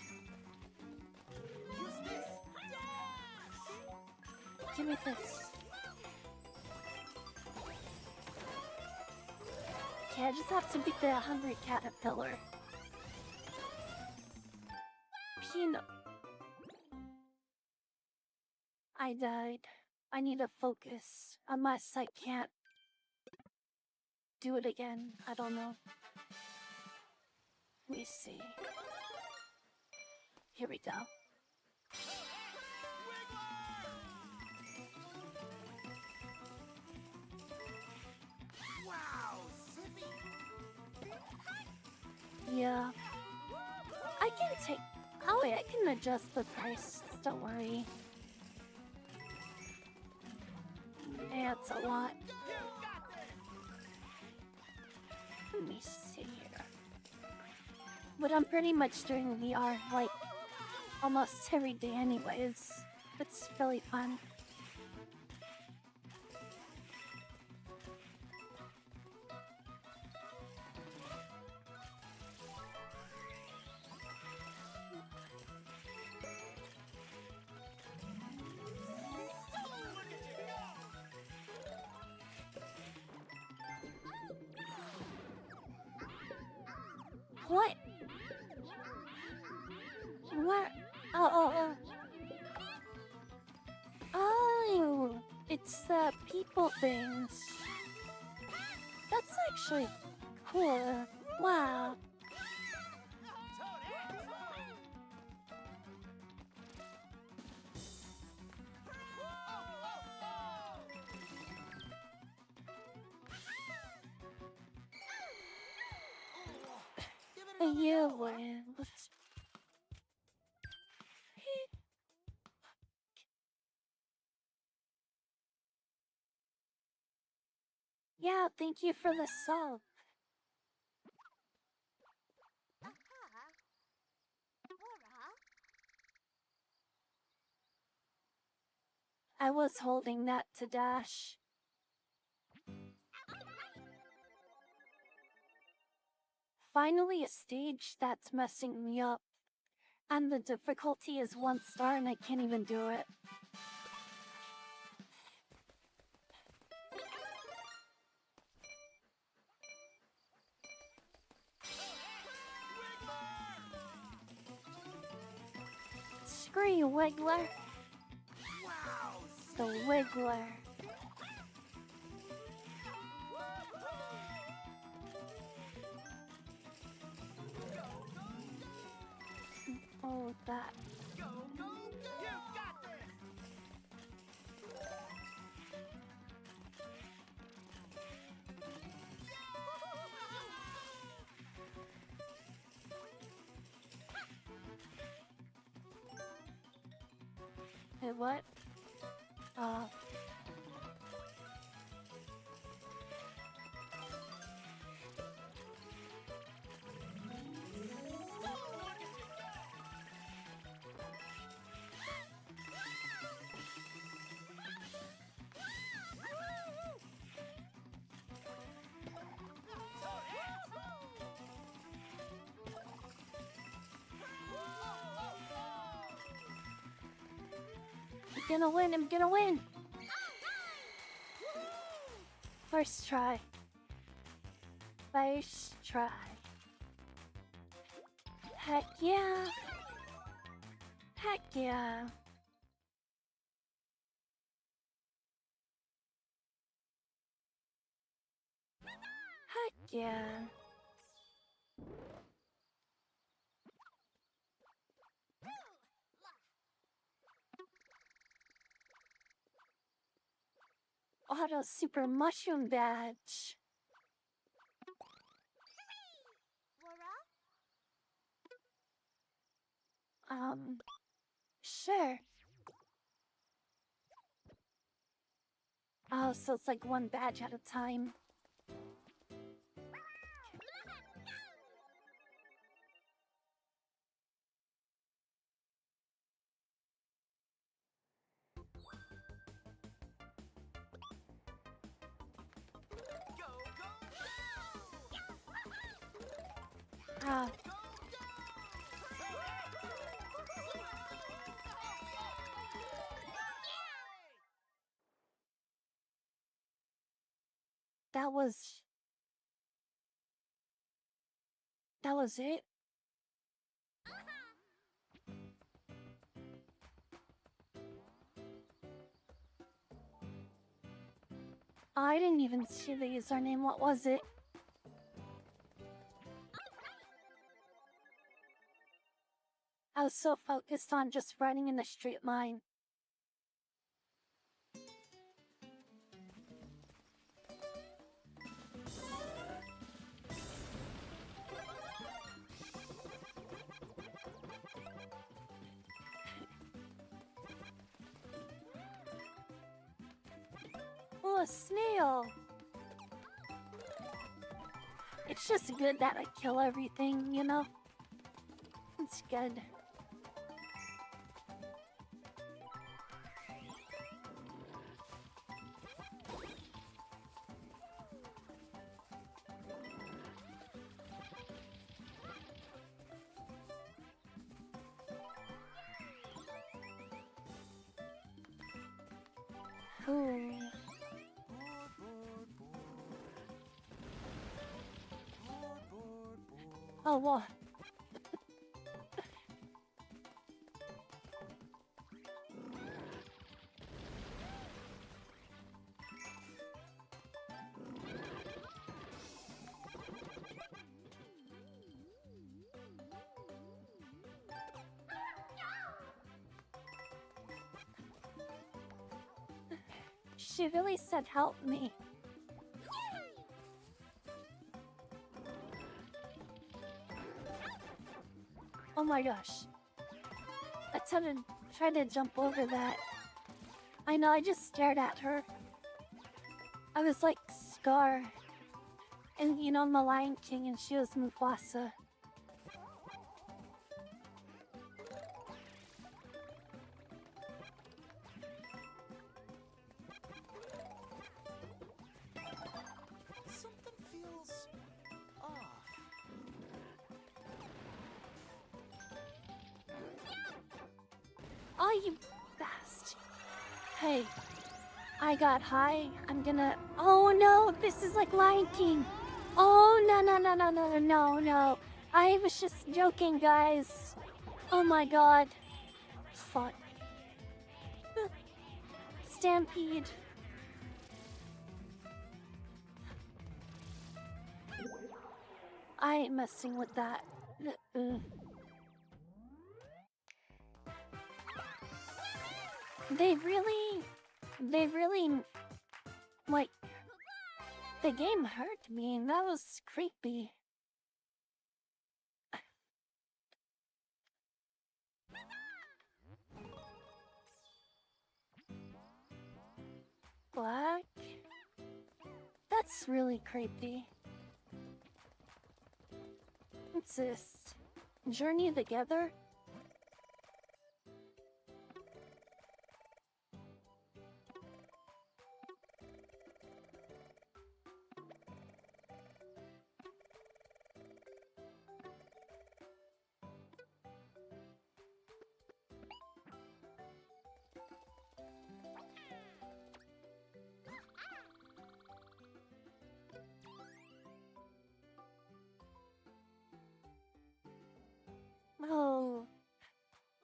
Give me this. Okay, I just have to beat the hungry caterpillar. Peanut. I died. I need to focus. Unless I can't do it again. I don't know. Let me see. Here we go. Yeah. I can take... Oh wait, I can adjust the price. Don't worry. Yeah, it's a lot. Let me see here. But I'm pretty much doing VR, like, almost every day anyways. It's really fun. What? What? Oh, it's the people things. That's actually cool. Wow. You win. Yeah, thank you for the sub. I was holding that to dash. Finally a stage that's messing me up. And the difficulty is 1 star and I can't even do it. Screw you, Wiggler. The Wiggler. Oh, that. Hey, what? gonna win, I'm gonna win! First try. First try. Heck yeah! Heck yeah! Heck yeah! Auto Super Mushroom Badge. Sure. Oh, so it's like one badge at a time. Ah. That was it? I didn't even see the username. What was it? I was so focused on just running in the straight line. Oh, a snail! It's just good that I kill everything, you know? It's good. Ooh. Oh, what? She really said help me. Oh my gosh. I tried to jump over that. I know, I just stared at her. I was like Scar. And you know, in The Lion King, and she was Mufasa. Something feels off. Oh, you bastard. Hey, I got high. I'm gonna... Oh no, this is like Lion King. Oh, no. I was just joking, guys. Oh my god. Fuck. Stampede. I ain't messing with that. They really, like, the game hurt me, and that was creepy. Black? That's really creepy. What's this? Journey together?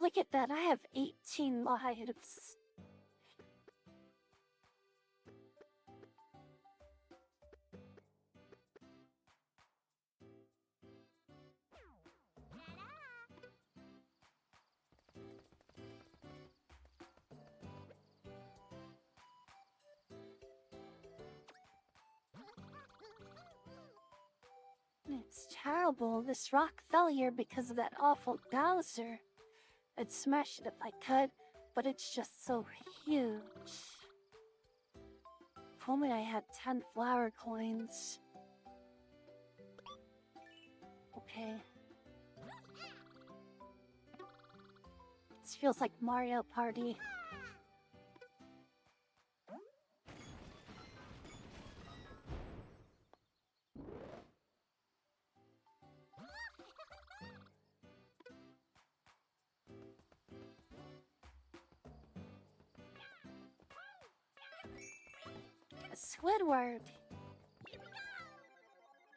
Look at that, I have 18 lives. It's terrible. This rock fell here because of that awful Bowser. I'd smash it if I could, but it's just so huge. If only I had 10 flower coins. Okay. This feels like Mario Party. A Squidward!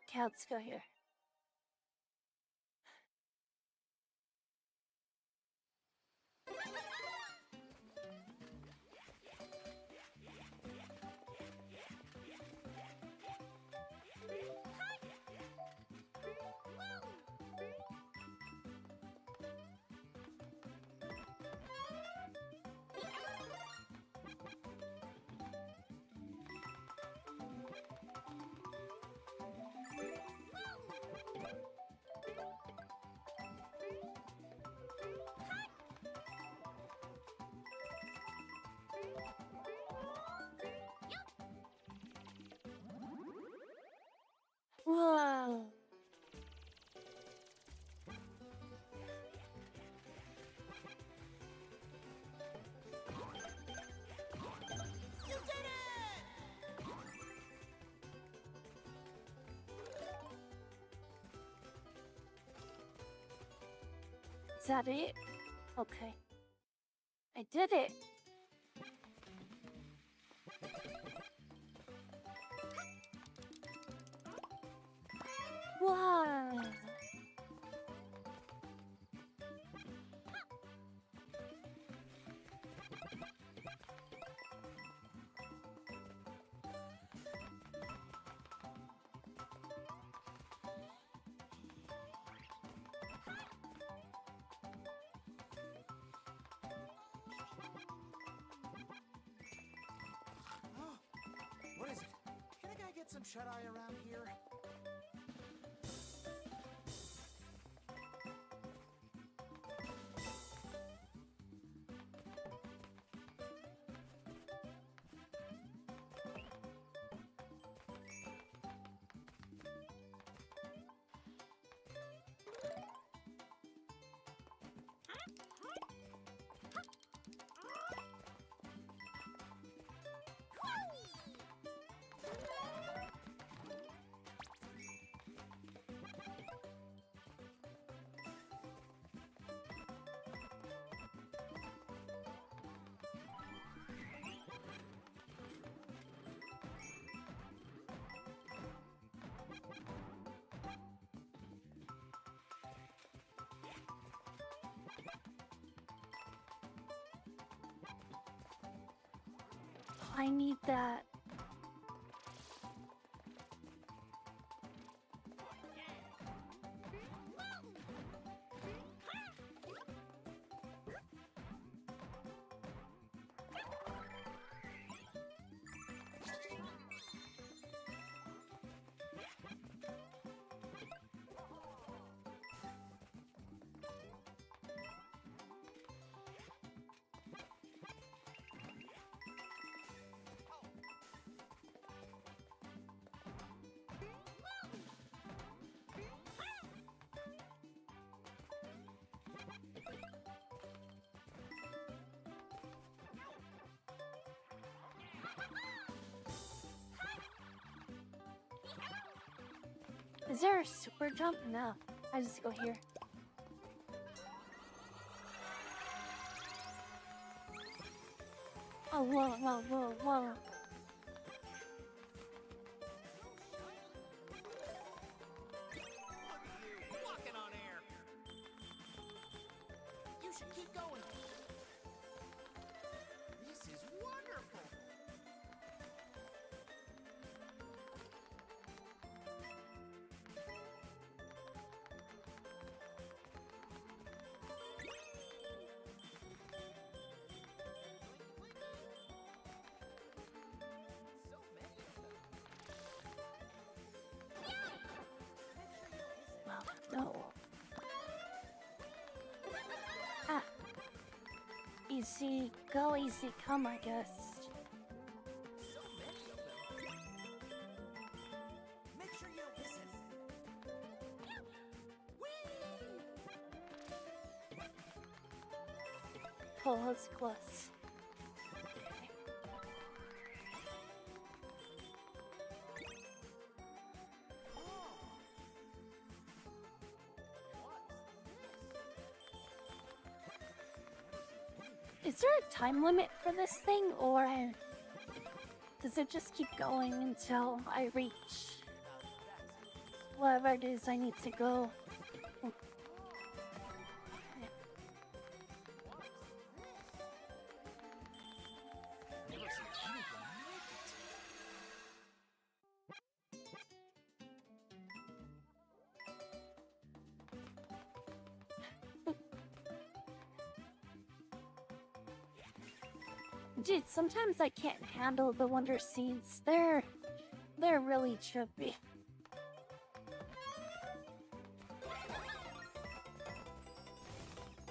Okay, let's go here. Whoa! You did it! Is that it? Okay. I did it! Wow! What is it? Can a guy get some shut-eye around here? I need that. Is there a super jump? No. I just go here. Oh, whoa, whoa, whoa, whoa. Walking on air. You should keep going? This is wonderful. Well, no. Ah. Easy go, easy come, I guess. Make sure you listen. Close, close. Is there a time limit for this thing, or does it just keep going until I reach wherever it is I need to go? Dude, sometimes I can't handle the Wonder Seeds. They're really trippy.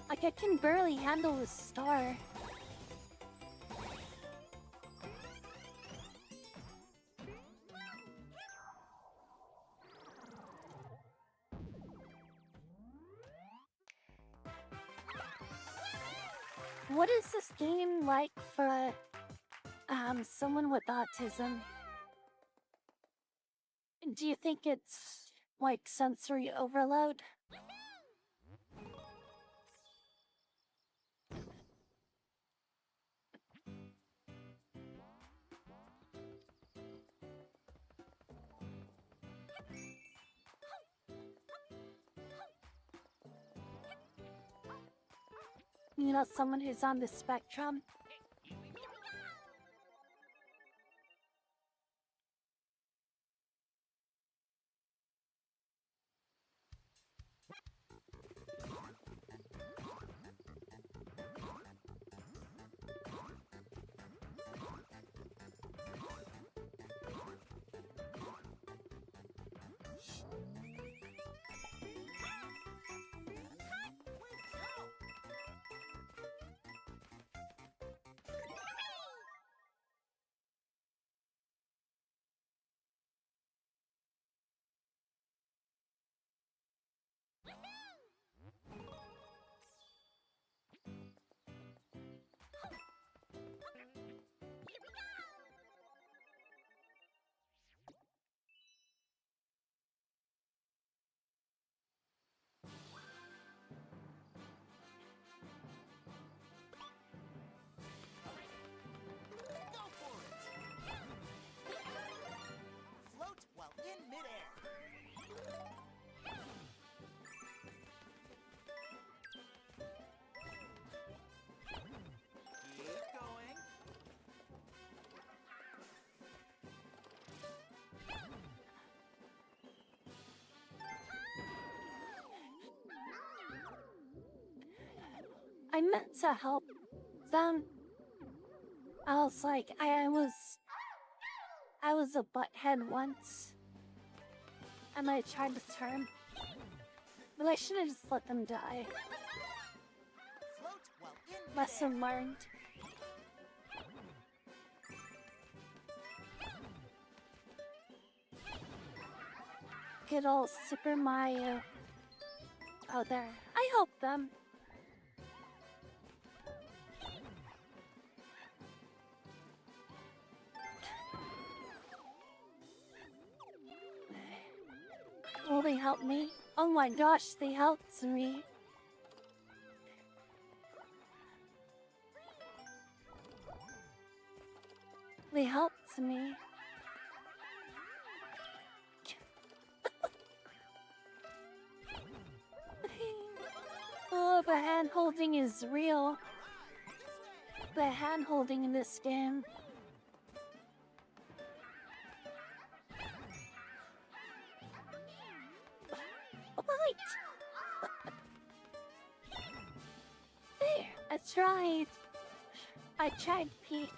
Like, I can barely handle a star. What is this game like for someone with autism? Do you think it's like sensory overload? You know, someone who's on the spectrum? Go for it! Float while in midair. Keep going. I meant to help them. I was like, I was a butthead once. And I tried to turn. But I should have just let them die. Float while in Lesson learned. Good old Super Mario. Oh, there. I helped them. Will they help me? Oh my gosh, they helped me. They helped me. Oh, know if a hand holding is real. The hand holding in this game. What? There, I tried. I tried, Peach.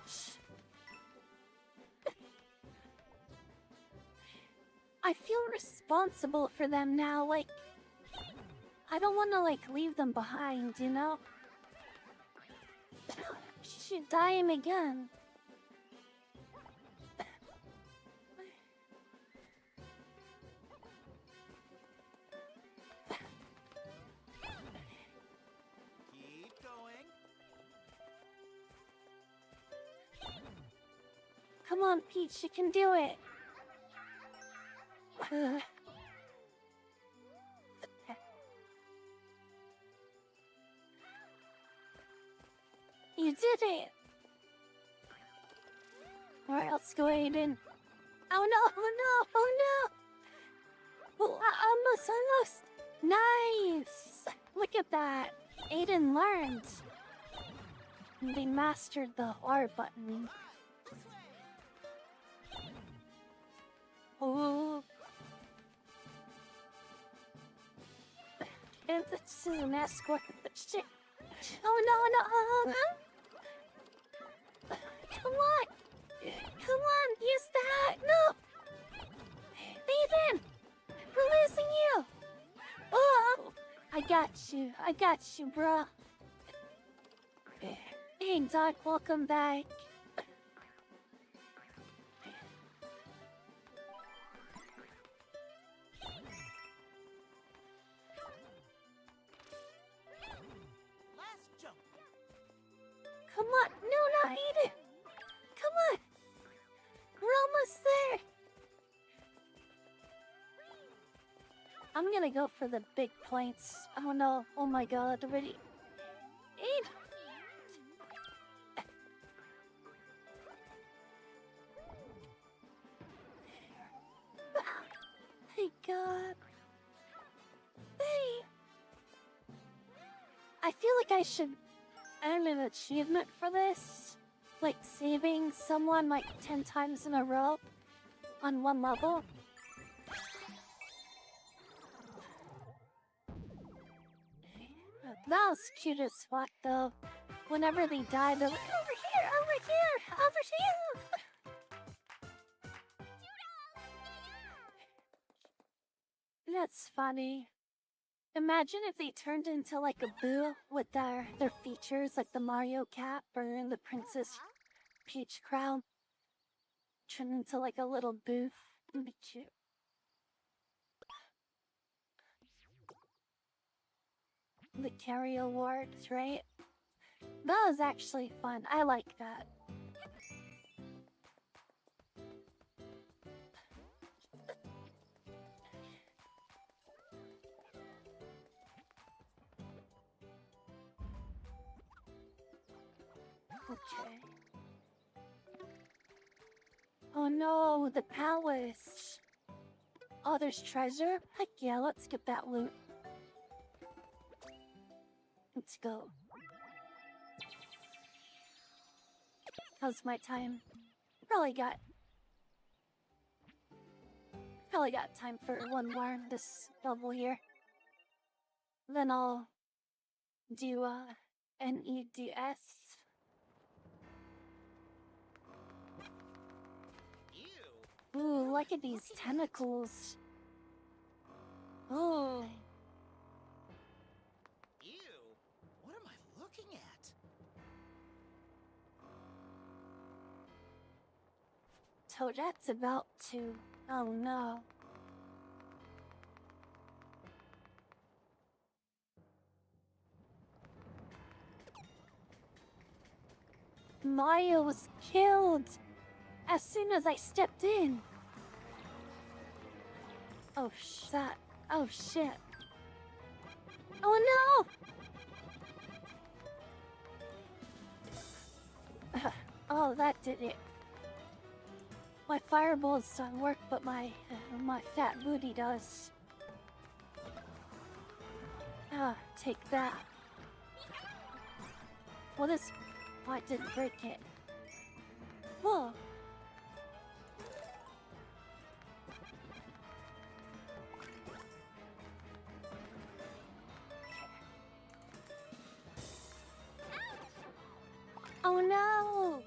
I feel responsible for them now, like... I don't want to, like, leave them behind, you know? She should die him again. Keep going. Come on, Peach, you can do it. You did it! Where else go, Aiden? Oh no, oh no, oh no! Oh, almost! Nice! Look at that! Aiden learned! They mastered the R button. Oh. And this is an escort. Shit. Oh no, no! Come on! Come on, use that! No! Ethan! We're losing you! Oh! I got you, bruh. Hey, Doc, welcome back. Come on! No, not Aiden! Come on! We're almost there! I'm gonna go for the big points. Oh no, oh my god, already. Aiden! Thank god. Hey! I feel like I should earn an achievement for this. Like saving someone like 10 times in a row on one level. That was cute as fuck though. Whenever they died, they're like, over here, over here, over here! That's funny. Imagine if they turned into like a boo with their features, like the Mario cap or the Princess Peach crown. Turn into like a little boo. It'd be cute. The carry awards, right? That was actually fun. I like that. Okay. Oh no, the palace. Oh, there's treasure? Heck yeah, let's get that loot. Let's go. How's my time? Probably got time for one more in this level here. Then I'll do NEDS. Ooh, look at these tentacles. Oh. Ew. What am I looking at? Toadette's about to... Oh no. Maya was killed as soon as I stepped in. Oh shit. Oh shit. Oh no! Oh, that did it. My fireballs don't work, but my fat booty does. Ah, take that. Well, this pot didn't break it. Whoa. Oh no!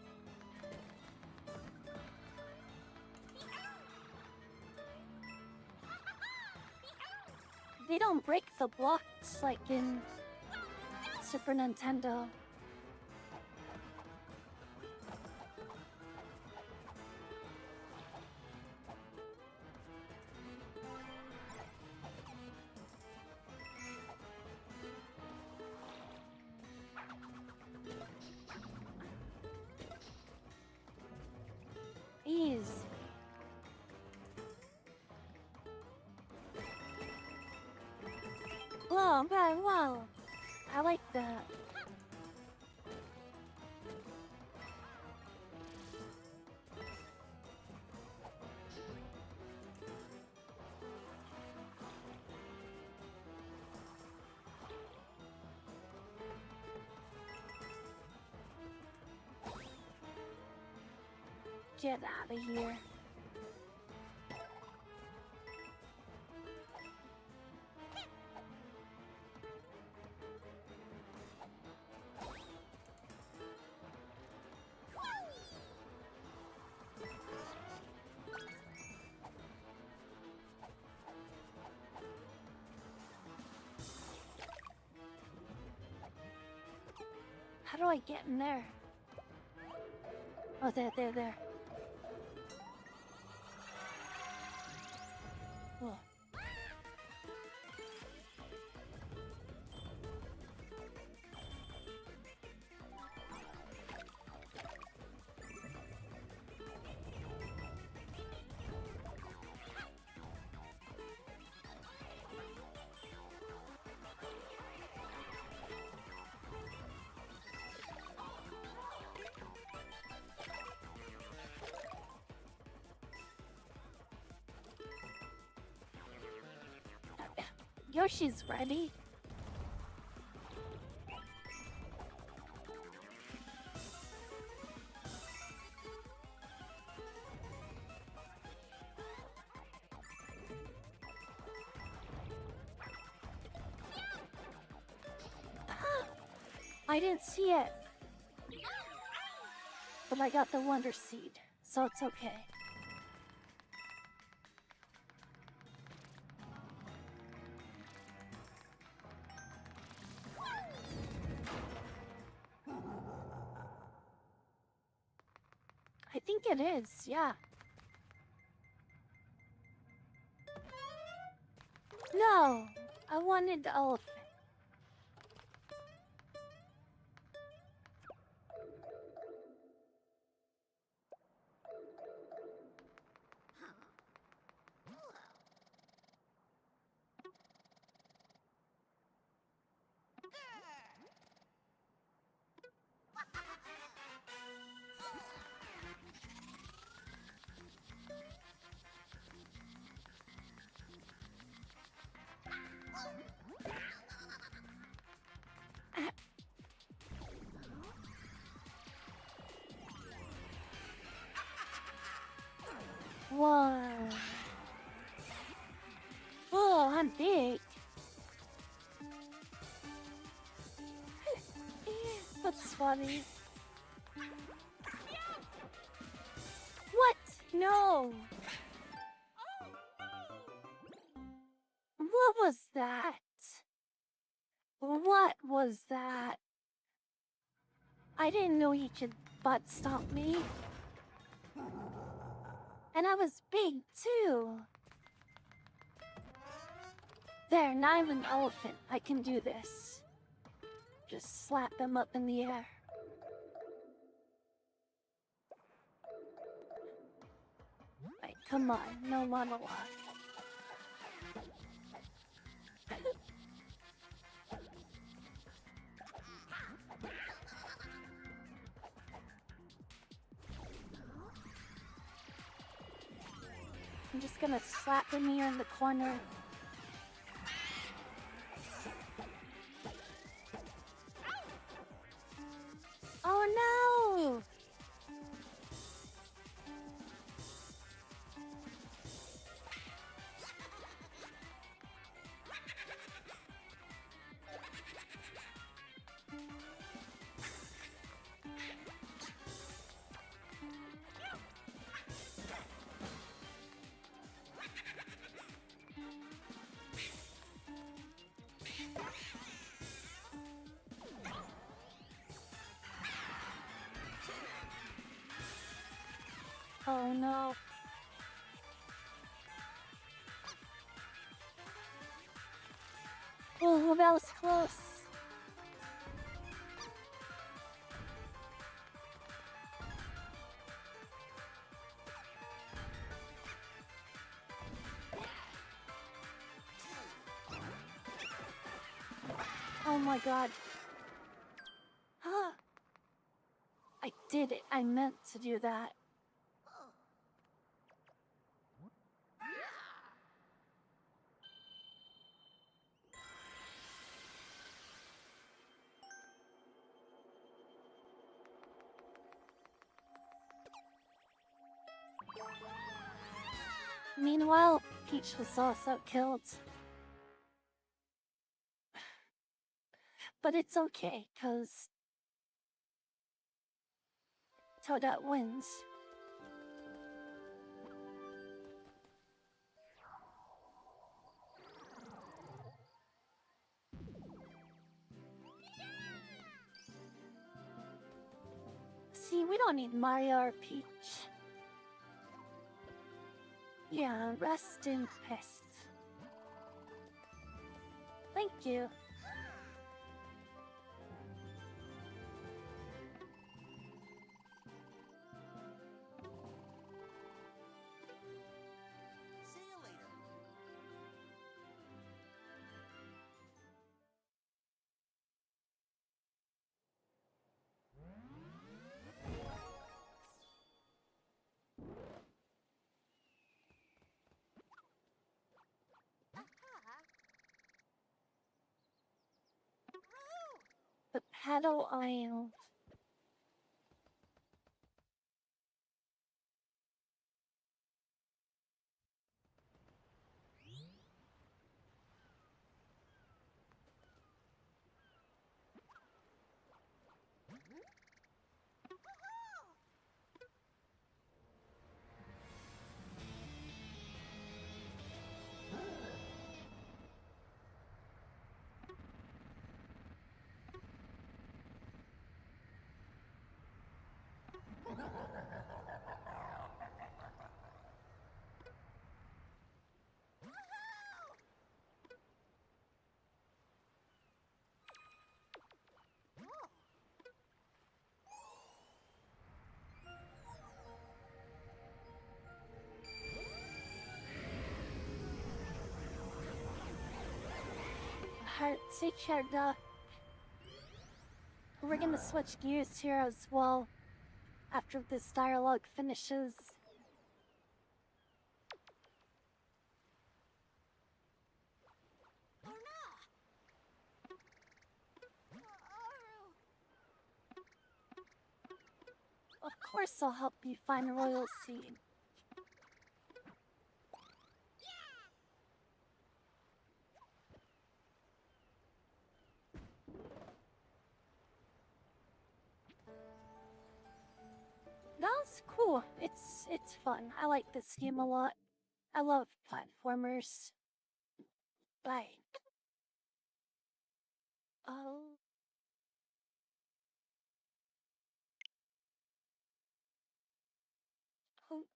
They don't break the blocks like in Super Nintendo. Easy. Whoa, okay, whoa. I like that. Get out of here. How do I get in there? Oh, there. Oh. Yoshi's ready. I didn't see it. But I got the Wonder Seed, so it's okay. I think it is, yeah. No! I wanted the elephant. Whoa. Whoa, I'm big. That's funny. What? No. What was that? What was that? I didn't know he could butt stomp me. And I was big too. There, now I'm an elephant. I can do this. Just slap them up in the air. Right, come on, no monologue. I'm just gonna slap him here in the corner. Oh no. Oh, that was close. Oh my god. I did it. I meant to do that. Meanwhile, Peach was also killed. But it's okay, cause Toadette wins. See, we don't need Mario or Peach. Yeah, rest in peace. Thank you. See you later. The Paddle Isle. Heart Richard, we're gonna switch gears here as well after this dialogue finishes. Of course I'll help you find Royal Seed. That's cool. It's fun. I like this game a lot. I love platformers. Bye. Oh.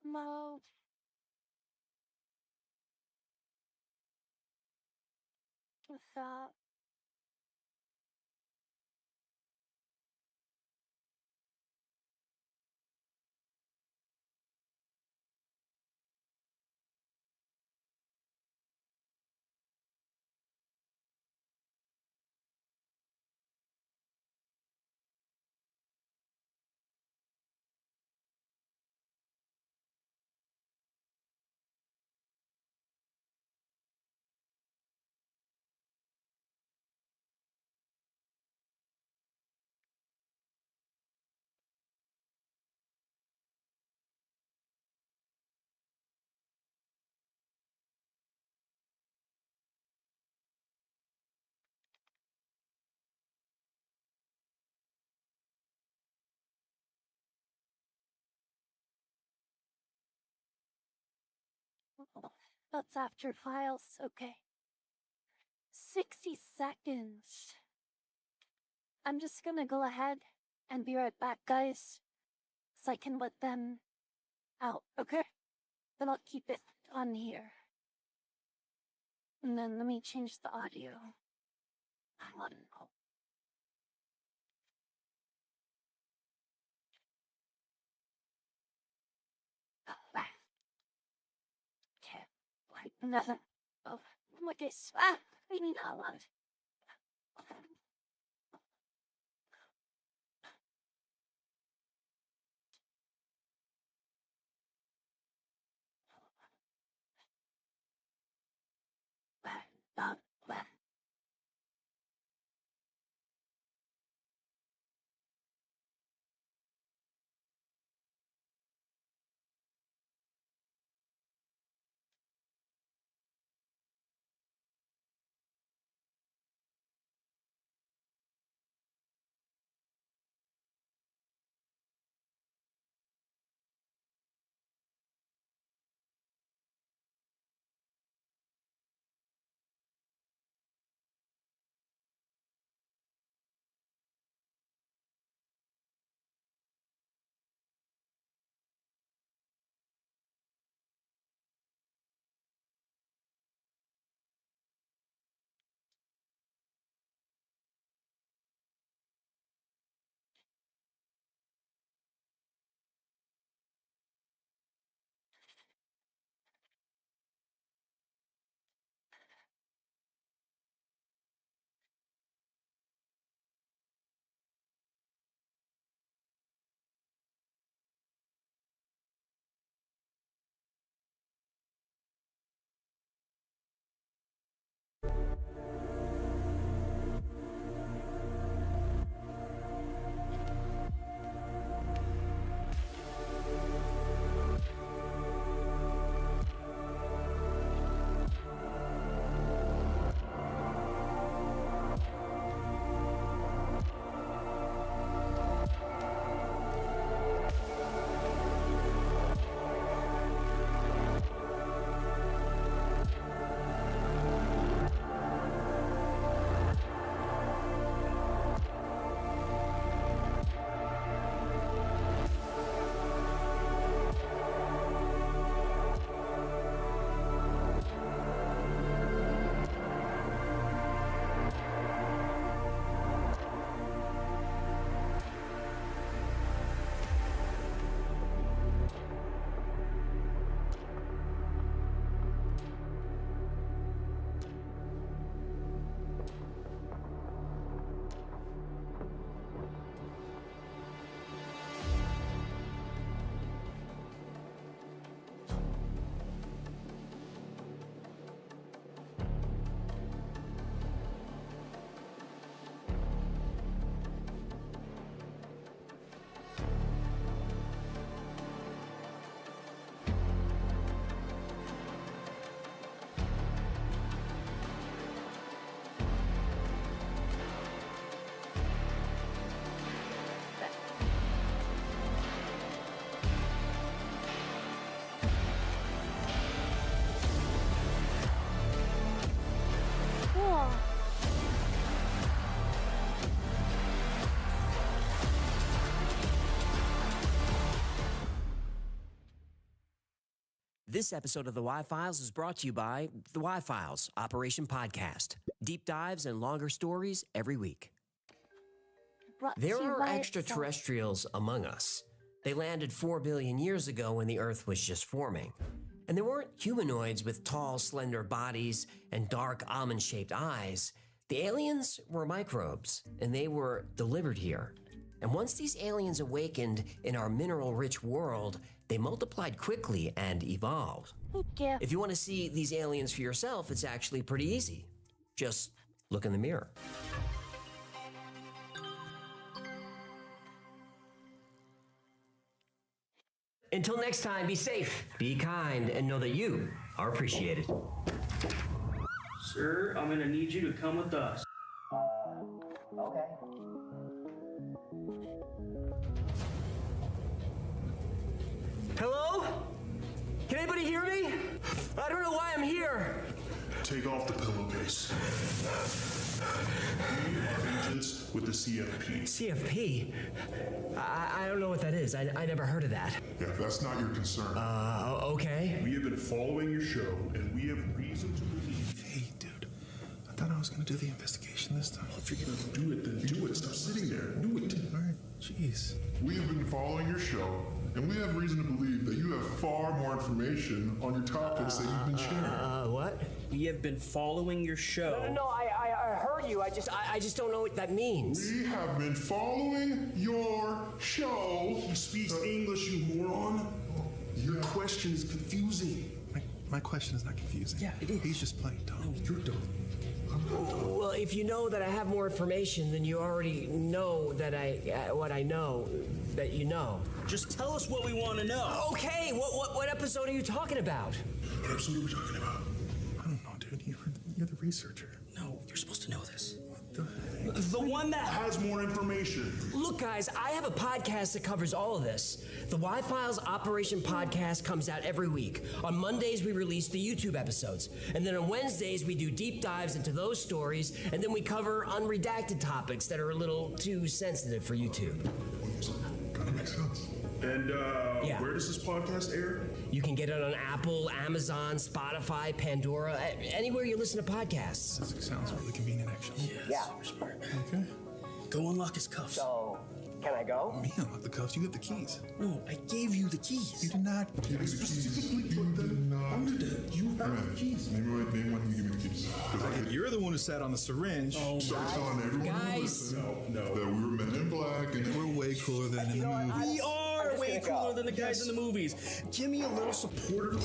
Mo. What's up? Oh, that's after files. Okay. 60 seconds. I'm just gonna go ahead and be right back, guys. So I can let them out, okay? Then I'll keep it on here. And then let me change the audio. I want to know. Okay, like another. Oh, what is? I mean, I love it. This episode of The Y-Files is brought to you by The Y-Files Operation Podcast. Deep dives and longer stories every week. There are extraterrestrials among us. They landed 4 billion years ago when the Earth was just forming. And they weren't humanoids with tall, slender bodies and dark, almond-shaped eyes. The aliens were microbes, and they were delivered here. And once these aliens awakened in our mineral-rich world, they multiplied quickly and evolved. If you want to see these aliens for yourself, it's actually pretty easy. Just look in the mirror. Until next time, be safe, be kind, and know that you are appreciated. Sir, I'm gonna need you to come with us. Okay. Hello? Can anybody hear me? I don't know why I'm here. Take off the pillowcase. We are agents with the CFP. CFP? I don't know what that is. I never heard of that. Yeah, that's not your concern. Okay. We have been following your show, and we have reason to believe. Hey, dude. I thought I was gonna do the investigation this time. If you're gonna do it, then do it. Stop sitting there. Do it. Alright, jeez. We have been following your show, and we have reason to believe that you have far more information on your topics that you've been sharing. What? We have been following your show. No, I heard you. I just don't know what that means. We have been following your show. He speaks English, you moron. Your question is confusing. My question is not confusing. Yeah, it is. He's just playing dumb. No, you're dumb. Well, if you know that I have more information, then you already know that what I know that you know. Just tell us what we want to know. Okay, what episode are you talking about? What episode are we talking about? I don't know, dude. You're the researcher. No, you're supposed to know this. What the heck? The one that has more information. Look, guys, I have a podcast that covers all of this. The Y-Files Operation Podcast comes out every week. On Mondays, we release the YouTube episodes. And then on Wednesdays, we do deep dives into those stories. And then we cover unredacted topics that are a little too sensitive for YouTube. Kinda makes sense. And where does this podcast air? You can get it on Apple, Amazon, Spotify, Pandora, anywhere you listen to podcasts. That sounds really convenient, actually. Yeah. Super smart. Okay. Go unlock his cuffs. So, can I go? Me unlock the cuffs. You have the keys. No, I gave you the keys. You did not. I specifically put them under the. You have the keys. Maybe when you give me the keys. You're the one who sat on the syringe. So telling everyone who listens that we were men in black and we're way cooler than in the movie. We are way cooler than the guys in the movies. Give me a little support.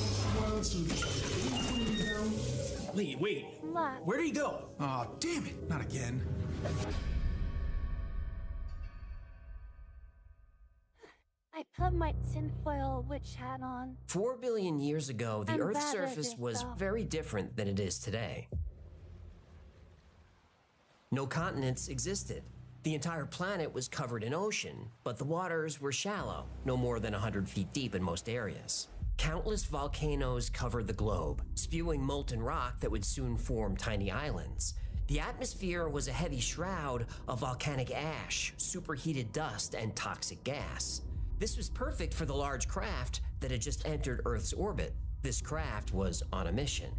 Wait. Where did he go? Aw, damn it. Not again. I put my tinfoil witch hat on. 4 billion years ago, the I'm Earth's bad at surface it, was though. very different than it is today. No continents existed. The entire planet was covered in ocean, but the waters were shallow, no more than 100 feet deep in most areas. Countless volcanoes covered the globe, spewing molten rock that would soon form tiny islands. The atmosphere was a heavy shroud of volcanic ash, superheated dust, and toxic gas. This was perfect for the large craft that had just entered Earth's orbit. This craft was on a mission.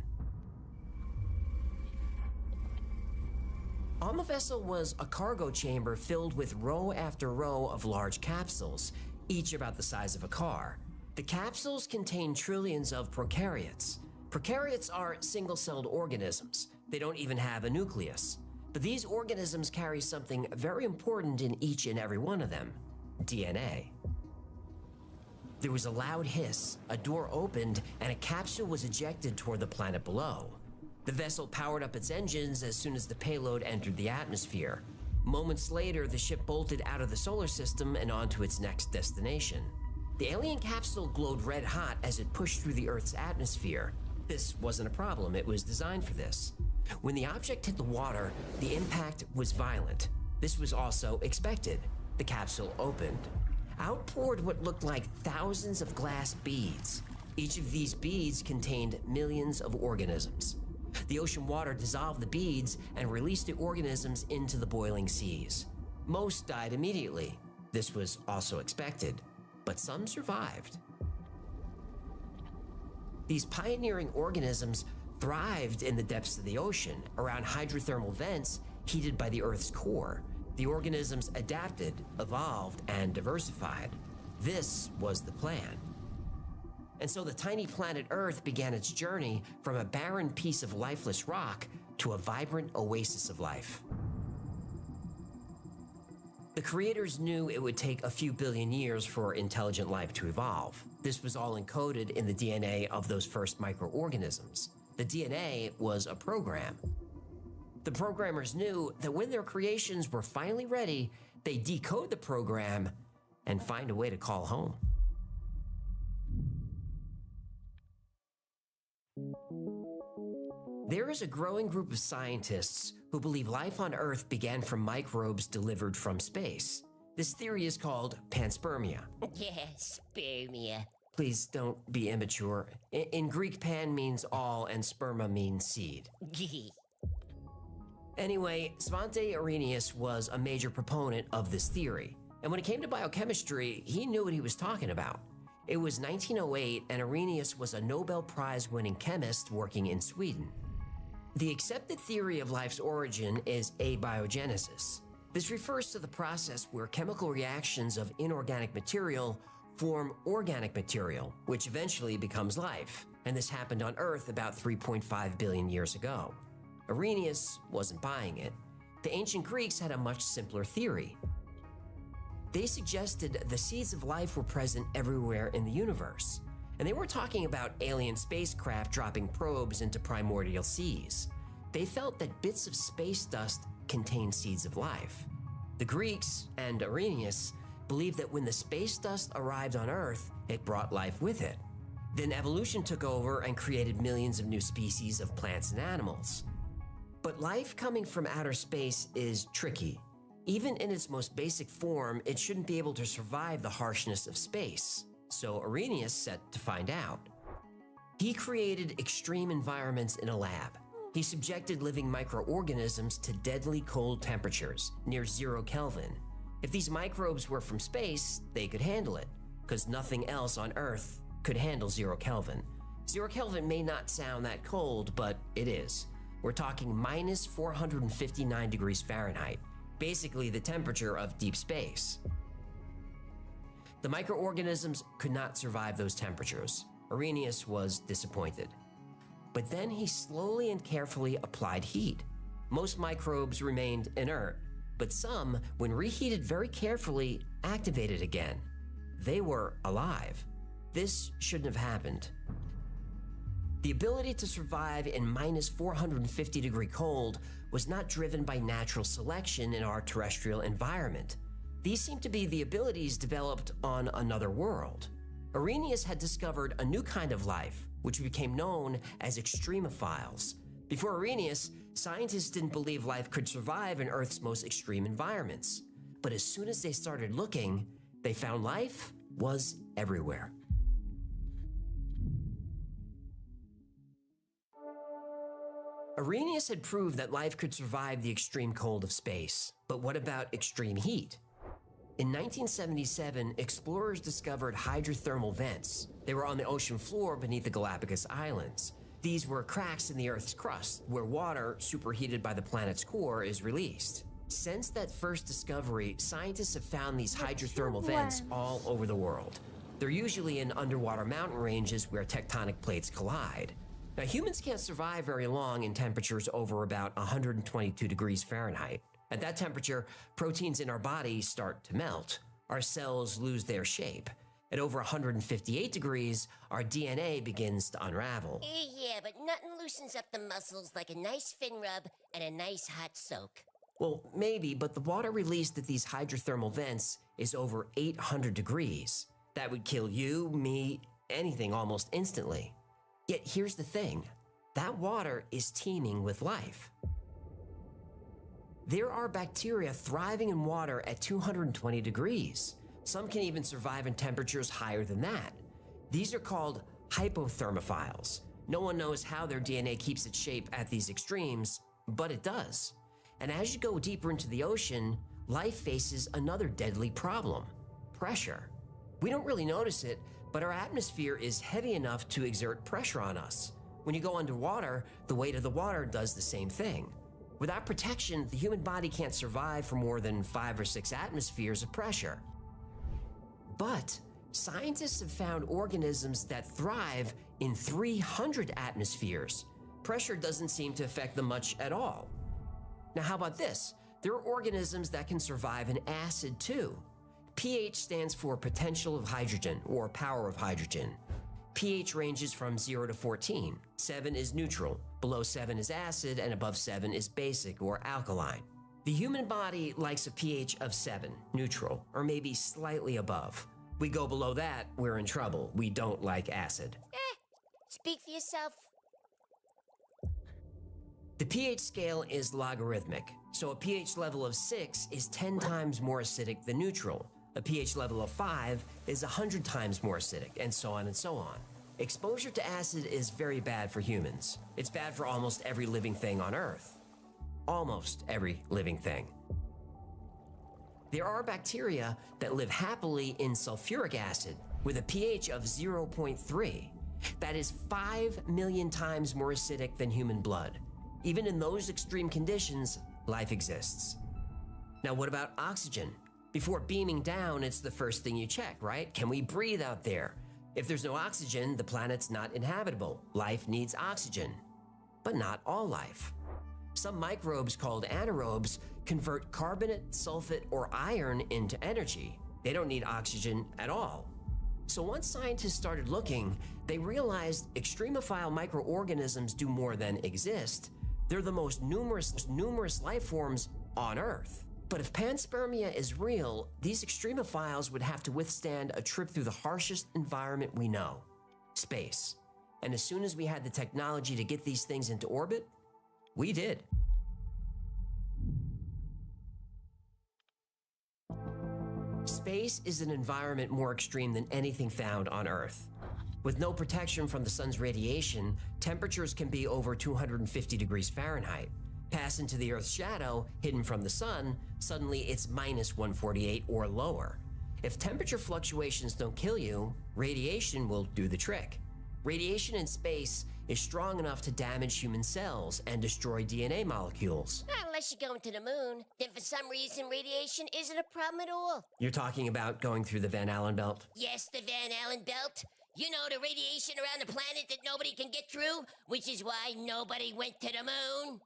On the vessel was a cargo chamber filled with row after row of large capsules, each about the size of a car. The capsules contain trillions of prokaryotes. Prokaryotes are single-celled organisms. They don't even have a nucleus. But these organisms carry something very important in each and every one of them: DNA. There was a loud hiss, a door opened, and a capsule was ejected toward the planet below. The vessel powered up its engines as soon as the payload entered the atmosphere. Moments later, the ship bolted out of the solar system and onto its next destination. The alien capsule glowed red hot as it pushed through the Earth's atmosphere. This wasn't a problem, it was designed for this. When the object hit the water, the impact was violent. This was also expected. The capsule opened. Out poured what looked like thousands of glass beads. Each of these beads contained millions of organisms. The ocean water dissolved the beads and released the organisms into the boiling seas. Most died immediately. This was also expected, but some survived. These pioneering organisms thrived in the depths of the ocean, around hydrothermal vents heated by the Earth's core. The organisms adapted, evolved, and diversified. This was the plan. And so the tiny planet Earth began its journey from a barren piece of lifeless rock to a vibrant oasis of life. The creators knew it would take a few billion years for intelligent life to evolve. This was all encoded in the DNA of those first microorganisms. The DNA was a program. The programmers knew that when their creations were finally ready, they'd decode the program and find a way to call home. There is a growing group of scientists who believe life on Earth began from microbes delivered from space. This theory is called panspermia. Yeah, spermia. Please don't be immature. In Greek, pan means all and sperma means seed. Anyway, Svante Arrhenius was a major proponent of this theory. And when it came to biochemistry, he knew what he was talking about. It was 1908, and Arrhenius was a Nobel Prize-winning chemist working in Sweden. The accepted theory of life's origin is abiogenesis. This refers to the process where chemical reactions of inorganic material form organic material, which eventually becomes life. And this happened on Earth about 3.5 billion years ago. Arrhenius wasn't buying it. The ancient Greeks had a much simpler theory. They suggested the seeds of life were present everywhere in the universe. And they weren't talking about alien spacecraft dropping probes into primordial seas. They felt that bits of space dust contained seeds of life. The Greeks and Arrhenius believed that when the space dust arrived on Earth, it brought life with it. Then evolution took over and created millions of new species of plants and animals. But life coming from outer space is tricky. Even in its most basic form, it shouldn't be able to survive the harshness of space. So Arrhenius set to find out. He created extreme environments in a lab. He subjected living microorganisms to deadly cold temperatures, near 0 Kelvin. If these microbes were from space, they could handle it, because nothing else on Earth could handle 0 Kelvin. 0 Kelvin may not sound that cold, but it is. We're talking minus 459 degrees Fahrenheit, basically the temperature of deep space. The microorganisms could not survive those temperatures. Arrhenius was disappointed. But then he slowly and carefully applied heat. Most microbes remained inert, but some, when reheated very carefully, activated again. They were alive. This shouldn't have happened. The ability to survive in minus 450 degree cold was not driven by natural selection in our terrestrial environment. These seem to be the abilities developed on another world. Arrhenius had discovered a new kind of life, which became known as extremophiles. Before Arrhenius, scientists didn't believe life could survive in Earth's most extreme environments. But as soon as they started looking, they found life was everywhere. Arrhenius had proved that life could survive the extreme cold of space. But what about extreme heat? In 1977, explorers discovered hydrothermal vents. They were on the ocean floor beneath the Galapagos Islands. These were cracks in the Earth's crust, where water, superheated by the planet's core, is released. Since that first discovery, scientists have found these hydrothermal vents all over the world. They're usually in underwater mountain ranges where tectonic plates collide. Now, humans can't survive very long in temperatures over about 122 degrees Fahrenheit. At that temperature, proteins in our bodies start to melt. Our cells lose their shape. At over 158 degrees, our DNA begins to unravel. Yeah, but nothing loosens up the muscles like a nice fin rub and a nice hot soak. Well, maybe, but the water released at these hydrothermal vents is over 800 degrees. That would kill you, me, anything almost instantly. Yet here's the thing, that water is teeming with life. There are bacteria thriving in water at 220 degrees. Some can even survive in temperatures higher than that. These are called hypothermophiles. No one knows how their DNA keeps its shape at these extremes, but it does. And as you go deeper into the ocean, life faces another deadly problem, pressure. We don't really notice it, but our atmosphere is heavy enough to exert pressure on us. When you go underwater, the weight of the water does the same thing. Without protection, the human body can't survive for more than 5 or 6 atmospheres of pressure. But scientists have found organisms that thrive in 300 atmospheres. Pressure doesn't seem to affect them much at all. Now, how about this? There are organisms that can survive in acid too. pH stands for potential of hydrogen or power of hydrogen. pH ranges from 0 to 14. 7 is neutral, below 7 is acid, and above 7 is basic or alkaline. The human body likes a pH of 7, neutral, or maybe slightly above. We go below that, we're in trouble. We don't like acid. Speak for yourself. The pH scale is logarithmic, so a pH level of 6 is 10 times more acidic than neutral. A pH level of 5 is 100 times more acidic, and so on and so on. Exposure to acid is very bad for humans. It's bad for almost every living thing on Earth. Almost every living thing. There are bacteria that live happily in sulfuric acid with a pH of 0.3. That is 5 million times more acidic than human blood. Even in those extreme conditions, life exists. Now, what about oxygen? Before beaming down, it's the first thing you check, right? Can we breathe out there? If there's no oxygen, the planet's not inhabitable. Life needs oxygen, but not all life. Some microbes called anaerobes convert carbonate, sulfate, or iron into energy. They don't need oxygen at all. So once scientists started looking, they realized extremophile microorganisms do more than exist. They're the most numerous life forms on Earth. But if panspermia is real, these extremophiles would have to withstand a trip through the harshest environment we know, space. And as soon as we had the technology to get these things into orbit, we did. Space is an environment more extreme than anything found on Earth. With no protection from the sun's radiation, temperatures can be over 250 degrees Fahrenheit. Pass into the Earth's shadow, hidden from the sun, suddenly it's minus 148 or lower. If temperature fluctuations don't kill you, radiation will do the trick. Radiation in space is strong enough to damage human cells and destroy DNA molecules. Unless you're going to the moon, then for some reason radiation isn't a problem at all. You're talking about going through the Van Allen belt? Yes, the Van Allen belt. You know, the radiation around the planet that nobody can get through, which is why nobody went to the moon.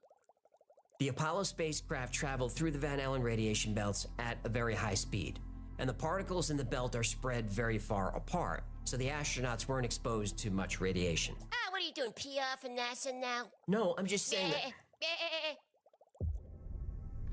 The Apollo spacecraft traveled through the Van Allen radiation belts at a very high speed, and the particles in the belt are spread very far apart, so the astronauts weren't exposed to much radiation. What are you doing, PR for NASA now? No, I'm just saying that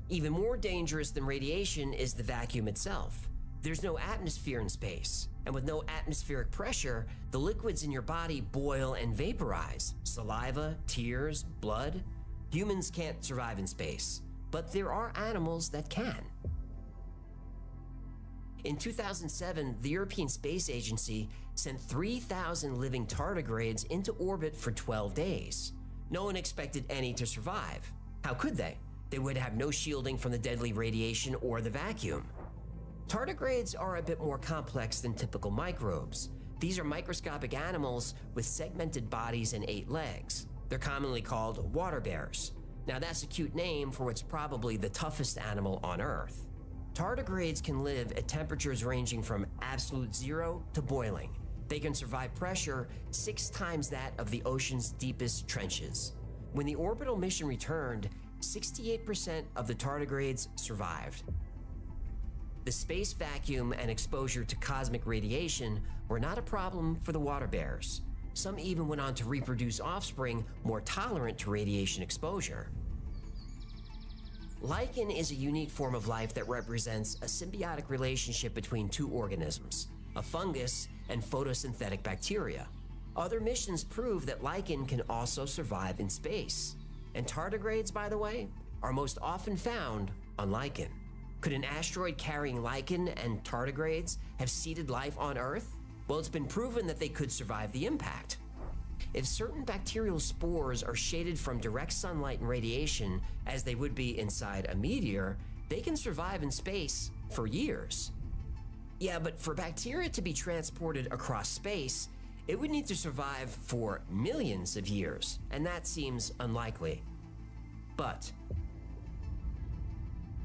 even more dangerous than radiation is the vacuum itself. There's no atmosphere in space, and with no atmospheric pressure, the liquids in your body boil and vaporize. Saliva, tears, blood. Humans can't survive in space, but there are animals that can. In 2007, the European Space Agency sent 3,000 living tardigrades into orbit for 12 days. No one expected any to survive. How could they? They would have no shielding from the deadly radiation or the vacuum. Tardigrades are a bit more complex than typical microbes. These are microscopic animals with segmented bodies and 8 legs. They're commonly called water bears. Now that's a cute name for what's probably the toughest animal on Earth. Tardigrades can live at temperatures ranging from absolute zero to boiling. They can survive pressure 6 times that of the ocean's deepest trenches. When the orbital mission returned, 68% of the tardigrades survived. The space vacuum and exposure to cosmic radiation were not a problem for the water bears. Some even went on to reproduce offspring more tolerant to radiation exposure. Lichen is a unique form of life that represents a symbiotic relationship between 2 organisms, a fungus and photosynthetic bacteria. Other missions prove that lichen can also survive in space. And tardigrades, by the way, are most often found on lichen. Could an asteroid carrying lichen and tardigrades have seeded life on Earth? Well, it's been proven that they could survive the impact. If certain bacterial spores are shaded from direct sunlight and radiation, as they would be inside a meteor, they can survive in space for years. Yeah, but for bacteria to be transported across space, it would need to survive for millions of years, and that seems unlikely. But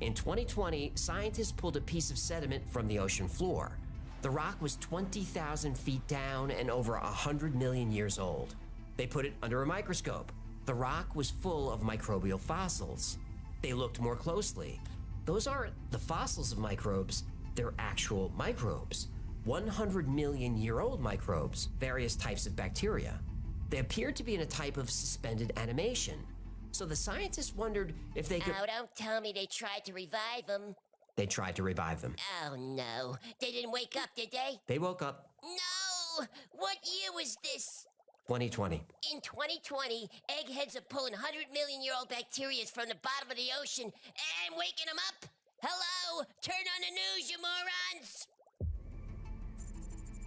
in 2020, scientists pulled a piece of sediment from the ocean floor. The rock was 20,000 feet down and over 100 million years old. They put it under a microscope. The rock was full of microbial fossils. They looked more closely. Those aren't the fossils of microbes, they're actual microbes. 100 million year old microbes, various types of bacteria. They appeared to be in a type of suspended animation. So the scientists wondered if they could— Oh, don't tell me they tried to revive them. They tried to revive them. Oh, no. They didn't wake up, did they? They woke up. No! What year was this? 2020. In 2020, eggheads are pulling 100 million year old bacteria from the bottom of the ocean and waking them up? Hello? Turn on the news, you morons!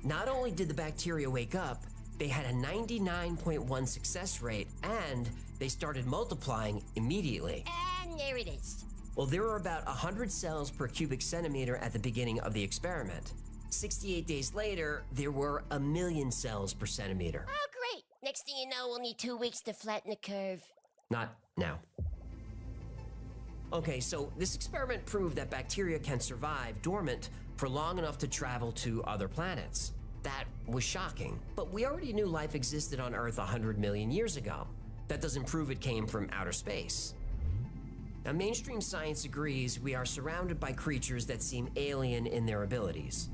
Not only did the bacteria wake up, they had a 99.1 success rate, and they started multiplying immediately. And there it is. Well, there were about 100 cells per cubic centimeter at the beginning of the experiment. 68 days later, there were 1 million cells per centimeter. Oh, great. Next thing you know, we'll need 2 weeks to flatten the curve. Not now. Okay, so this experiment proved that bacteria can survive dormant for long enough to travel to other planets. That was shocking, but we already knew life existed on Earth 100 million years ago. That doesn't prove it came from outer space. Now, mainstream science agrees we are surrounded by creatures that seem alien in their abilities.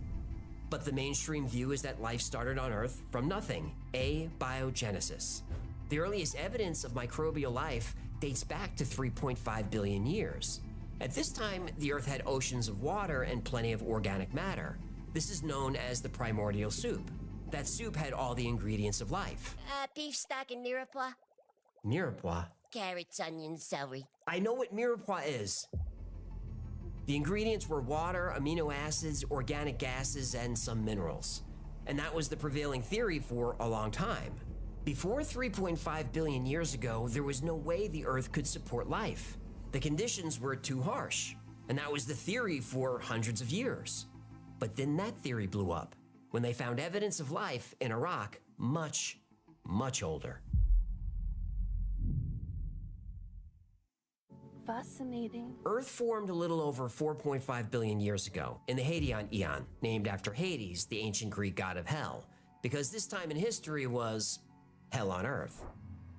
But the mainstream view is that life started on Earth from nothing, abiogenesis. The earliest evidence of microbial life dates back to 3.5 billion years. At this time, the Earth had oceans of water and plenty of organic matter. This is known as the primordial soup. That soup had all the ingredients of life. Beef stock and mirepoix? Mirepoix? Carrots, onions, celery. I know what mirepoix is. The ingredients were water, amino acids, organic gases, and some minerals. And that was the prevailing theory for a long time. Before 3.5 billion years ago, there was no way the Earth could support life. The conditions were too harsh, and that was the theory for hundreds of years. But then that theory blew up when they found evidence of life in a rock much, much older. Fascinating. Earth formed a little over 4.5 billion years ago in the Hadean Eon, named after Hades, the ancient Greek god of hell, because this time in history was hell on Earth.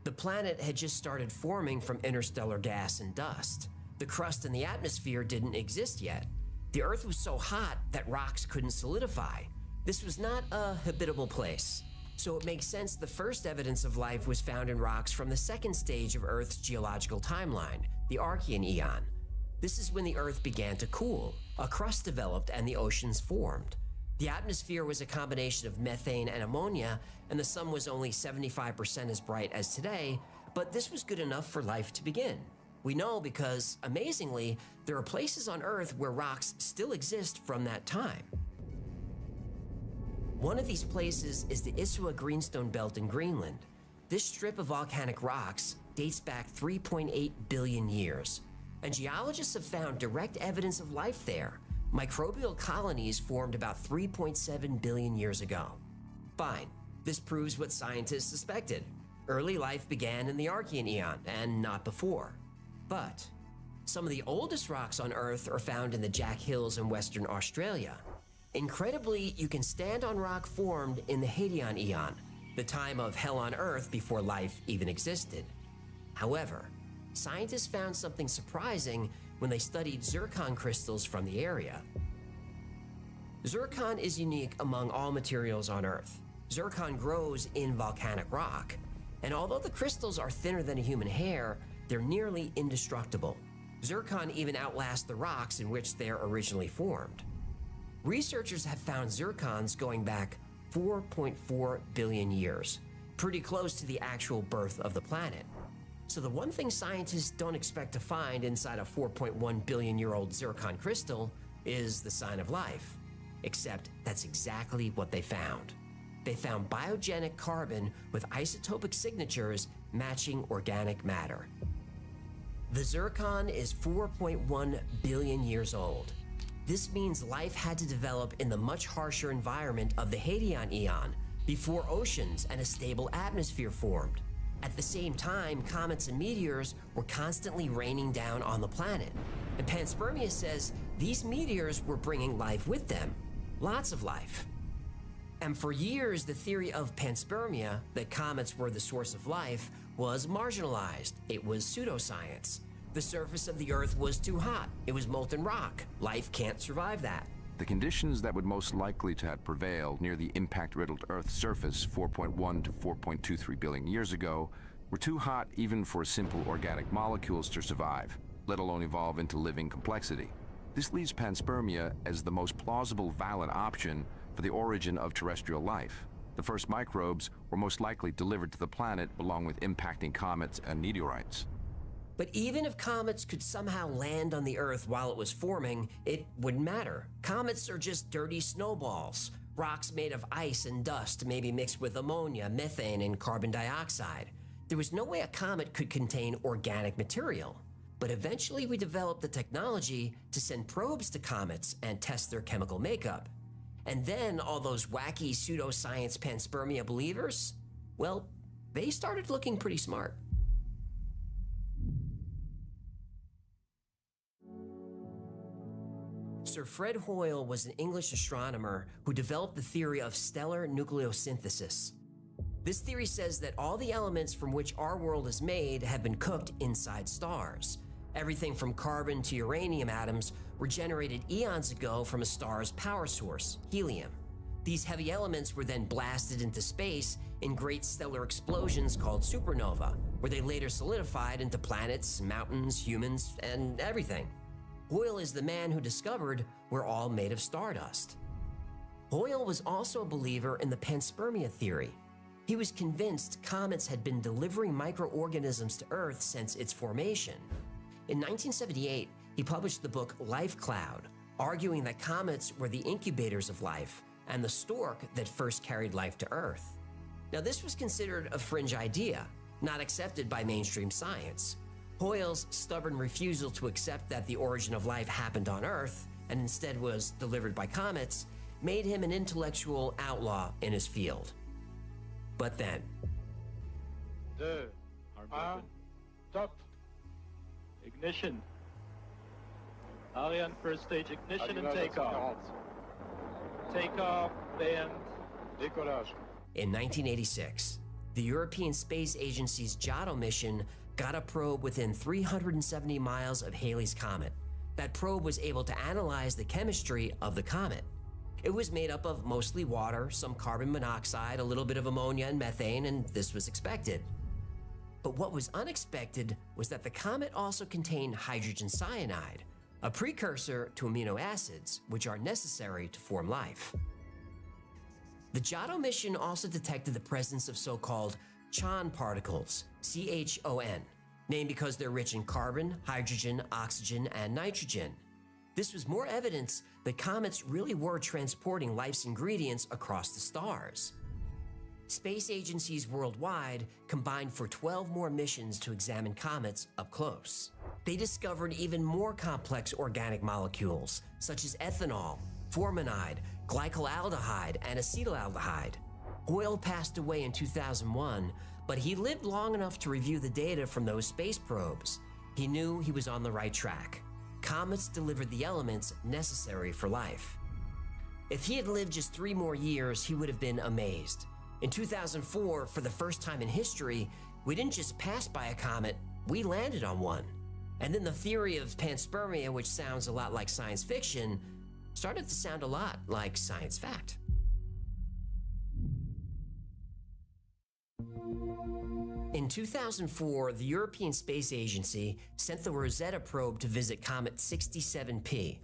The planet had just started forming from interstellar gas and dust. The crust in the atmosphere didn't exist yet. The Earth was so hot that rocks couldn't solidify. This was not a habitable place. So it makes sense the first evidence of life was found in rocks from the second stage of Earth's geological timeline, the Archean Eon. This is when the Earth began to cool. A crust developed and the oceans formed. The atmosphere was a combination of methane and ammonia, and the sun was only 75% as bright as today, but this was good enough for life to begin. We know because, amazingly, there are places on Earth where rocks still exist from that time. One of these places is the Isua Greenstone Belt in Greenland. This strip of volcanic rocks dates back 3.8 billion years, and geologists have found direct evidence of life there. Microbial colonies formed about 3.7 billion years ago. Fine, this proves what scientists suspected. Early life began in the Archean Eon, and not before. But some of the oldest rocks on Earth are found in the Jack Hills in Western Australia. Incredibly, you can stand on rock formed in the Hadean Eon, the time of hell on Earth before life even existed. However, scientists found something surprising when they studied zircon crystals from the area. Zircon is unique among all materials on Earth. Zircon grows in volcanic rock, and although the crystals are thinner than a human hair, they're nearly indestructible. Zircon even outlasts the rocks in which they're originally formed. Researchers have found zircons going back 4.4 billion years, pretty close to the actual birth of the planet. So the one thing scientists don't expect to find inside a 4.1 billion year old zircon crystal is the sign of life. Except that's exactly what they found. They found biogenic carbon with isotopic signatures matching organic matter. The zircon is 4.1 billion years old. This means life had to develop in the much harsher environment of the Hadean Eon before oceans and a stable atmosphere formed. At the same time, comets and meteors were constantly raining down on the planet. And panspermia says these meteors were bringing life with them. Lots of life. And for years, the theory of panspermia, that comets were the source of life, was marginalized. It was pseudoscience. The surface of the Earth was too hot. It was molten rock. Life can't survive that. The conditions that would most likely to have prevailed near the impact-riddled Earth's surface 4.1 to 4.23 billion years ago were too hot even for simple organic molecules to survive, let alone evolve into living complexity. This leaves panspermia as the most plausible valid option for the origin of terrestrial life. The first microbes were most likely delivered to the planet along with impacting comets and meteorites. But even if comets could somehow land on the Earth while it was forming, it wouldn't matter. Comets are just dirty snowballs, rocks made of ice and dust, maybe mixed with ammonia, methane, and carbon dioxide. There was no way a comet could contain organic material. But eventually we developed the technology to send probes to comets and test their chemical makeup. And then all those wacky pseudoscience panspermia believers, well, they started looking pretty smart. Sir Fred Hoyle was an English astronomer who developed the theory of stellar nucleosynthesis. This theory says that all the elements from which our world is made have been cooked inside stars. Everything from carbon to uranium atoms were generated eons ago from a star's power source, helium. These heavy elements were then blasted into space in great stellar explosions called supernova, where they later solidified into planets, mountains, humans, and everything. Hoyle is the man who discovered we're all made of stardust. Hoyle was also a believer in the panspermia theory. He was convinced comets had been delivering microorganisms to Earth since its formation. In 1978, he published the book Life Cloud, arguing that comets were the incubators of life and the stork that first carried life to Earth. Now, this was considered a fringe idea, not accepted by mainstream science. Hoyle's stubborn refusal to accept that the origin of life happened on Earth and instead was delivered by comets made him an intellectual outlaw in his field. But then, top. Ignition. Ariane first stage ignition and takeoff. Takeoff and décollage. In 1986, the European Space Agency's Giotto mission got a probe within 370 miles of Halley's Comet. That probe was able to analyze the chemistry of the comet. It was made up of mostly water, some carbon monoxide, a little bit of ammonia and methane, and this was expected. But what was unexpected was that the comet also contained hydrogen cyanide, a precursor to amino acids, which are necessary to form life. The Giotto mission also detected the presence of so-called CHON particles, C-H-O-N, named because they're rich in carbon, hydrogen, oxygen, and nitrogen. This was more evidence that comets really were transporting life's ingredients across the stars. Space agencies worldwide combined for 12 more missions to examine comets up close. They discovered even more complex organic molecules, such as ethanol, formaldehyde, glycolaldehyde, and acetaldehyde. Hoyle passed away in 2001, but he lived long enough to review the data from those space probes. He knew he was on the right track. Comets delivered the elements necessary for life. If he had lived just 3 more years, he would have been amazed. In 2004, for the first time in history, we didn't just pass by a comet, we landed on one. And then the theory of panspermia, which sounds a lot like science fiction, started to sound a lot like science fact. In 2004, the European Space Agency sent the Rosetta probe to visit Comet 67P.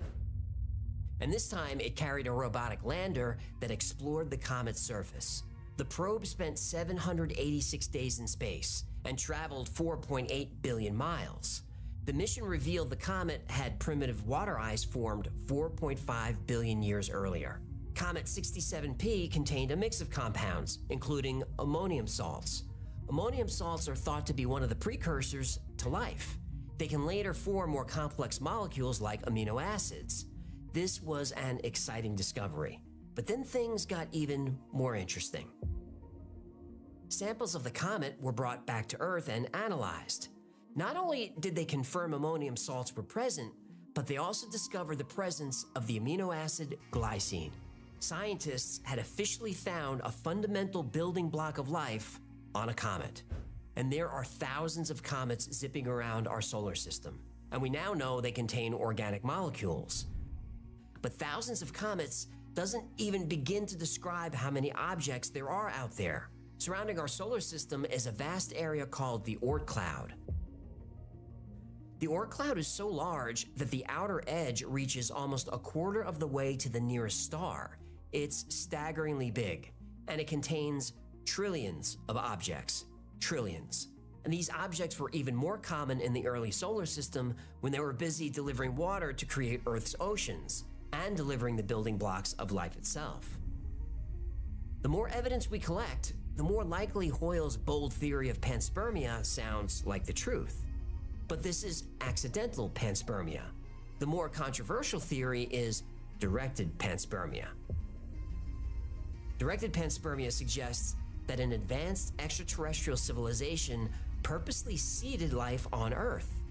And this time, it carried a robotic lander that explored the comet's surface. The probe spent 786 days in space and traveled 4.8 billion miles. The mission revealed the comet had primitive water ice formed 4.5 billion years earlier. Comet 67P contained a mix of compounds, including ammonium salts. Ammonium salts are thought to be one of the precursors to life. They can later form more complex molecules like amino acids. This was an exciting discovery. But then things got even more interesting. Samples of the comet were brought back to Earth and analyzed. Not only did they confirm ammonium salts were present, but they also discovered the presence of the amino acid glycine. Scientists had officially found a fundamental building block of life on a comet. And there are thousands of comets zipping around our solar system. And we now know they contain organic molecules. But thousands of comets doesn't even begin to describe how many objects there are out there. Surrounding our solar system is a vast area called the Oort cloud. The Oort cloud is so large that the outer edge reaches almost a quarter of the way to the nearest star. It's staggeringly big, and it contains trillions of objects. Trillions. And these objects were even more common in the early solar system when they were busy delivering water to create Earth's oceans and delivering the building blocks of life itself. The more evidence we collect, the more likely Hoyle's bold theory of panspermia sounds like the truth. But this is accidental panspermia. The more controversial theory is directed panspermia. Directed panspermia suggests that an advanced extraterrestrial civilization purposely seeded life on Earth.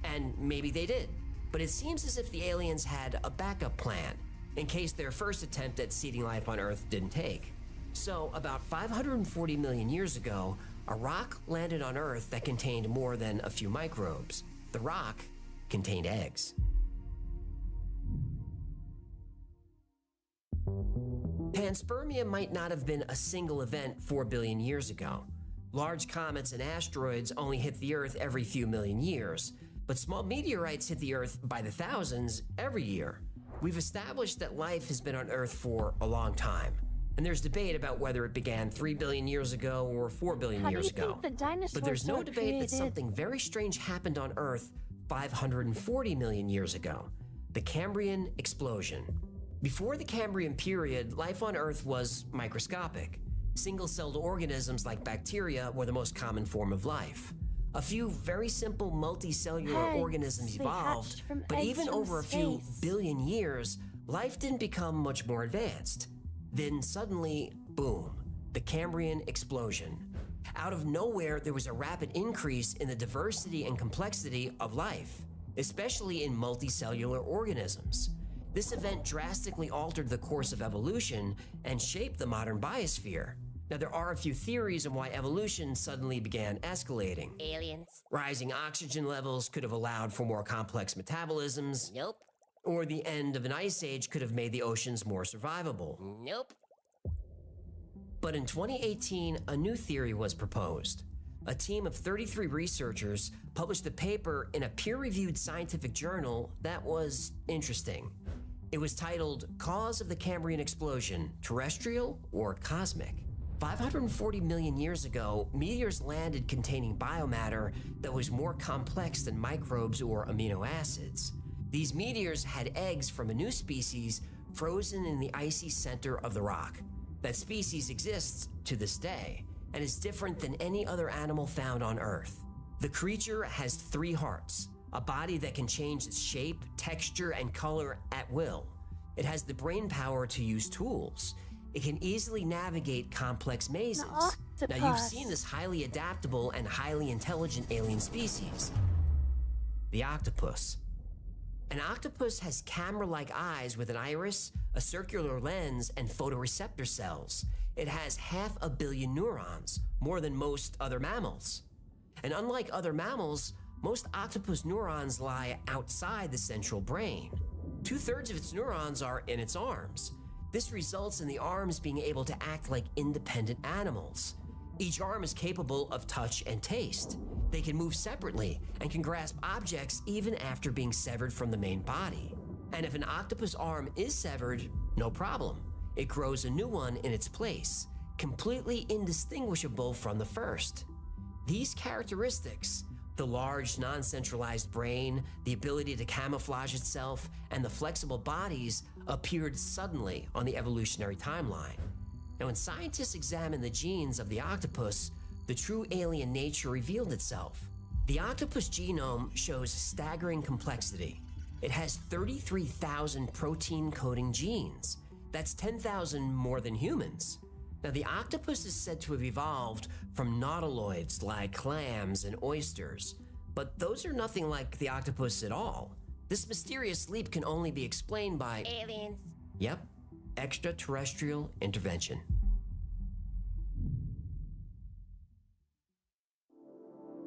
And maybe they did, but it seems as if the aliens had a backup plan in case their first attempt at seeding life on Earth didn't take. So, about 540 million years ago, a rock landed on Earth that contained more than a few microbes. The rock contained eggs. Panspermia might not have been a single event 4 billion years ago. Large comets and asteroids only hit the Earth every few million years, but small meteorites hit the Earth by the thousands every year. We've established that life has been on Earth for a long time, and there's debate about whether it began 3 billion years ago or 4 billion years ago. But there's no debate that something very strange happened on Earth 540 million years ago, the Cambrian explosion. Before the Cambrian period, life on Earth was microscopic. Single-celled organisms like bacteria were the most common form of life. A few very simple multicellular organisms evolved, but even over a few billion years, life didn't become much more advanced. Then suddenly, boom, the Cambrian explosion. Out of nowhere, there was a rapid increase in the diversity and complexity of life, especially in multicellular organisms. This event drastically altered the course of evolution and shaped the modern biosphere. Now, there are a few theories on why evolution suddenly began escalating. Aliens. Rising oxygen levels could have allowed for more complex metabolisms. Nope. Or the end of an ice age could have made the oceans more survivable. Nope. But in 2018, a new theory was proposed. A team of 33 researchers published a paper in a peer-reviewed scientific journal that was interesting. It was titled, Cause of the Cambrian Explosion, Terrestrial or Cosmic? 540 million years ago, meteors landed containing biomatter that was more complex than microbes or amino acids. These meteors had eggs from a new species frozen in the icy center of the rock. That species exists to this day and is different than any other animal found on Earth. The creature has 3 hearts, a body that can change its shape, texture, and color at will. It has the brain power to use tools. It can easily navigate complex mazes. Now, you've seen this highly adaptable and highly intelligent alien species, the octopus. An octopus has camera-like eyes with an iris, a circular lens, and photoreceptor cells. It has 500 million neurons, more than most other mammals. And unlike other mammals, most octopus neurons lie outside the central brain. 2/3 of its neurons are in its arms. This results in the arms being able to act like independent animals. Each arm is capable of touch and taste. They can move separately and can grasp objects even after being severed from the main body. And if an octopus arm is severed, no problem. It grows a new one in its place, completely indistinguishable from the first. These characteristics, the large, non-centralized brain, the ability to camouflage itself, and the flexible bodies appeared suddenly on the evolutionary timeline. Now, when scientists examined the genes of the octopus, the true alien nature revealed itself. The octopus genome shows staggering complexity. It has 33,000 protein-coding genes. That's 10,000 more than humans. Now, the octopus is said to have evolved from nautiloids like clams and oysters, but those are nothing like the octopus at all. This mysterious leap can only be explained by aliens. Yep, extraterrestrial intervention.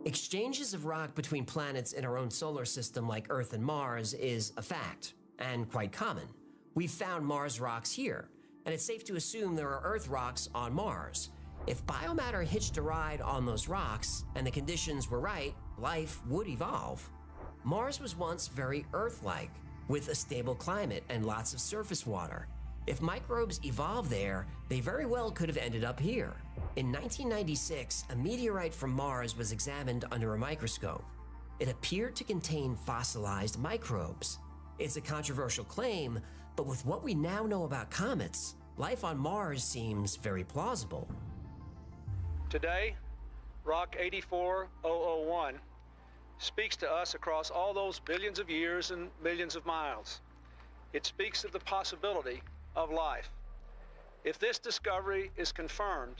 Exchanges of rock between planets in our own solar system like Earth and Mars is a fact, and quite common. We've found Mars rocks here, and it's safe to assume there are Earth rocks on Mars. If biomatter hitched a ride on those rocks, and the conditions were right, life would evolve. Mars was once very Earth-like, with a stable climate and lots of surface water. If microbes evolved there, they very well could have ended up here. In 1996, a meteorite from Mars was examined under a microscope. It appeared to contain fossilized microbes. It's a controversial claim, but with what we now know about comets, life on Mars seems very plausible. Today, Rock 84001 speaks to us across all those billions of years and millions of miles. It speaks of the possibility of life. If this discovery is confirmed,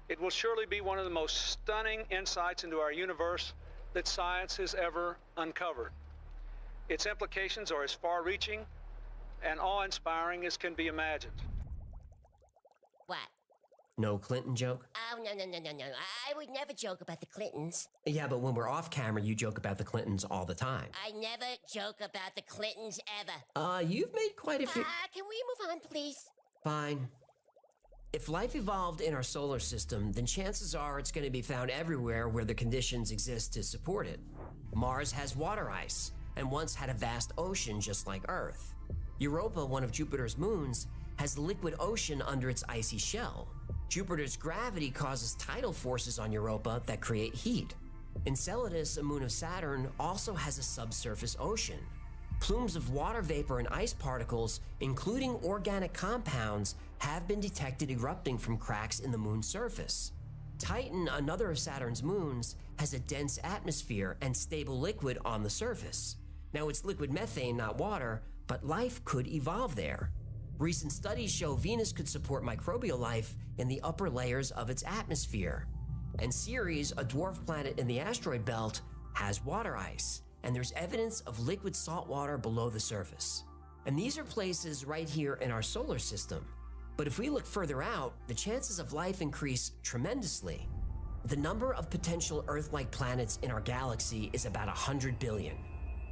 it will surely be one of the most stunning insights into our universe that science has ever uncovered. Its implications are as far-reaching and awe-inspiring as can be imagined. What? No Clinton joke? Oh, no. I would never joke about the Clintons. Yeah, but when we're off camera, you joke about the Clintons all the time. I never joke about the Clintons ever. You've made quite a few... Can we move on, please? Fine. If life evolved in our solar system, then chances are it's going to be found everywhere where the conditions exist to support it. Mars has water ice, and once had a vast ocean just like Earth. Europa, one of Jupiter's moons, has liquid ocean under its icy shell. Jupiter's gravity causes tidal forces on Europa that create heat. Enceladus, a moon of Saturn, also has a subsurface ocean. Plumes of water vapor and ice particles, including organic compounds, have been detected erupting from cracks in the moon's surface. Titan, another of Saturn's moons, has a dense atmosphere and stable liquid on the surface. Now, it's liquid methane, not water, but life could evolve there. Recent studies show Venus could support microbial life in the upper layers of its atmosphere. And Ceres, a dwarf planet in the asteroid belt, has water ice, and there's evidence of liquid salt water below the surface. And these are places right here in our solar system. But if we look further out, the chances of life increase tremendously. The number of potential Earth-like planets in our galaxy is about 100 billion.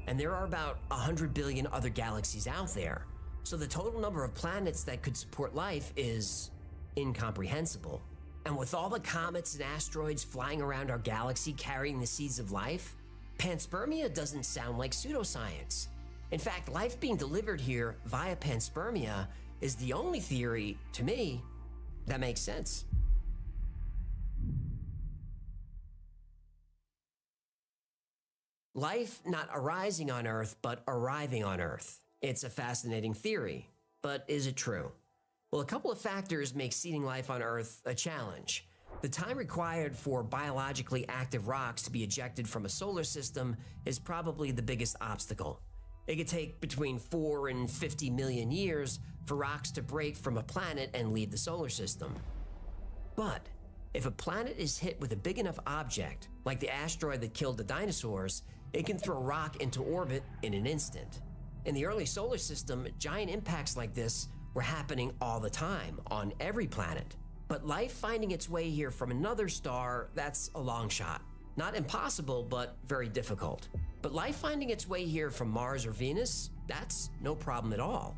And there are about 100 billion other galaxies out there. So the total number of planets that could support life is incomprehensible. And with all the comets and asteroids flying around our galaxy carrying the seeds of life, panspermia doesn't sound like pseudoscience. In fact, life being delivered here via panspermia is the only theory, to me, that makes sense. Life not arising on Earth, but arriving on Earth. It's a fascinating theory, but is it true? Well, a couple of factors make seeding life on Earth a challenge. The time required for biologically active rocks to be ejected from a solar system is probably the biggest obstacle. It could take between 4 and 50 million years for rocks to break from a planet and leave the solar system. But if a planet is hit with a big enough object, like the asteroid that killed the dinosaurs, it can throw rock into orbit in an instant. In the early solar system, giant impacts like this were happening all the time on every planet. But life finding its way here from another star, that's a long shot. Not impossible, but very difficult. But life finding its way here from Mars or Venus, that's no problem at all.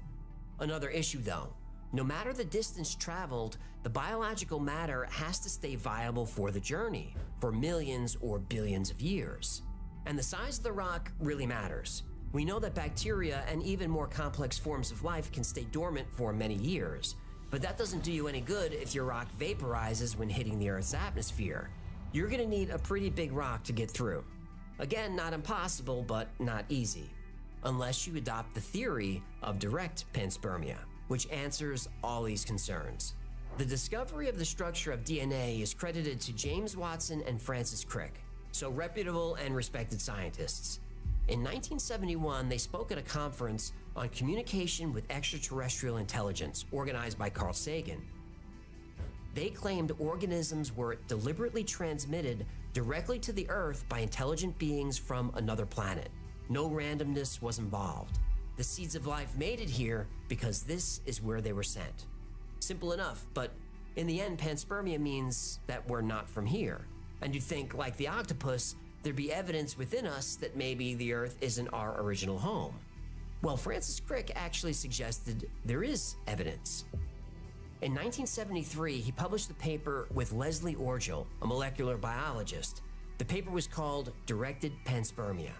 Another issue though, no matter the distance traveled, the biological matter has to stay viable for the journey, for millions or billions of years. And the size of the rock really matters. We know that bacteria and even more complex forms of life can stay dormant for many years, but that doesn't do you any good if your rock vaporizes when hitting the Earth's atmosphere. You're gonna need a pretty big rock to get through. Again, not impossible, but not easy. Unless you adopt the theory of direct panspermia, which answers all these concerns. The discovery of the structure of DNA is credited to James Watson and Francis Crick, so reputable and respected scientists. In 1971, they spoke at a conference on communication with extraterrestrial intelligence organized by Carl Sagan. They claimed organisms were deliberately transmitted directly to the Earth by intelligent beings from another planet. No randomness was involved. The seeds of life made it here because this is where they were sent. Simple enough, but in the end, panspermia means that we're not from here. And you'd think, like the octopus, there'd be evidence within us that maybe the Earth isn't our original home. Well, Francis Crick actually suggested there is evidence. In 1973, he published a paper with Leslie Orgel, a molecular biologist. The paper was called Directed Panspermia.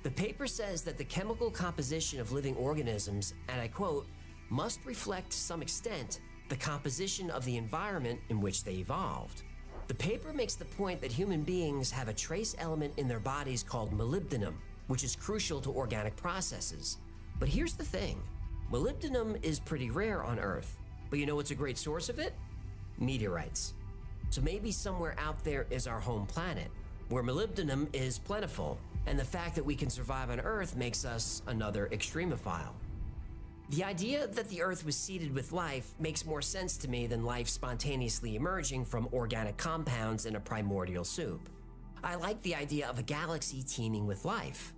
The paper says that the chemical composition of living organisms, and I quote, must reflect to some extent the composition of the environment in which they evolved. The paper makes the point that human beings have a trace element in their bodies called molybdenum, which is crucial to organic processes. But here's the thing. Molybdenum is pretty rare on Earth, but you know what's a great source of it? Meteorites. So maybe somewhere out there is our home planet, where molybdenum is plentiful, and the fact that we can survive on Earth makes us another extremophile. The idea that the Earth was seeded with life makes more sense to me than life spontaneously emerging from organic compounds in a primordial soup. I like the idea of a galaxy teeming with life.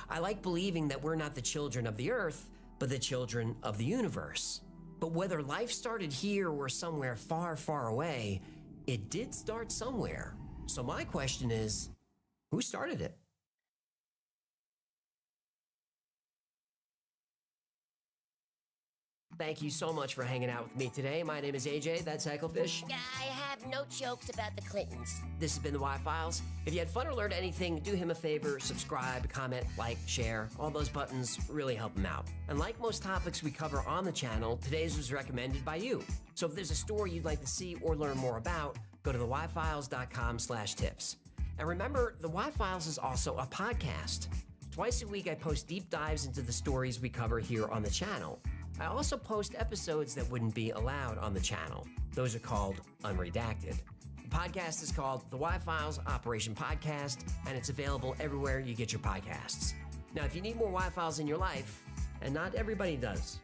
I like believing that we're not the children of the Earth, but the children of the universe. But whether life started here or somewhere far, far away, it did start somewhere. So my question is, who started it? Thank you so much for hanging out with me today. My name is AJ, that's Hecklefish. I have no jokes about the Clintons. This has been the Y-Files. If you had fun or learned anything, do him a favor, subscribe, comment, like, share. All those buttons really help him out. And like most topics we cover on the channel, today's was recommended by you. So if there's a story you'd like to see or learn more about, go to theyfiles.com/tips. And remember, the Y-Files is also a podcast. Twice a week, I post deep dives into the stories we cover here on the channel. I also post episodes that wouldn't be allowed on the channel. Those are called unredacted. The podcast is called The Y-Files Operation Podcast, and it's available everywhere you get your podcasts. Now, if you need more Y-Files in your life, and not everybody does,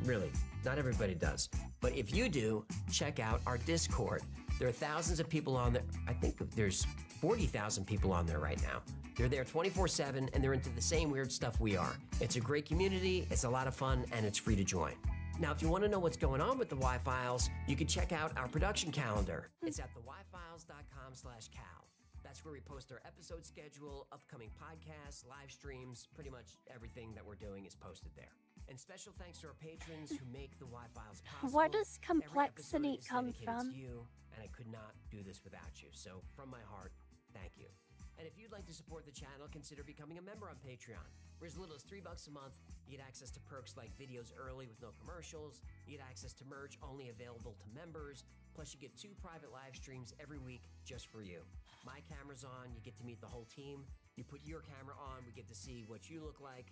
really, not everybody does, but if you do, check out our Discord. There are thousands of people on there. I think there's 40,000 people on there right now. They're there 24/7, and they're into the same weird stuff we are. It's a great community, it's a lot of fun, and it's free to join. Now, if you want to know what's going on with the Y-Files, you can check out our production calendar. It's at theyfiles.com/cal. That's where we post our episode schedule, upcoming podcasts, live streams, pretty much everything that we're doing is posted there. And special thanks to our patrons who make the Y-Files possible. Where does complexity come from? To you, and I could not do this without you. So, from my heart, thank you. And if you'd like to support the channel, consider becoming a member on Patreon. For as little as $3 a month, you get access to perks like videos early with no commercials, you get access to merch only available to members, plus you get 2 private live streams every week just for you. My camera's on, you get to meet the whole team. You put your camera on, we get to see what you look like.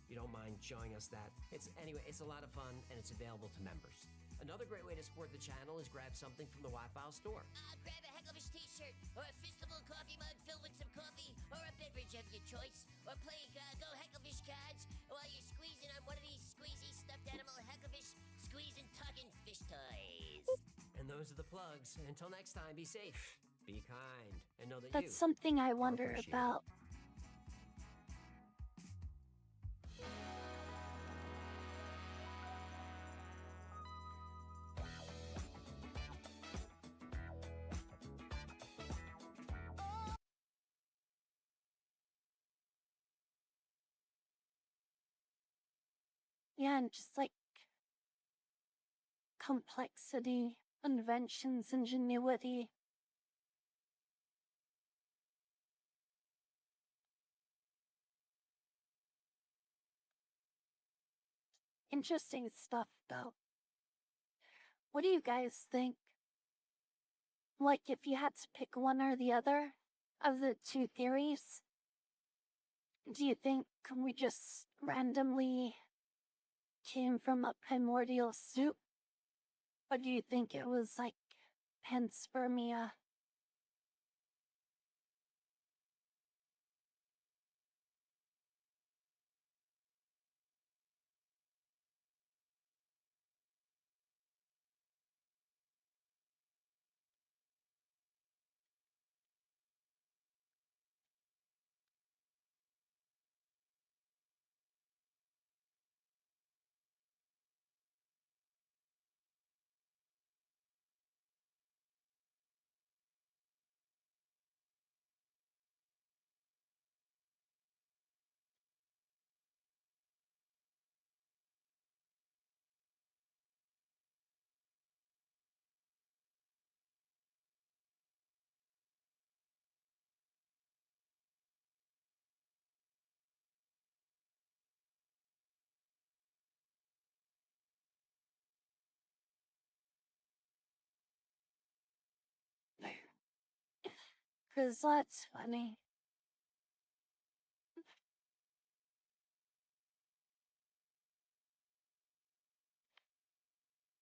You don't mind showing us that. Anyway, it's a lot of fun, and it's available to members. Another great way to support the channel is grab something from the Y-Files store. Grab a Hecklefish t-shirt, or a fistable coffee mug filled with some coffee, or a beverage of your choice, or play Go Hecklefish cards while you're squeezing on one of these squeezy stuffed animal Hecklefish squeezing tugging fish toys. And those are the plugs. Until next time, be safe, be kind, and know that That's something I wonder about. Yeah, and just like complexity, inventions, ingenuity. Interesting stuff, though. What do you guys think? Like, if you had to pick one or the other of the 2 theories, do you think we just randomly came from a primordial soup? Or do you think it was like panspermia? 'Cause that's funny.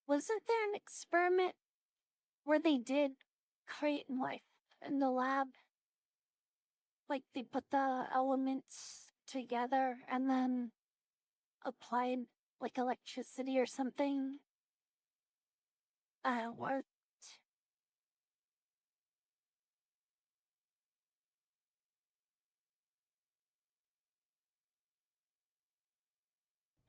Wasn't there an experiment where they did create life in the lab? Like they put the elements together and then applied like electricity or something? What?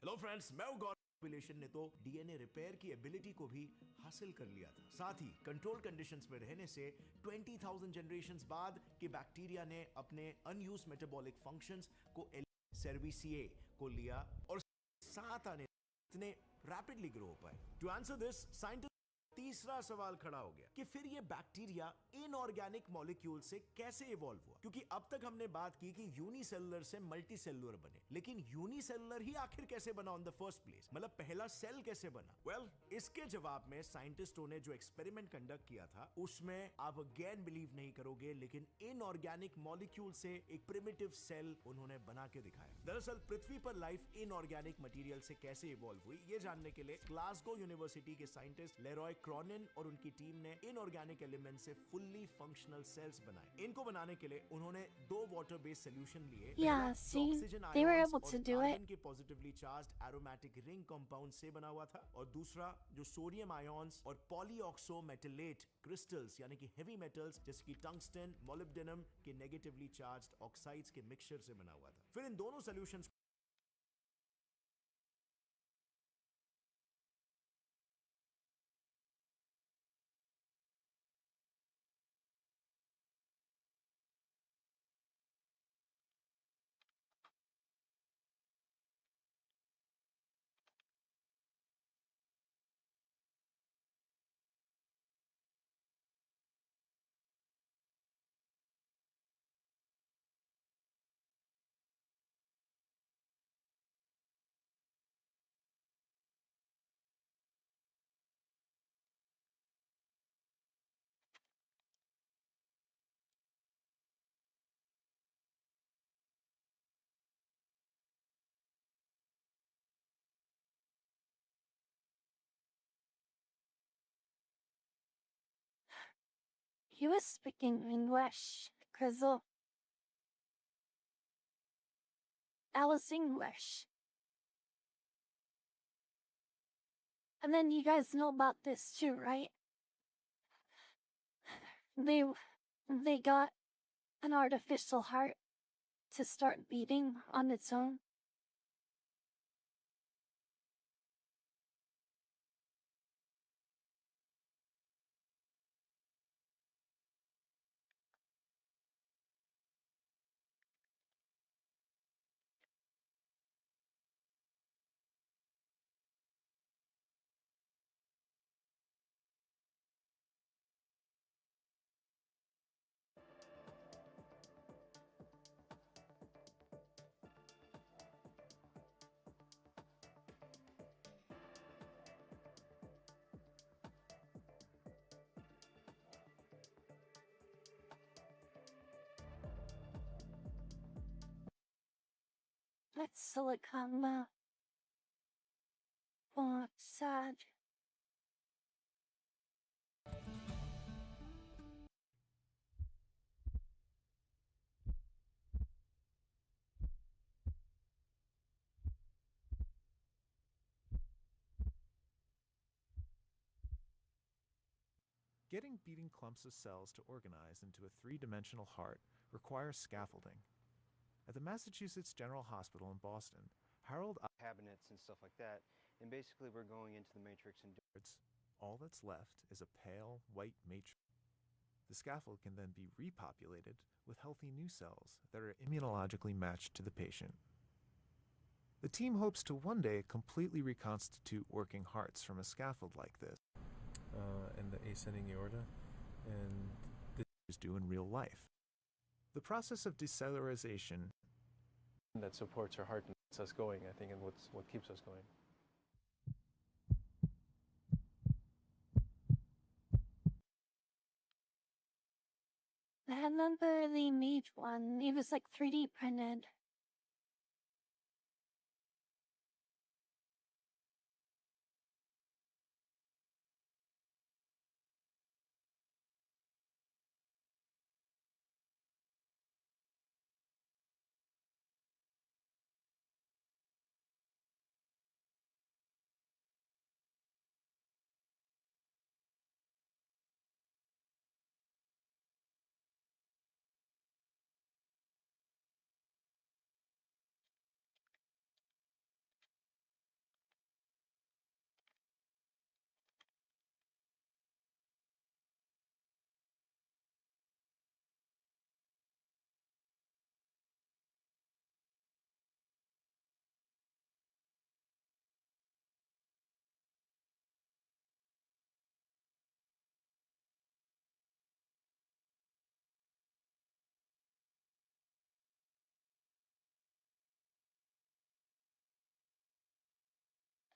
Hello friends, मैं हूं गौरव। Population ने तो DNA repair की ability को भी हासिल कर लिया था। साथ ही कंट्रोल कंडीशंस में रहने से 20,000 जनरेशंस बाद के बैक्टीरिया ने अपने अनयूज्ड मेटाबॉलिक फंक्शंस को सर्विसिए को लिया और साथ आने इतने रैपिडली ग्रो हो पाए। टू आंसर दिस, साइंटिस्ट तीसरा सवाल खड़ा हो गया कि फिर ये बैक्टीरिया इनऑर्गेनिक मॉलिक्यूल से कैसे इवॉल्व हुआ, क्योंकि अब तक हमने बात की कि यूनिसेलुलर से मल्टीसेलुलर बने, लेकिन यूनिसेलुलर ही आखिर कैसे बना ऑन द फर्स्ट प्लेस, मतलब पहला सेल कैसे बना? वेल, इसके जवाब में साइंटिस्टों ने जो एक्सपेरिमेंट कंडक्ट किया था उसमें आप अगेन बिलीव नहीं करोगे, लेकिन इनऑर्गेनिक मॉलिक्यूल से एक प्रिमिटिव सेल उन्होंने बना के दिखाया। दरअसल पृथ्वी पर लाइफ इनऑर्गेनिक मटेरियल से कैसे इवॉल्व हुई, ये जानने के लिए ग्लासगो यूनिवर्सिटी के साइंटिस्ट लेरॉय क्रॉनिन और उनकी टीम ने इनऑर्गेनिक एलिमेंट से फुल्ली फंक्शनल सेल्स बनाए। इनको बनाने के लिए उन्होंने 2 वाटर बेस्ड सॉल्यूशन लिए। Yeah, see, they were able to do it. के positively charged aromatic ring compound से बना हुआ था, और दूसरा जो सोडियम आयंस और पॉलीऑक्सो मेटलेट क्रिस्टल्स यानी कि हेवी मेटल्स जैसे कि टंगस्टन, मोलिब्डेनम के नेगेटिवली चार्ज्ड ऑक्साइड्स के मिक्सचर से बना हुआ था। फिर इन दोनों solutions He was speaking English, Crizzle. That was English. And then you guys know about this too, right? They got an artificial heart to start beating on its own. That's silicon. Oh, sad. Getting beating clumps of cells to organize into a three-dimensional heart requires scaffolding. At the Massachusetts General Hospital in Boston, Harold cabinets and stuff like that, and basically we're going into the matrix and all that's left is a pale white matrix. The scaffold can then be repopulated with healthy new cells that are immunologically matched to the patient. The team hopes to one day completely reconstitute working hearts from a scaffold like this. And the ascending aorta, and this is due in real life. The process of decellularization that supports our heart and gets us going, I think, and what keeps us going. I remember the mage one. It was like 3D printed.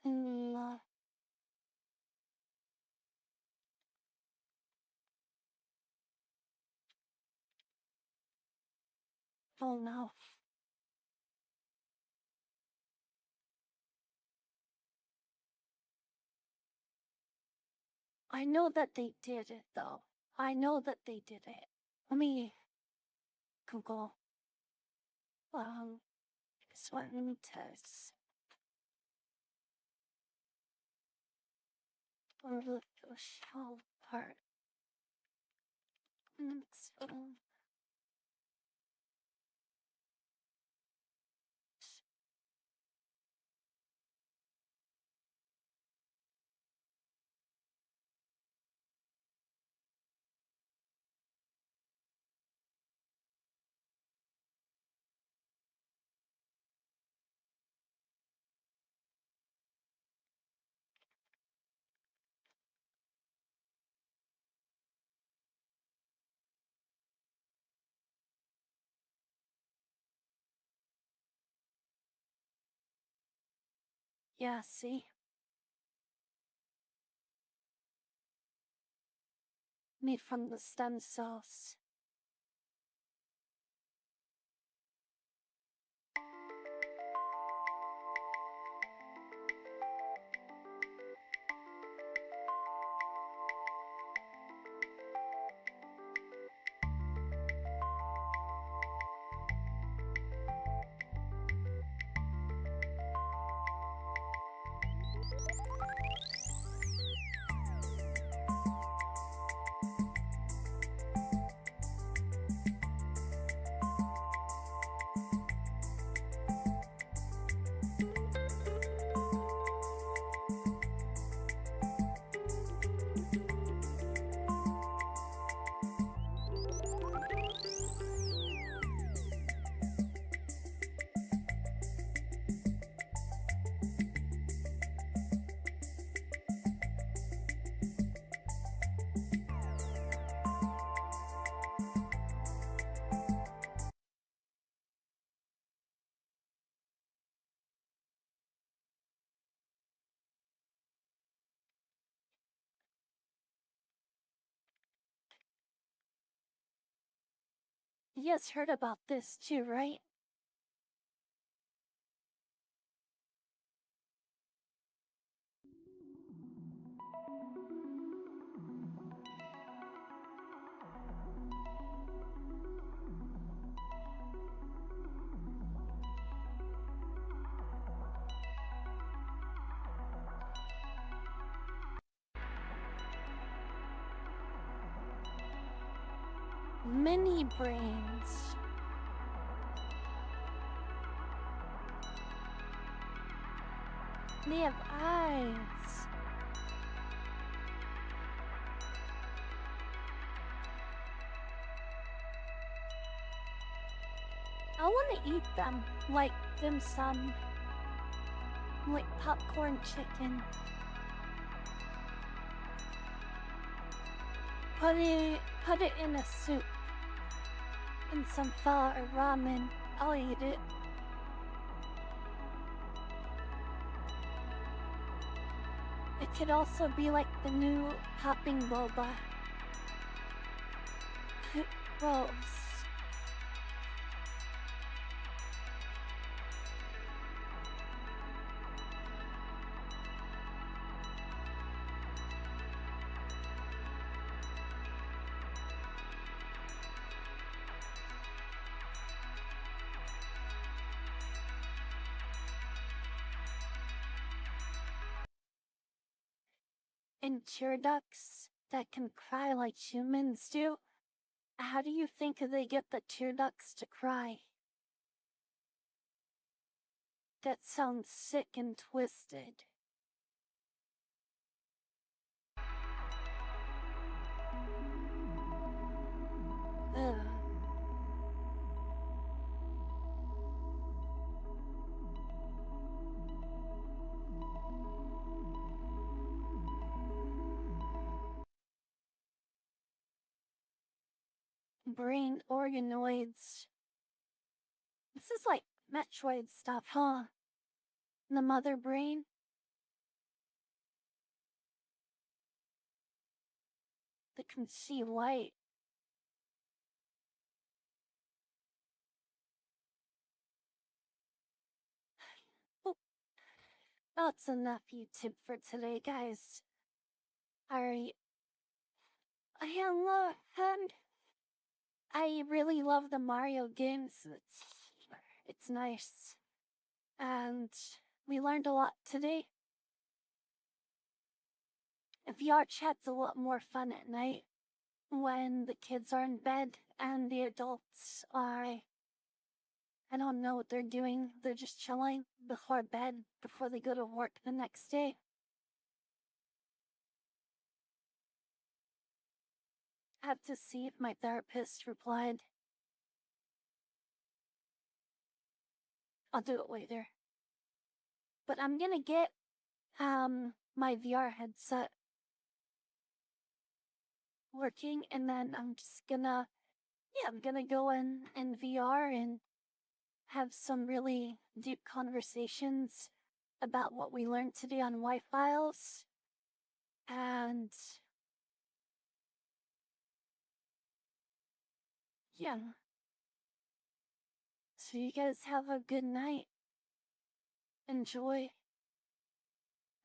Mm, oh no. I know that they did it though. I know that they did it. Let me Google. This one, let me test. Or the shell part. So, yeah, see? Made from the stem cells. You guys heard about this too, right? Mini brains. They have eyes. I want to eat them, like dim sum, like popcorn chicken. Put it in a soup, in some pho or ramen. I'll eat it. It could also be like the new popping boba. Gross. And tear ducts that can cry like humans do? How do you think they get the tear ducts to cry? That sounds sick and twisted. Ugh. Brain organoids. This is like Metroid stuff, huh? The mother brain? That can see light. Oh, that's enough YouTube for today, guys. Alright. And I really love the Mario games. It's nice. And we learned a lot today. VR chat's a lot more fun at night when the kids are in bed and the adults are, I don't know what they're doing. They're just chilling before bed, before they go to work the next day. I have to see if my therapist replied. I'll do it later. But I'm gonna get, my VR headset working, and then I'm just gonna, I'm gonna go in VR and have some really deep conversations about what we learned today on Y-Files. And yeah. So you guys have a good night. Enjoy.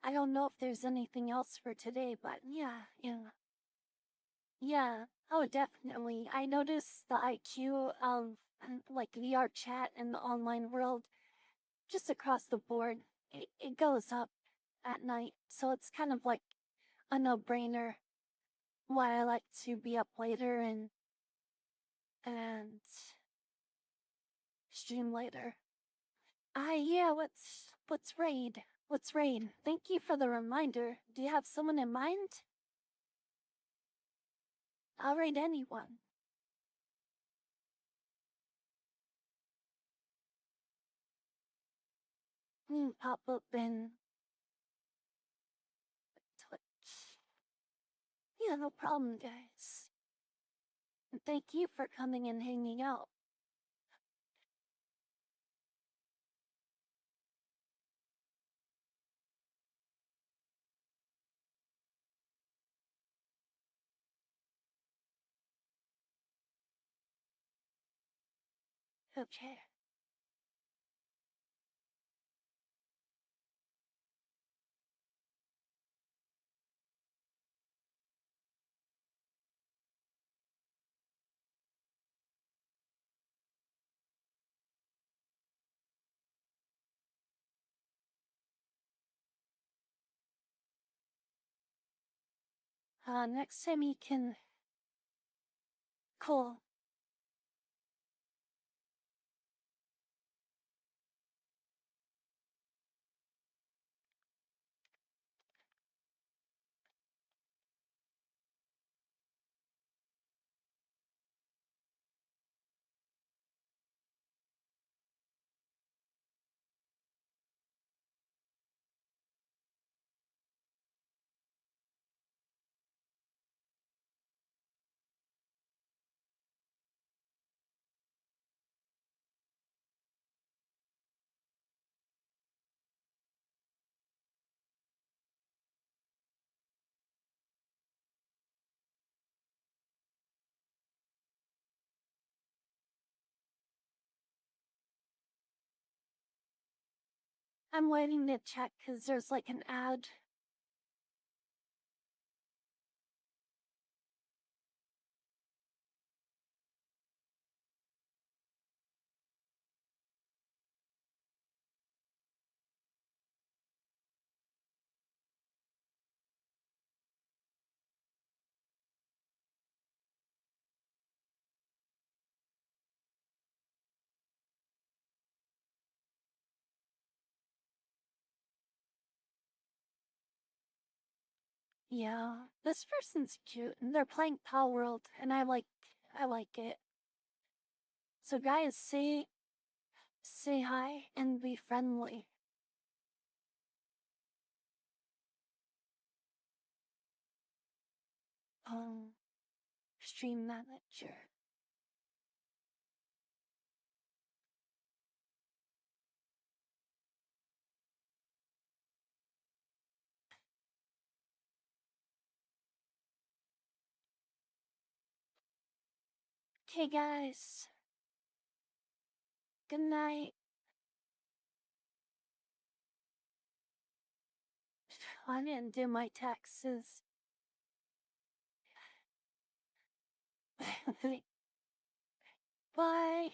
I don't know if there's anything else for today, but yeah. Yeah, oh definitely. I noticed the IQ of like VR chat in the online world just across the board. It goes up at night, so it's kind of like a no-brainer why I like to be up later and stream later. Yeah, what's raid? What's raid? Thank you for the reminder. Do you have someone in mind? I'll raid anyone. Pop up in Twitch. Yeah, no problem, guys. And thank you for coming and hanging out. Okay. Next time you can... Cool. I'm waiting to check because there's like an ad. Yeah, this person's cute, and they're playing PALWORLD, and I like it. So guys, say hi and be friendly. Stream manager. Okay, guys. Good night. I didn't do my taxes. Bye.